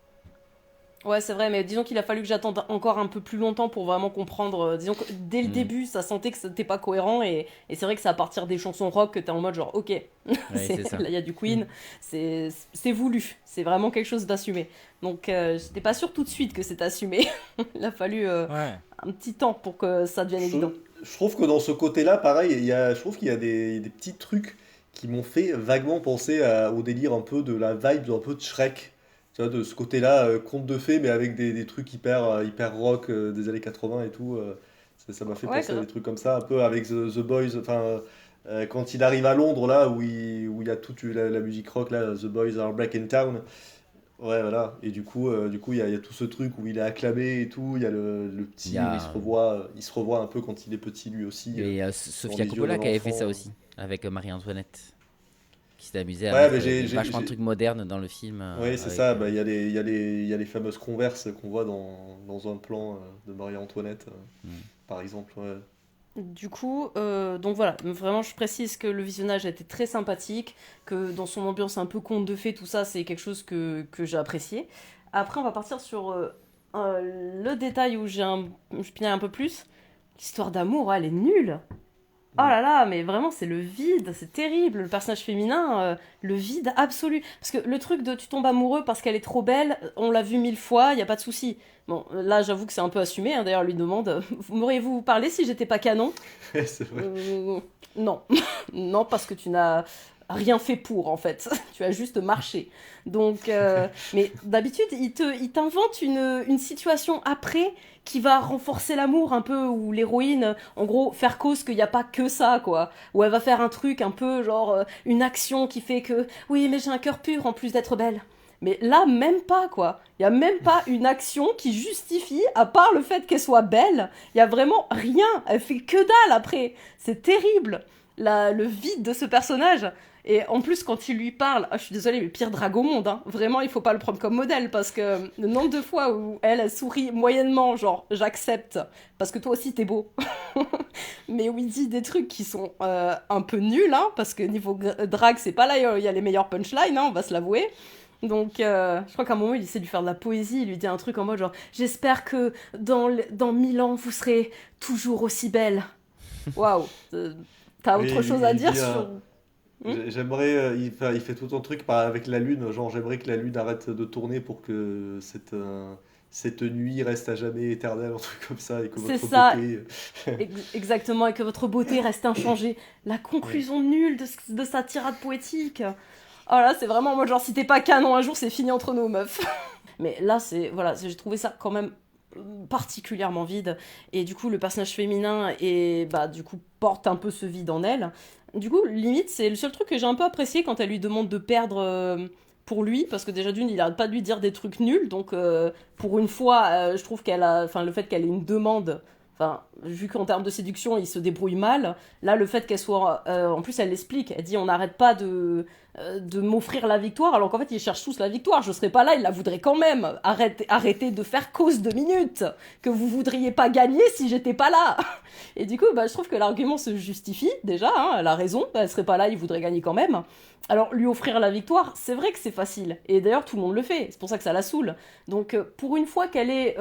[SPEAKER 8] Ouais, c'est vrai, mais disons qu'il a fallu que j'attende encore un peu plus longtemps pour vraiment comprendre. Disons que dès le début, ça sentait que c'était pas cohérent, et c'est vrai que c'est à partir des chansons rock que t'es en mode genre, ok,
[SPEAKER 1] Ouais, c'est ça.
[SPEAKER 8] là il y a du Queen, c'est voulu, c'est vraiment quelque chose d'assumé. Donc j'étais pas sûre tout de suite que c'était assumé. Il a fallu
[SPEAKER 3] Ouais.
[SPEAKER 8] un petit temps pour que ça devienne évident.
[SPEAKER 2] Je trouve que dans ce côté-là, pareil, je trouve qu'il y a des petits trucs qui m'ont fait vaguement penser au délire un peu de la vibe un peu de Shrek. Tu vois, de ce côté-là, conte de fées, mais avec des trucs hyper rock des années 80 et tout. Ça m'a fait
[SPEAKER 8] Ouais,
[SPEAKER 2] penser à
[SPEAKER 8] grave.
[SPEAKER 2] des trucs comme ça, un peu avec The Boys. Enfin, quand il arrive à Londres, là, où il y a toute la musique rock, là, The Boys Are Back in Town. Ouais, voilà. Et du coup, il y a tout ce truc où il est acclamé et tout. Il y a le petit,
[SPEAKER 1] Il y a-
[SPEAKER 2] où il se revoit un peu quand il est petit lui aussi.
[SPEAKER 1] Et
[SPEAKER 2] dans
[SPEAKER 1] Sofia
[SPEAKER 2] les yeux
[SPEAKER 1] Coppola
[SPEAKER 2] de
[SPEAKER 1] qui avait fait
[SPEAKER 2] l'enfant.
[SPEAKER 1] ça aussi, avec Marie-Antoinette, qui s'est amusée à
[SPEAKER 2] Ouais,
[SPEAKER 1] mettre
[SPEAKER 2] mais
[SPEAKER 1] vachement de trucs modernes dans le film.
[SPEAKER 2] Oui, c'est
[SPEAKER 1] avec,
[SPEAKER 2] ça. Bah, il y a les fameuses converses qu'on voit dans un plan de Marie-Antoinette, par exemple. Ouais.
[SPEAKER 8] Du coup, donc voilà, vraiment je précise que le visionnage a été très sympathique, que dans son ambiance un peu conte de fées, tout ça, c'est quelque chose que j'ai apprécié. Après, on va partir sur le détail où je pinaille un peu plus. L'histoire d'amour, elle est nulle. Oh là là, mais vraiment, c'est le vide, c'est terrible. Le personnage féminin, le vide absolu. Parce que le truc de tu tombes amoureux parce qu'elle est trop belle, on l'a vu 1000 fois, il n'y a pas de souci. Bon, là, j'avoue que c'est un peu assumé. Hein. D'ailleurs, elle lui demande m'auriez-vous parlé si j'étais pas canon?
[SPEAKER 2] C'est vrai.
[SPEAKER 8] Non. Non, parce que tu n'as rien fait pour, en fait. Tu as juste marché. Donc, mais d'habitude, il t'invente une situation après qui va renforcer l'amour un peu, où l'héroïne, en gros, faire cause qu'il n'y a pas que ça, quoi. Où elle va faire un truc un peu, genre, une action qui fait que, oui, mais j'ai un cœur pur en plus d'être belle. Mais là, même pas, quoi. Il n'y a même pas une action qui justifie, à part le fait qu'elle soit belle. Il n'y a vraiment rien. Elle fait que dalle après. C'est terrible, le vide de ce personnage. Et en plus, quand il lui parle, je suis désolée, le pire drague au monde, hein. Vraiment, il faut pas le prendre comme modèle, parce que le nombre de fois où elle sourit moyennement, genre, j'accepte, parce que toi aussi t'es beau. Mais où il dit des trucs qui sont un peu nuls, hein, parce que niveau drague, c'est pas là, il y a les meilleurs punchlines, hein, on va se l'avouer. Donc, je crois qu'à un moment, il essaie de lui faire de la poésie. Il lui dit un truc en mode genre j'espère que dans 1000 ans, vous serez toujours aussi belle. Waouh, t'as autre chose à dire sur.
[SPEAKER 2] J'aimerais, il fait tout un truc avec la lune, genre j'aimerais que la lune arrête de tourner pour que cette nuit reste à jamais éternelle, un truc comme ça, et que
[SPEAKER 8] C'est
[SPEAKER 2] votre
[SPEAKER 8] ça,
[SPEAKER 2] beauté.
[SPEAKER 8] exactement, et que votre beauté reste inchangée. La conclusion nulle de sa tirade poétique. Oh là, c'est vraiment en mode genre si t'es pas canon un jour, c'est fini entre nous, meuf. Mais là, j'ai trouvé ça quand même particulièrement vide. Et du coup, le personnage féminin du coup, porte un peu ce vide en elle. Du coup, limite, c'est le seul truc que j'ai un peu apprécié quand elle lui demande de perdre pour lui, parce que déjà d'une, il arrête pas de lui dire des trucs nuls, donc pour une fois, je trouve le fait qu'elle ait une demande, enfin, vu qu'en termes de séduction, il se débrouille mal, là, le fait qu'elle soit, en plus, elle l'explique, elle dit, on n'arrête pas de m'offrir la victoire, alors qu'en fait, ils cherchent tous la victoire, je serais pas là, ils la voudraient quand même, arrêtez de faire cause 2 minutes, que vous voudriez pas gagner si j'étais pas là. Et du coup, je trouve que l'argument se justifie, déjà, hein, elle a raison, elle serait pas là, il voudrait gagner quand même. Alors, lui offrir la victoire, c'est vrai que c'est facile. Et d'ailleurs, tout le monde le fait. C'est pour ça que ça la saoule. Donc, pour une fois qu'elle ait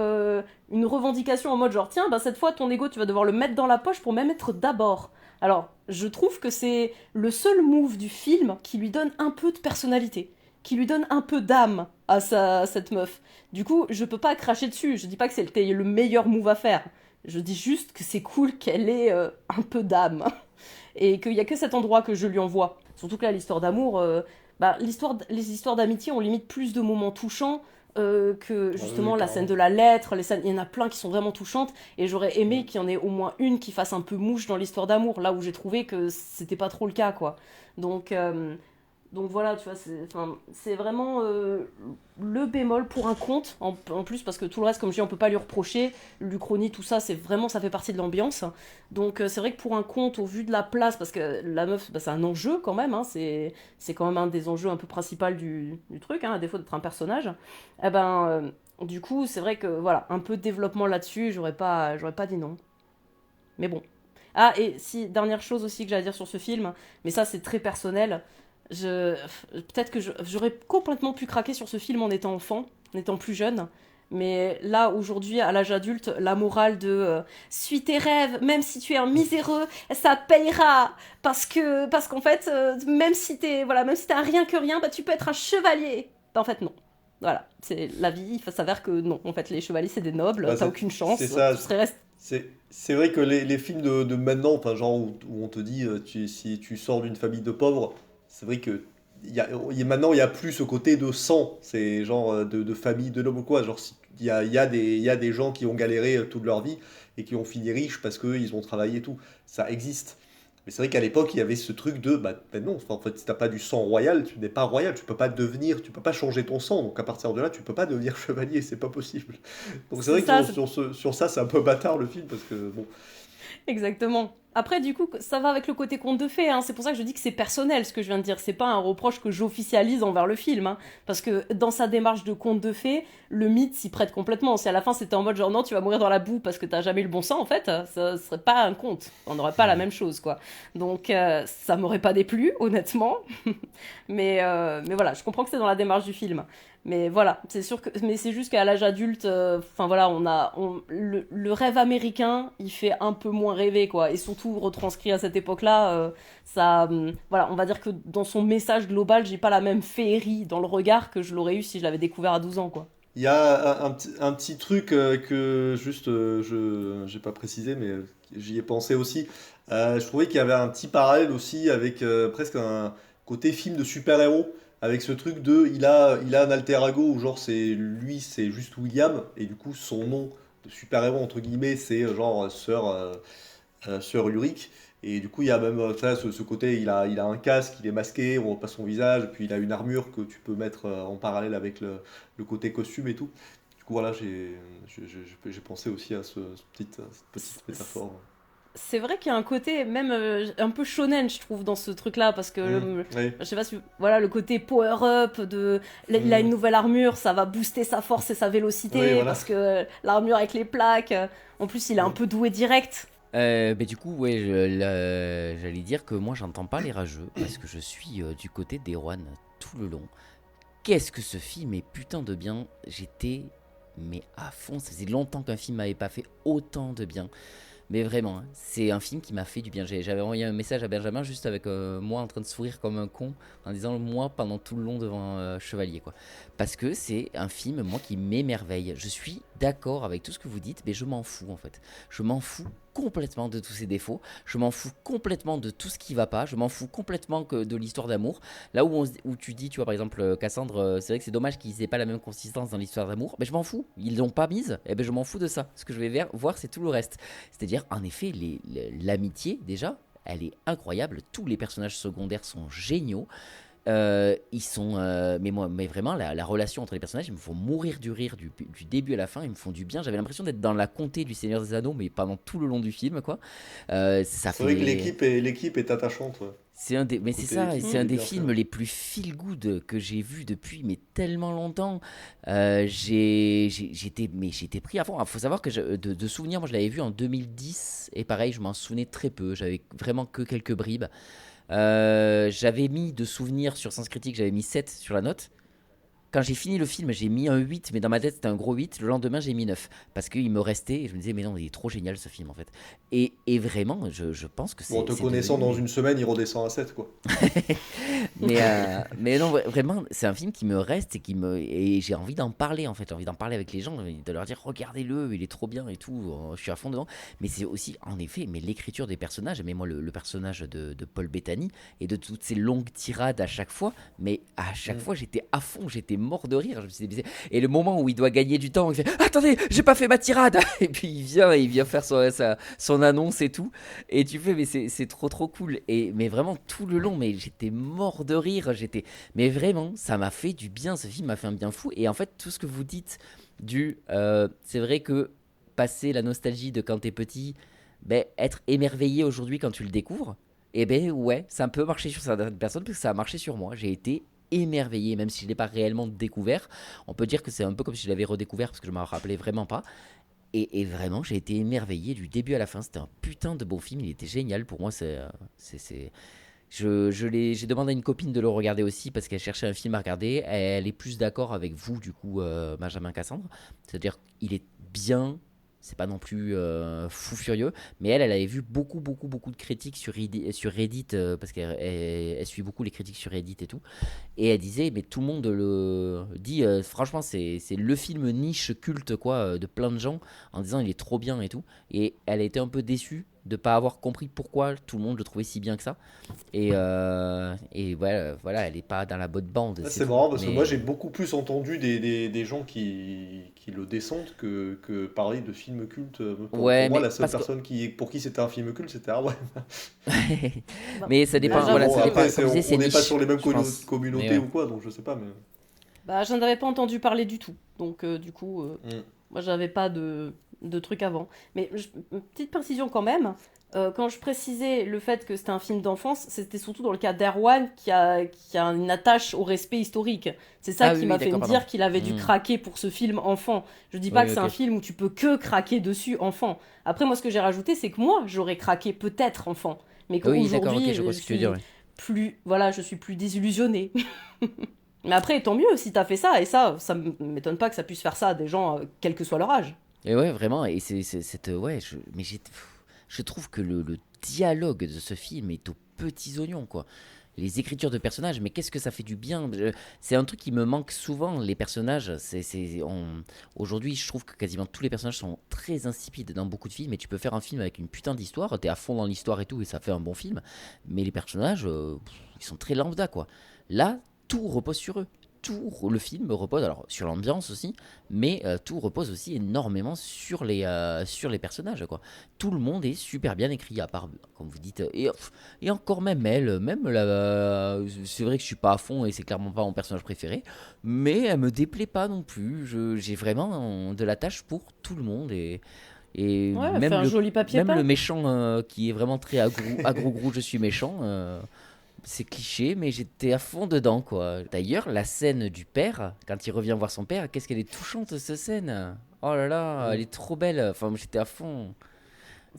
[SPEAKER 8] une revendication en mode genre, tiens, cette fois, ton ego, tu vas devoir le mettre dans la poche pour même être d'abord. Alors, je trouve que c'est le seul move du film qui lui donne un peu de personnalité, qui lui donne un peu d'âme à cette meuf. Du coup, je peux pas cracher dessus. Je dis pas que c'était le meilleur move à faire. Je dis juste que c'est cool qu'elle ait un peu d'âme. Et qu'il y a que cet endroit que je lui envoie. Surtout que là, l'histoire d'amour, les histoires d'amitié ont limite plus de moments touchants que justement la scène de la lettre, il y en a plein qui sont vraiment touchantes, et j'aurais aimé qu'il y en ait au moins une qui fasse un peu mouche dans l'histoire d'amour, là où j'ai trouvé que c'était pas trop le cas, quoi. Donc voilà, tu vois, c'est vraiment le bémol pour un conte, en plus, parce que tout le reste, comme je dis, on peut pas lui reprocher, l'Uchronie, tout ça, c'est vraiment, ça fait partie de l'ambiance. Donc c'est vrai que pour un conte, au vu de la place, parce que la meuf, c'est un enjeu quand même, hein, c'est quand même un des enjeux un peu principaux du truc, hein, à défaut d'être un personnage, du coup, c'est vrai que, voilà, un peu de développement là-dessus, j'aurais pas dit non. Mais bon. Ah, et si, dernière chose aussi que j'ai à dire sur ce film, mais ça, c'est très personnel. Peut-être que j'aurais complètement pu craquer sur ce film en étant enfant, en étant plus jeune, mais là aujourd'hui à l'âge adulte, la morale de suis tes rêves, même si tu es un miséreux, ça payera, parce qu'en fait même si t'es un rien que rien, tu peux être un chevalier. En fait non. Voilà, c'est la vie, il s'avère que non, en fait les chevaliers c'est des nobles, t'as aucune chance.
[SPEAKER 2] C'est ça.
[SPEAKER 8] Tu serais resté.
[SPEAKER 2] C'est vrai que les films de maintenant, enfin genre où on te dit si tu sors d'une famille de pauvres, c'est vrai que maintenant il y a plus ce côté de sang, c'est genre de famille de l'homme ou quoi, genre il y a des gens qui ont galéré toute leur vie et qui ont fini riches parce qu'ils ont travaillé et tout, ça existe. Mais c'est vrai qu'à l'époque il y avait ce truc de non, en fait si t'as pas du sang royal, tu n'es pas royal, tu peux pas changer ton sang, donc à partir de là tu peux pas devenir chevalier, c'est pas possible. Donc c'est vrai que sur ça c'est un peu bâtard le film parce que bon.
[SPEAKER 8] Exactement. Après, du coup, ça va avec le côté conte de fées, hein. C'est pour ça que je dis que c'est personnel, ce que je viens de dire. C'est pas un reproche que j'officialise envers le film, hein. Parce que dans sa démarche de conte de fées, le mythe s'y prête complètement. Si à la fin c'était en mode genre non, tu vas mourir dans la boue parce que t'as jamais eu le bon sang, en fait, ça serait pas un conte. On n'aurait pas la même chose, quoi. Donc, ça m'aurait pas déplu, honnêtement. mais voilà, je comprends que c'est dans la démarche du film. Mais voilà, mais c'est juste qu'à l'âge adulte, le rêve américain, il fait un peu moins rêver, quoi. Et surtout retranscrit à cette époque-là, voilà, on va dire que dans son message global, j'ai pas la même féerie dans le regard que je l'aurais eu si je l'avais découvert à 12 ans, quoi.
[SPEAKER 2] Il y a un petit truc que juste je j'ai pas précisé, mais j'y ai pensé aussi. Je trouvais qu'il y avait un petit parallèle aussi avec presque un côté film de super-héros, avec ce truc de il a un alter ego où genre c'est juste William, et du coup son nom de super-héros entre guillemets c'est genre Sœur Ulrich. Et du coup, il y a même ça, ce côté, il a un casque, il est masqué, on voit pas son visage, puis il a une armure que tu peux mettre en parallèle avec le côté costume et tout. Du coup, voilà, j'ai pensé aussi à cette petite métaphore.
[SPEAKER 8] C'est vrai qu'il y a un côté même un peu shonen, je trouve, dans ce truc-là, parce que
[SPEAKER 2] Oui.
[SPEAKER 8] je sais pas si voilà le côté power up il a une nouvelle armure, ça va booster sa force et sa vélocité
[SPEAKER 2] Oui, voilà.
[SPEAKER 8] parce que l'armure avec les plaques, en plus il est un peu doué direct.
[SPEAKER 1] Du coup, ouais, j'allais dire que moi j'entends pas les rageux parce que je suis du côté d'Erwan tout le long. Qu'est-ce que ce film est putain de bien. J'étais mais à fond. Ça faisait longtemps qu'un film m'avait pas fait autant de bien. Mais vraiment, hein, c'est un film qui m'a fait du bien. J'avais envoyé un message à Benjamin juste avec moi en train de sourire comme un con en disant moi pendant tout le long devant Chevalier quoi. Parce que c'est un film moi qui m'émerveille. Je suis d'accord avec tout ce que vous dites, mais je m'en fous en fait. Je m'en fous complètement de tous ses défauts. Je m'en fous complètement de tout ce qui va pas. Je m'en fous complètement que de l'histoire d'amour. Là où tu dis, tu vois par exemple Cassandre, c'est vrai que c'est dommage qu'ils aient pas la même consistance dans l'histoire d'amour. Mais je m'en fous. Ils l'ont pas mise. Et ben je m'en fous de ça. Ce que je vais voir c'est tout le reste. C'est-à-dire, en effet, l'amitié, déjà, elle est incroyable. Tous les personnages secondaires sont géniaux. Ils sont. Mais vraiment, la relation entre les personnages, ils me font mourir du rire du début à la fin. Ils me font du bien. J'avais l'impression d'être dans la comté du Seigneur des Anneaux, mais pendant tout le long du film, quoi. Ça
[SPEAKER 2] C'est vrai que
[SPEAKER 1] fait.
[SPEAKER 2] l'équipe est attachante. Ouais.
[SPEAKER 1] Mais c'est
[SPEAKER 2] Côté
[SPEAKER 1] ça,
[SPEAKER 2] équipe,
[SPEAKER 1] c'est un
[SPEAKER 2] il est
[SPEAKER 1] des
[SPEAKER 2] bien fait.
[SPEAKER 1] films les plus feel good que j'ai vu depuis mais tellement longtemps. J'étais pris à fond. Il faut savoir que de souvenirs, moi je l'avais vu en 2010 et pareil, je m'en souvenais très peu. J'avais vraiment que quelques bribes. J'avais mis de souvenirs sur Sens Critique, j'avais mis 7 sur la note. Quand j'ai fini le film, j'ai mis un 8, mais dans ma tête, c'était un gros 8. Le lendemain, j'ai mis 9. Parce qu'il me restait, et je me disais, mais non, il est trop génial ce film, en fait. Et vraiment, je pense que
[SPEAKER 2] Bon, te
[SPEAKER 1] c'est
[SPEAKER 2] connaissant, dans
[SPEAKER 1] devenu.
[SPEAKER 2] une semaine, il redescend à 7 quoi.
[SPEAKER 1] Mais non, vraiment, c'est un film qui me reste et j'ai envie d'en parler en fait. J'ai envie d'en parler avec les gens, de leur dire regardez-le, il est trop bien et tout. Je suis à fond dedans. Mais c'est aussi, en effet, mais l'écriture des personnages. Mais moi, le personnage de Paul Bettany et de toutes ces longues tirades à chaque fois. Mais à chaque fois, j'étais à fond, j'étais mort de rire. Je me suis dit, et le moment où il doit gagner du temps, il fait attendez, j'ai pas fait ma tirade. Et puis il vient faire son annonce et tout. Et tu fais, mais c'est trop cool. Mais vraiment, tout le long, mais j'étais mort de rire. Mais vraiment, ça m'a fait du bien. Ce film m'a fait un bien fou. Et en fait, tout ce que vous dites c'est vrai que passer la nostalgie de quand t'es petit, ben, être émerveillé aujourd'hui quand tu le découvres, et ben ouais, ça peut marcher sur certaines personnes parce que ça a marché sur moi. J'ai été émerveillé, même si je ne l'ai pas réellement découvert. On peut dire que c'est un peu comme si je l'avais redécouvert parce que je m'en rappelais vraiment pas. Et vraiment, j'ai été émerveillé du début à la fin. C'était un putain de bon film. Il était génial. Pour moi, j'ai demandé à une copine de le regarder aussi parce qu'elle cherchait un film à regarder. Elle est plus d'accord avec vous, du coup, Benjamin Cassandre. C'est-à-dire qu'il est bien. C'est pas non plus fou furieux, mais elle avait vu beaucoup de critiques sur Reddit parce elle suit beaucoup les critiques sur Reddit et tout. Et elle disait, mais tout le monde le dit, franchement, c'est le film niche culte quoi, de plein de gens, en disant il est trop bien et tout. Et elle a été un peu déçue de pas avoir compris pourquoi tout le monde le trouvait si bien que ça. Et voilà, elle est pas dans la bonne bande.
[SPEAKER 2] Ah,
[SPEAKER 1] C'est
[SPEAKER 2] c'est
[SPEAKER 1] tout.
[SPEAKER 2] marrant parce que
[SPEAKER 1] Mais
[SPEAKER 2] moi j'ai beaucoup plus entendu des gens qui le descendent que parler de films cultes. Pour
[SPEAKER 1] ouais,
[SPEAKER 2] moi,
[SPEAKER 1] mais
[SPEAKER 2] la seule
[SPEAKER 1] parce que
[SPEAKER 2] personne pour qui c'était un film culte, c'était Arwen.
[SPEAKER 1] mais ça dépend.
[SPEAKER 2] Mais
[SPEAKER 1] Voilà,
[SPEAKER 2] bon,
[SPEAKER 1] ça dépend.
[SPEAKER 2] après,
[SPEAKER 1] Comme je disais, c'est
[SPEAKER 2] on n'est pas
[SPEAKER 1] niche,
[SPEAKER 2] sur les mêmes
[SPEAKER 1] je pense. Mais
[SPEAKER 2] communautés
[SPEAKER 1] ouais.
[SPEAKER 2] ou quoi, donc je sais pas. Mais...
[SPEAKER 8] Bah, j'en avais pas entendu parler du tout. Donc, du coup,
[SPEAKER 2] Mm.
[SPEAKER 8] moi, j'avais pas de trucs avant. Mais une petite précision quand même. Quand je précisais le fait que c'était un film d'enfance, c'était surtout dans le cas d'Erwan qui a une attache au respect historique. C'est ça
[SPEAKER 1] Ah
[SPEAKER 8] qui
[SPEAKER 1] oui,
[SPEAKER 8] m'a
[SPEAKER 1] oui,
[SPEAKER 8] fait
[SPEAKER 1] d'accord,
[SPEAKER 8] me
[SPEAKER 1] pardon.
[SPEAKER 8] dire qu'il avait dû
[SPEAKER 1] Hmm.
[SPEAKER 8] craquer pour ce film enfant. Je dis pas que
[SPEAKER 1] Oui,
[SPEAKER 8] c'est un
[SPEAKER 1] ok.
[SPEAKER 8] film où tu peux que craquer dessus enfant. Après, moi, ce que j'ai rajouté, c'est que moi, j'aurais craqué peut-être enfant. Mais
[SPEAKER 1] Oui, d'accord, ok,
[SPEAKER 8] qu'aujourd'hui,
[SPEAKER 1] je vois
[SPEAKER 8] je
[SPEAKER 1] ce que tu veux dire.
[SPEAKER 8] suis
[SPEAKER 1] Ouais.
[SPEAKER 8] plus, voilà, je suis plus désillusionnée. Mais après, tant mieux si t'as fait ça, et ça m'étonne pas que ça puisse faire ça à des gens, quel que soit leur âge.
[SPEAKER 1] Et ouais, vraiment, et ouais, je trouve que le dialogue de ce film est aux petits oignons, quoi. les écritures de personnages, mais qu'est-ce que ça fait du bien. C'est un truc qui me manque souvent, les personnages. Aujourd'hui, je trouve que quasiment tous les personnages sont très insipides dans beaucoup de films, et tu peux faire un film avec une putain d'histoire, t'es à fond dans l'histoire et tout, et ça fait un bon film, mais les personnages, ils sont très lambda, quoi. Là, tout repose sur eux. Tout le film repose, alors sur l'ambiance aussi, mais tout repose aussi énormément sur les personnages, quoi. Tout le monde est super bien écrit, à part, comme vous dites, et encore même elle, c'est vrai que je suis pas à fond et c'est clairement pas mon personnage préféré, mais elle me déplaît pas non plus. J'ai vraiment de la tâche pour tout le monde, et
[SPEAKER 8] Ouais,
[SPEAKER 1] même
[SPEAKER 8] fait un joli papier
[SPEAKER 1] même
[SPEAKER 8] peint.
[SPEAKER 1] le méchant qui est vraiment très agro je suis méchant. C'est cliché, mais j'étais à fond dedans, quoi. D'ailleurs, la scène du père, quand il revient voir son père, qu'est-ce qu'elle est touchante, cette scène. Oh là là, elle est trop belle. Enfin, moi, j'étais à fond.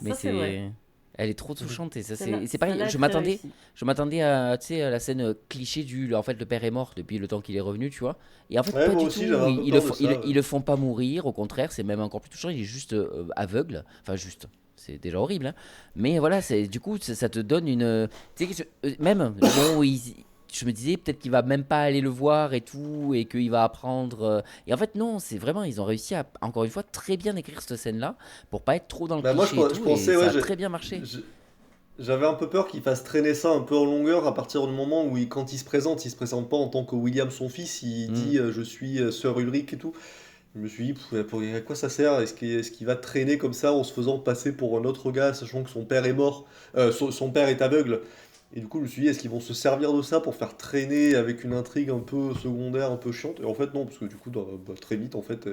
[SPEAKER 1] Mais
[SPEAKER 8] Ça, c'est vrai.
[SPEAKER 1] Elle est trop touchante, et ça,
[SPEAKER 8] Celle-là-
[SPEAKER 1] et c'est pareil.
[SPEAKER 8] celle-là est
[SPEAKER 1] Je
[SPEAKER 8] très
[SPEAKER 1] m'attendais,
[SPEAKER 8] réussie.
[SPEAKER 1] je m'attendais à, tu sais, à la scène cliché en fait, le père est mort depuis le temps qu'il est revenu, tu vois. Et en fait,
[SPEAKER 2] Ouais,
[SPEAKER 1] pas
[SPEAKER 2] moi
[SPEAKER 1] du
[SPEAKER 2] aussi,
[SPEAKER 1] tout.
[SPEAKER 2] j'avais un peu
[SPEAKER 1] Ils
[SPEAKER 2] peur de ça.
[SPEAKER 1] ils le font pas mourir. Au contraire, c'est même encore plus touchant. Il est juste aveugle. Enfin, juste. C'est déjà horrible, hein. Mais voilà, du coup, ça te donne une. Tu sais, même, bon, je me disais peut-être qu'il va même pas aller le voir et tout, et qu'il va apprendre. Et en fait, non, c'est vraiment, ils ont réussi à, encore une fois, très bien écrire cette scène-là, pour pas être trop dans le
[SPEAKER 2] Bah, moi,
[SPEAKER 1] cliché et
[SPEAKER 2] je
[SPEAKER 1] tout, et
[SPEAKER 2] pensais,
[SPEAKER 1] ça
[SPEAKER 2] ouais,
[SPEAKER 1] a très bien marché.
[SPEAKER 2] j'ai- j'avais un peu peur qu'il fasse traîner ça un peu en longueur à partir du moment où, quand il se présente pas en tant que William, son fils, il
[SPEAKER 1] Mm.
[SPEAKER 2] dit je suis Sir Ulrich et tout. Je me suis dit, à quoi ça sert? Est-ce qu'il va traîner comme ça en se faisant passer pour un autre gars, sachant que son père est mort, son père est aveugle? Et du coup, je me suis dit, est-ce qu'ils vont se servir de ça pour faire traîner avec une intrigue un peu secondaire, un peu chiante? Et en fait, non, parce que du coup, très vite, en fait,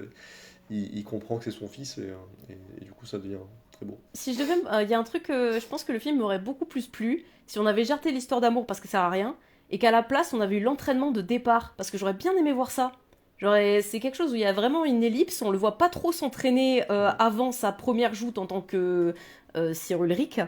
[SPEAKER 2] il comprend que c'est son fils, et du coup, ça devient très beau.
[SPEAKER 8] Si je devais, il y a un truc, je pense que le film m'aurait beaucoup plus plu si on avait jarté l'histoire d'amour parce que ça sert à rien, et qu'à la place on avait eu l'entraînement de départ, parce que j'aurais bien aimé voir ça. C'est quelque chose où il y a vraiment une ellipse, on le voit pas trop s'entraîner avant sa première joute en tant que Sir Ulrich.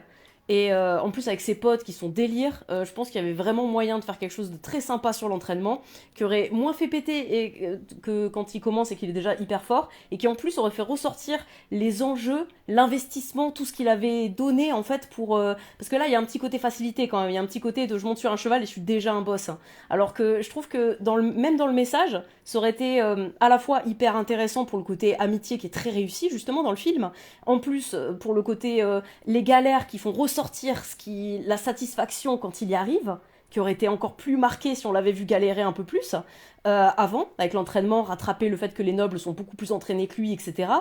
[SPEAKER 8] Et en plus avec ses potes qui sont délire, je pense qu'il y avait vraiment moyen de faire quelque chose de très sympa sur l'entraînement, qui aurait moins fait péter que quand il commence et qu'il est déjà hyper fort, et qui en plus aurait fait ressortir les enjeux, l'investissement, tout ce qu'il avait donné en fait pour... Parce que là il y a un petit côté facilité quand même, il y a un petit côté de je monte sur un cheval et je suis déjà un boss, hein. Alors que je trouve que même dans le message, ça aurait été à la fois hyper intéressant pour le côté amitié qui est très réussi justement dans le film, en plus pour le côté les galères qui font ressortir la satisfaction quand il y arrive, qui aurait été encore plus marqué si on l'avait vu galérer un peu plus avant, avec l'entraînement, rattraper le fait que les nobles sont beaucoup plus entraînés que lui, etc.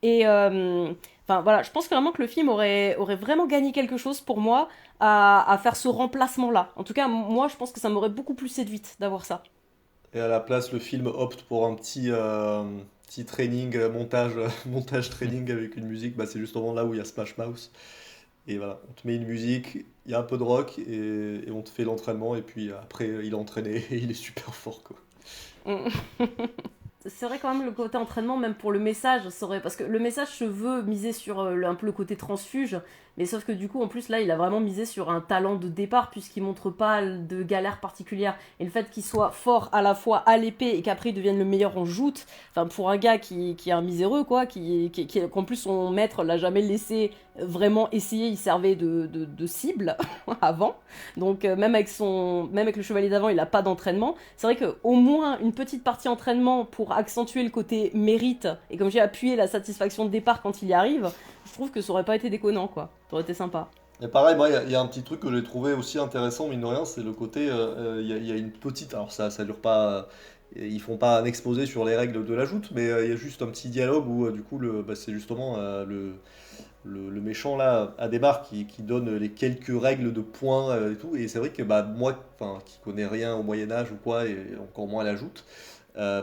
[SPEAKER 8] Et enfin voilà, je pense vraiment que le film aurait vraiment gagné quelque chose pour moi à faire ce remplacement-là. En tout cas, moi je pense que ça m'aurait beaucoup plus séduite d'avoir ça.
[SPEAKER 2] Et à la place, le film opte pour un petit training, montage, montage training avec une musique. Bah, c'est justement là où il y a Smash Mouth. Et voilà, on te met une musique, il y a un peu de rock, et on te fait l'entraînement. Et puis après, il est entraîné et il est super fort, quoi.
[SPEAKER 8] Mm. C'est vrai quand même le côté entraînement, même pour le message, parce que le message se veut miser sur un peu le côté transfuge, mais sauf que du coup en plus là il a vraiment misé sur un talent de départ puisqu'il montre pas de galère particulière, et le fait qu'il soit fort à la fois à l'épée et qu'après il devienne le meilleur en joute, enfin pour un gars qui est un miséreux quoi, qu'en plus son maître l'a jamais laissé vraiment essayer, il servait de cible avant, donc même avec le chevalier d'avant il a pas d'entraînement. C'est vrai qu'au moins une petite partie entraînement pour accentuer le côté mérite, et comme j'ai appuyé la satisfaction de départ quand il y arrive, je trouve que ça aurait pas été déconnant quoi, ça aurait été sympa.
[SPEAKER 2] Et pareil, moi, il y a un petit truc que j'ai trouvé aussi intéressant, mine de rien, c'est le côté, il y a une petite, alors ça dure pas, ils font pas un exposé sur les règles de la joute, mais il y a juste un petit dialogue où, du coup, c'est justement le méchant là, Adhémar, qui donne les quelques règles de points et tout, et c'est vrai que bah, moi, enfin, qui connais rien au Moyen-Âge ou quoi, et encore moins à la joute,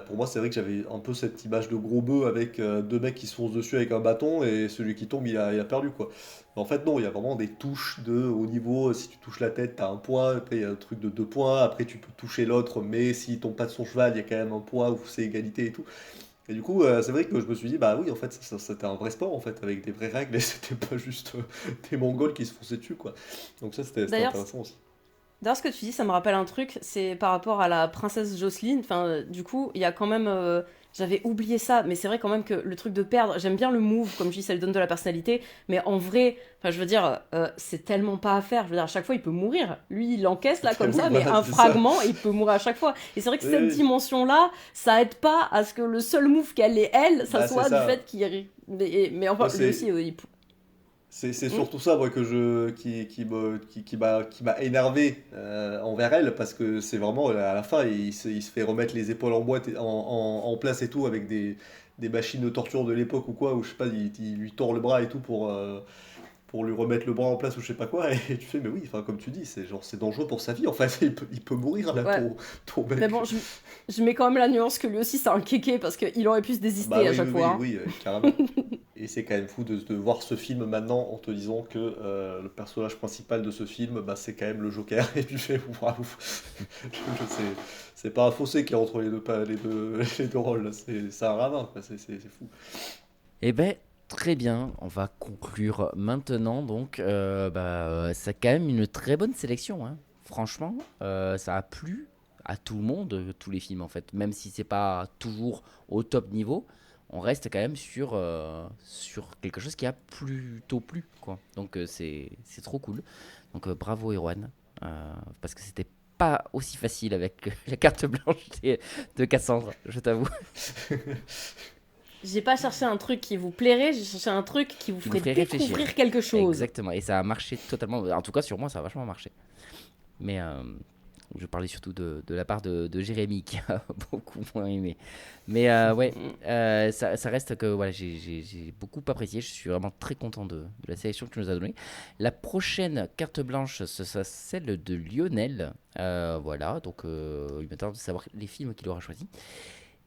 [SPEAKER 2] pour moi, c'est vrai que j'avais un peu cette image de gros bœuf avec deux mecs qui se foncent dessus avec un bâton, et celui qui tombe, il a perdu, quoi. Mais en fait, non, il y a vraiment des touches de haut niveau. Si tu touches la tête, t'as un point. Après, il y a un truc de 2 points. Après, tu peux toucher l'autre, mais s'il tombe pas de son cheval, il y a quand même un point où c'est égalité et tout. Et du coup, c'est vrai que je me suis dit, bah oui, en fait, c'était un vrai sport, en fait, avec des vraies règles, et c'était pas juste des Mongols qui se fonçaient dessus, quoi. Donc ça, c'était
[SPEAKER 8] D'ailleurs,
[SPEAKER 2] intéressant aussi.
[SPEAKER 8] D'ailleurs, ce que tu dis, ça me rappelle un truc, c'est par rapport à la princesse Jocelyne. Enfin, du coup, il y a quand même. J'avais oublié ça, mais c'est vrai quand même que le truc de perdre, j'aime bien le move, comme je dis, ça lui donne de la personnalité, mais en vrai, enfin je veux dire, c'est tellement pas à faire. Je veux dire, à chaque fois, il peut mourir. Lui, il encaisse là comme ça, mais un fragment, et il peut mourir à chaque fois. Et c'est vrai que cette dimension-là, ça aide pas à ce que le seul move qu'elle ait, ça soit du fait qu'il... Mais enfin, lui aussi,
[SPEAKER 2] c'est surtout ça, moi, qui m'a énervé envers elle, parce que c'est vraiment, à la fin, il se fait remettre les épaules en boîte, en place et tout, avec des machines de torture de l'époque ou quoi, où je sais pas, il lui tord le bras et tout pour lui remettre le bras en place ou je sais pas quoi, et tu fais, mais oui, enfin, comme tu dis, c'est dangereux pour sa vie, en fait, il peut mourir là, ton mec.
[SPEAKER 8] Mais bon, je mets quand même la nuance que lui aussi, c'est un kéké, parce qu'il aurait pu se désister à chaque fois.
[SPEAKER 2] Oui, carrément. Et c'est quand même fou de voir ce film maintenant en te disant que le personnage principal de ce film, c'est quand même le Joker. Et tu fais waouh, c'est pas un fossé qu'il y a entre les deux rôles. Là. C'est un ravin, quoi. C'est fou.
[SPEAKER 1] Eh ben, très bien. On va conclure maintenant. Donc, c'est quand même une très bonne sélection. Hein. Franchement, ça a plu à tout le monde, tous les films en fait. Même si c'est pas toujours au top niveau. On reste quand même sur quelque chose qui a plutôt plu, quoi. Donc c'est trop cool. Donc bravo Erwan, parce que c'était pas aussi facile avec la carte blanche de Cassandre, je t'avoue.
[SPEAKER 8] J'ai pas cherché un truc qui vous plairait, j'ai cherché un truc qui vous ferait découvrir quelque chose.
[SPEAKER 1] Exactement, et ça a marché totalement. En tout cas sur moi ça a vachement marché. Mais je parlais surtout de la part de Jérémy qui a beaucoup moins aimé. Mais ça reste que voilà, j'ai beaucoup apprécié. Je suis vraiment très content de la sélection que tu nous as donnée. La prochaine carte blanche, ce sera celle de Lionel. Voilà, donc il m'attend de savoir les films qu'il aura choisis.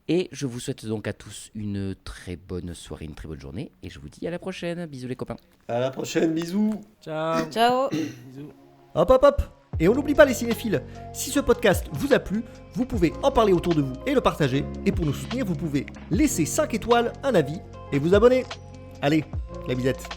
[SPEAKER 1] Et je vous souhaite donc à tous une très bonne soirée, une très bonne journée. Et je vous dis à la prochaine. Bisous les copains.
[SPEAKER 2] À la prochaine, bisous.
[SPEAKER 3] Ciao.
[SPEAKER 8] Ciao.
[SPEAKER 3] Bisous.
[SPEAKER 9] Hop. Et on n'oublie pas les cinéphiles, si ce podcast vous a plu, vous pouvez en parler autour de vous et le partager. Et pour nous soutenir, vous pouvez laisser 5 étoiles, un avis et vous abonner. Allez, la bisette.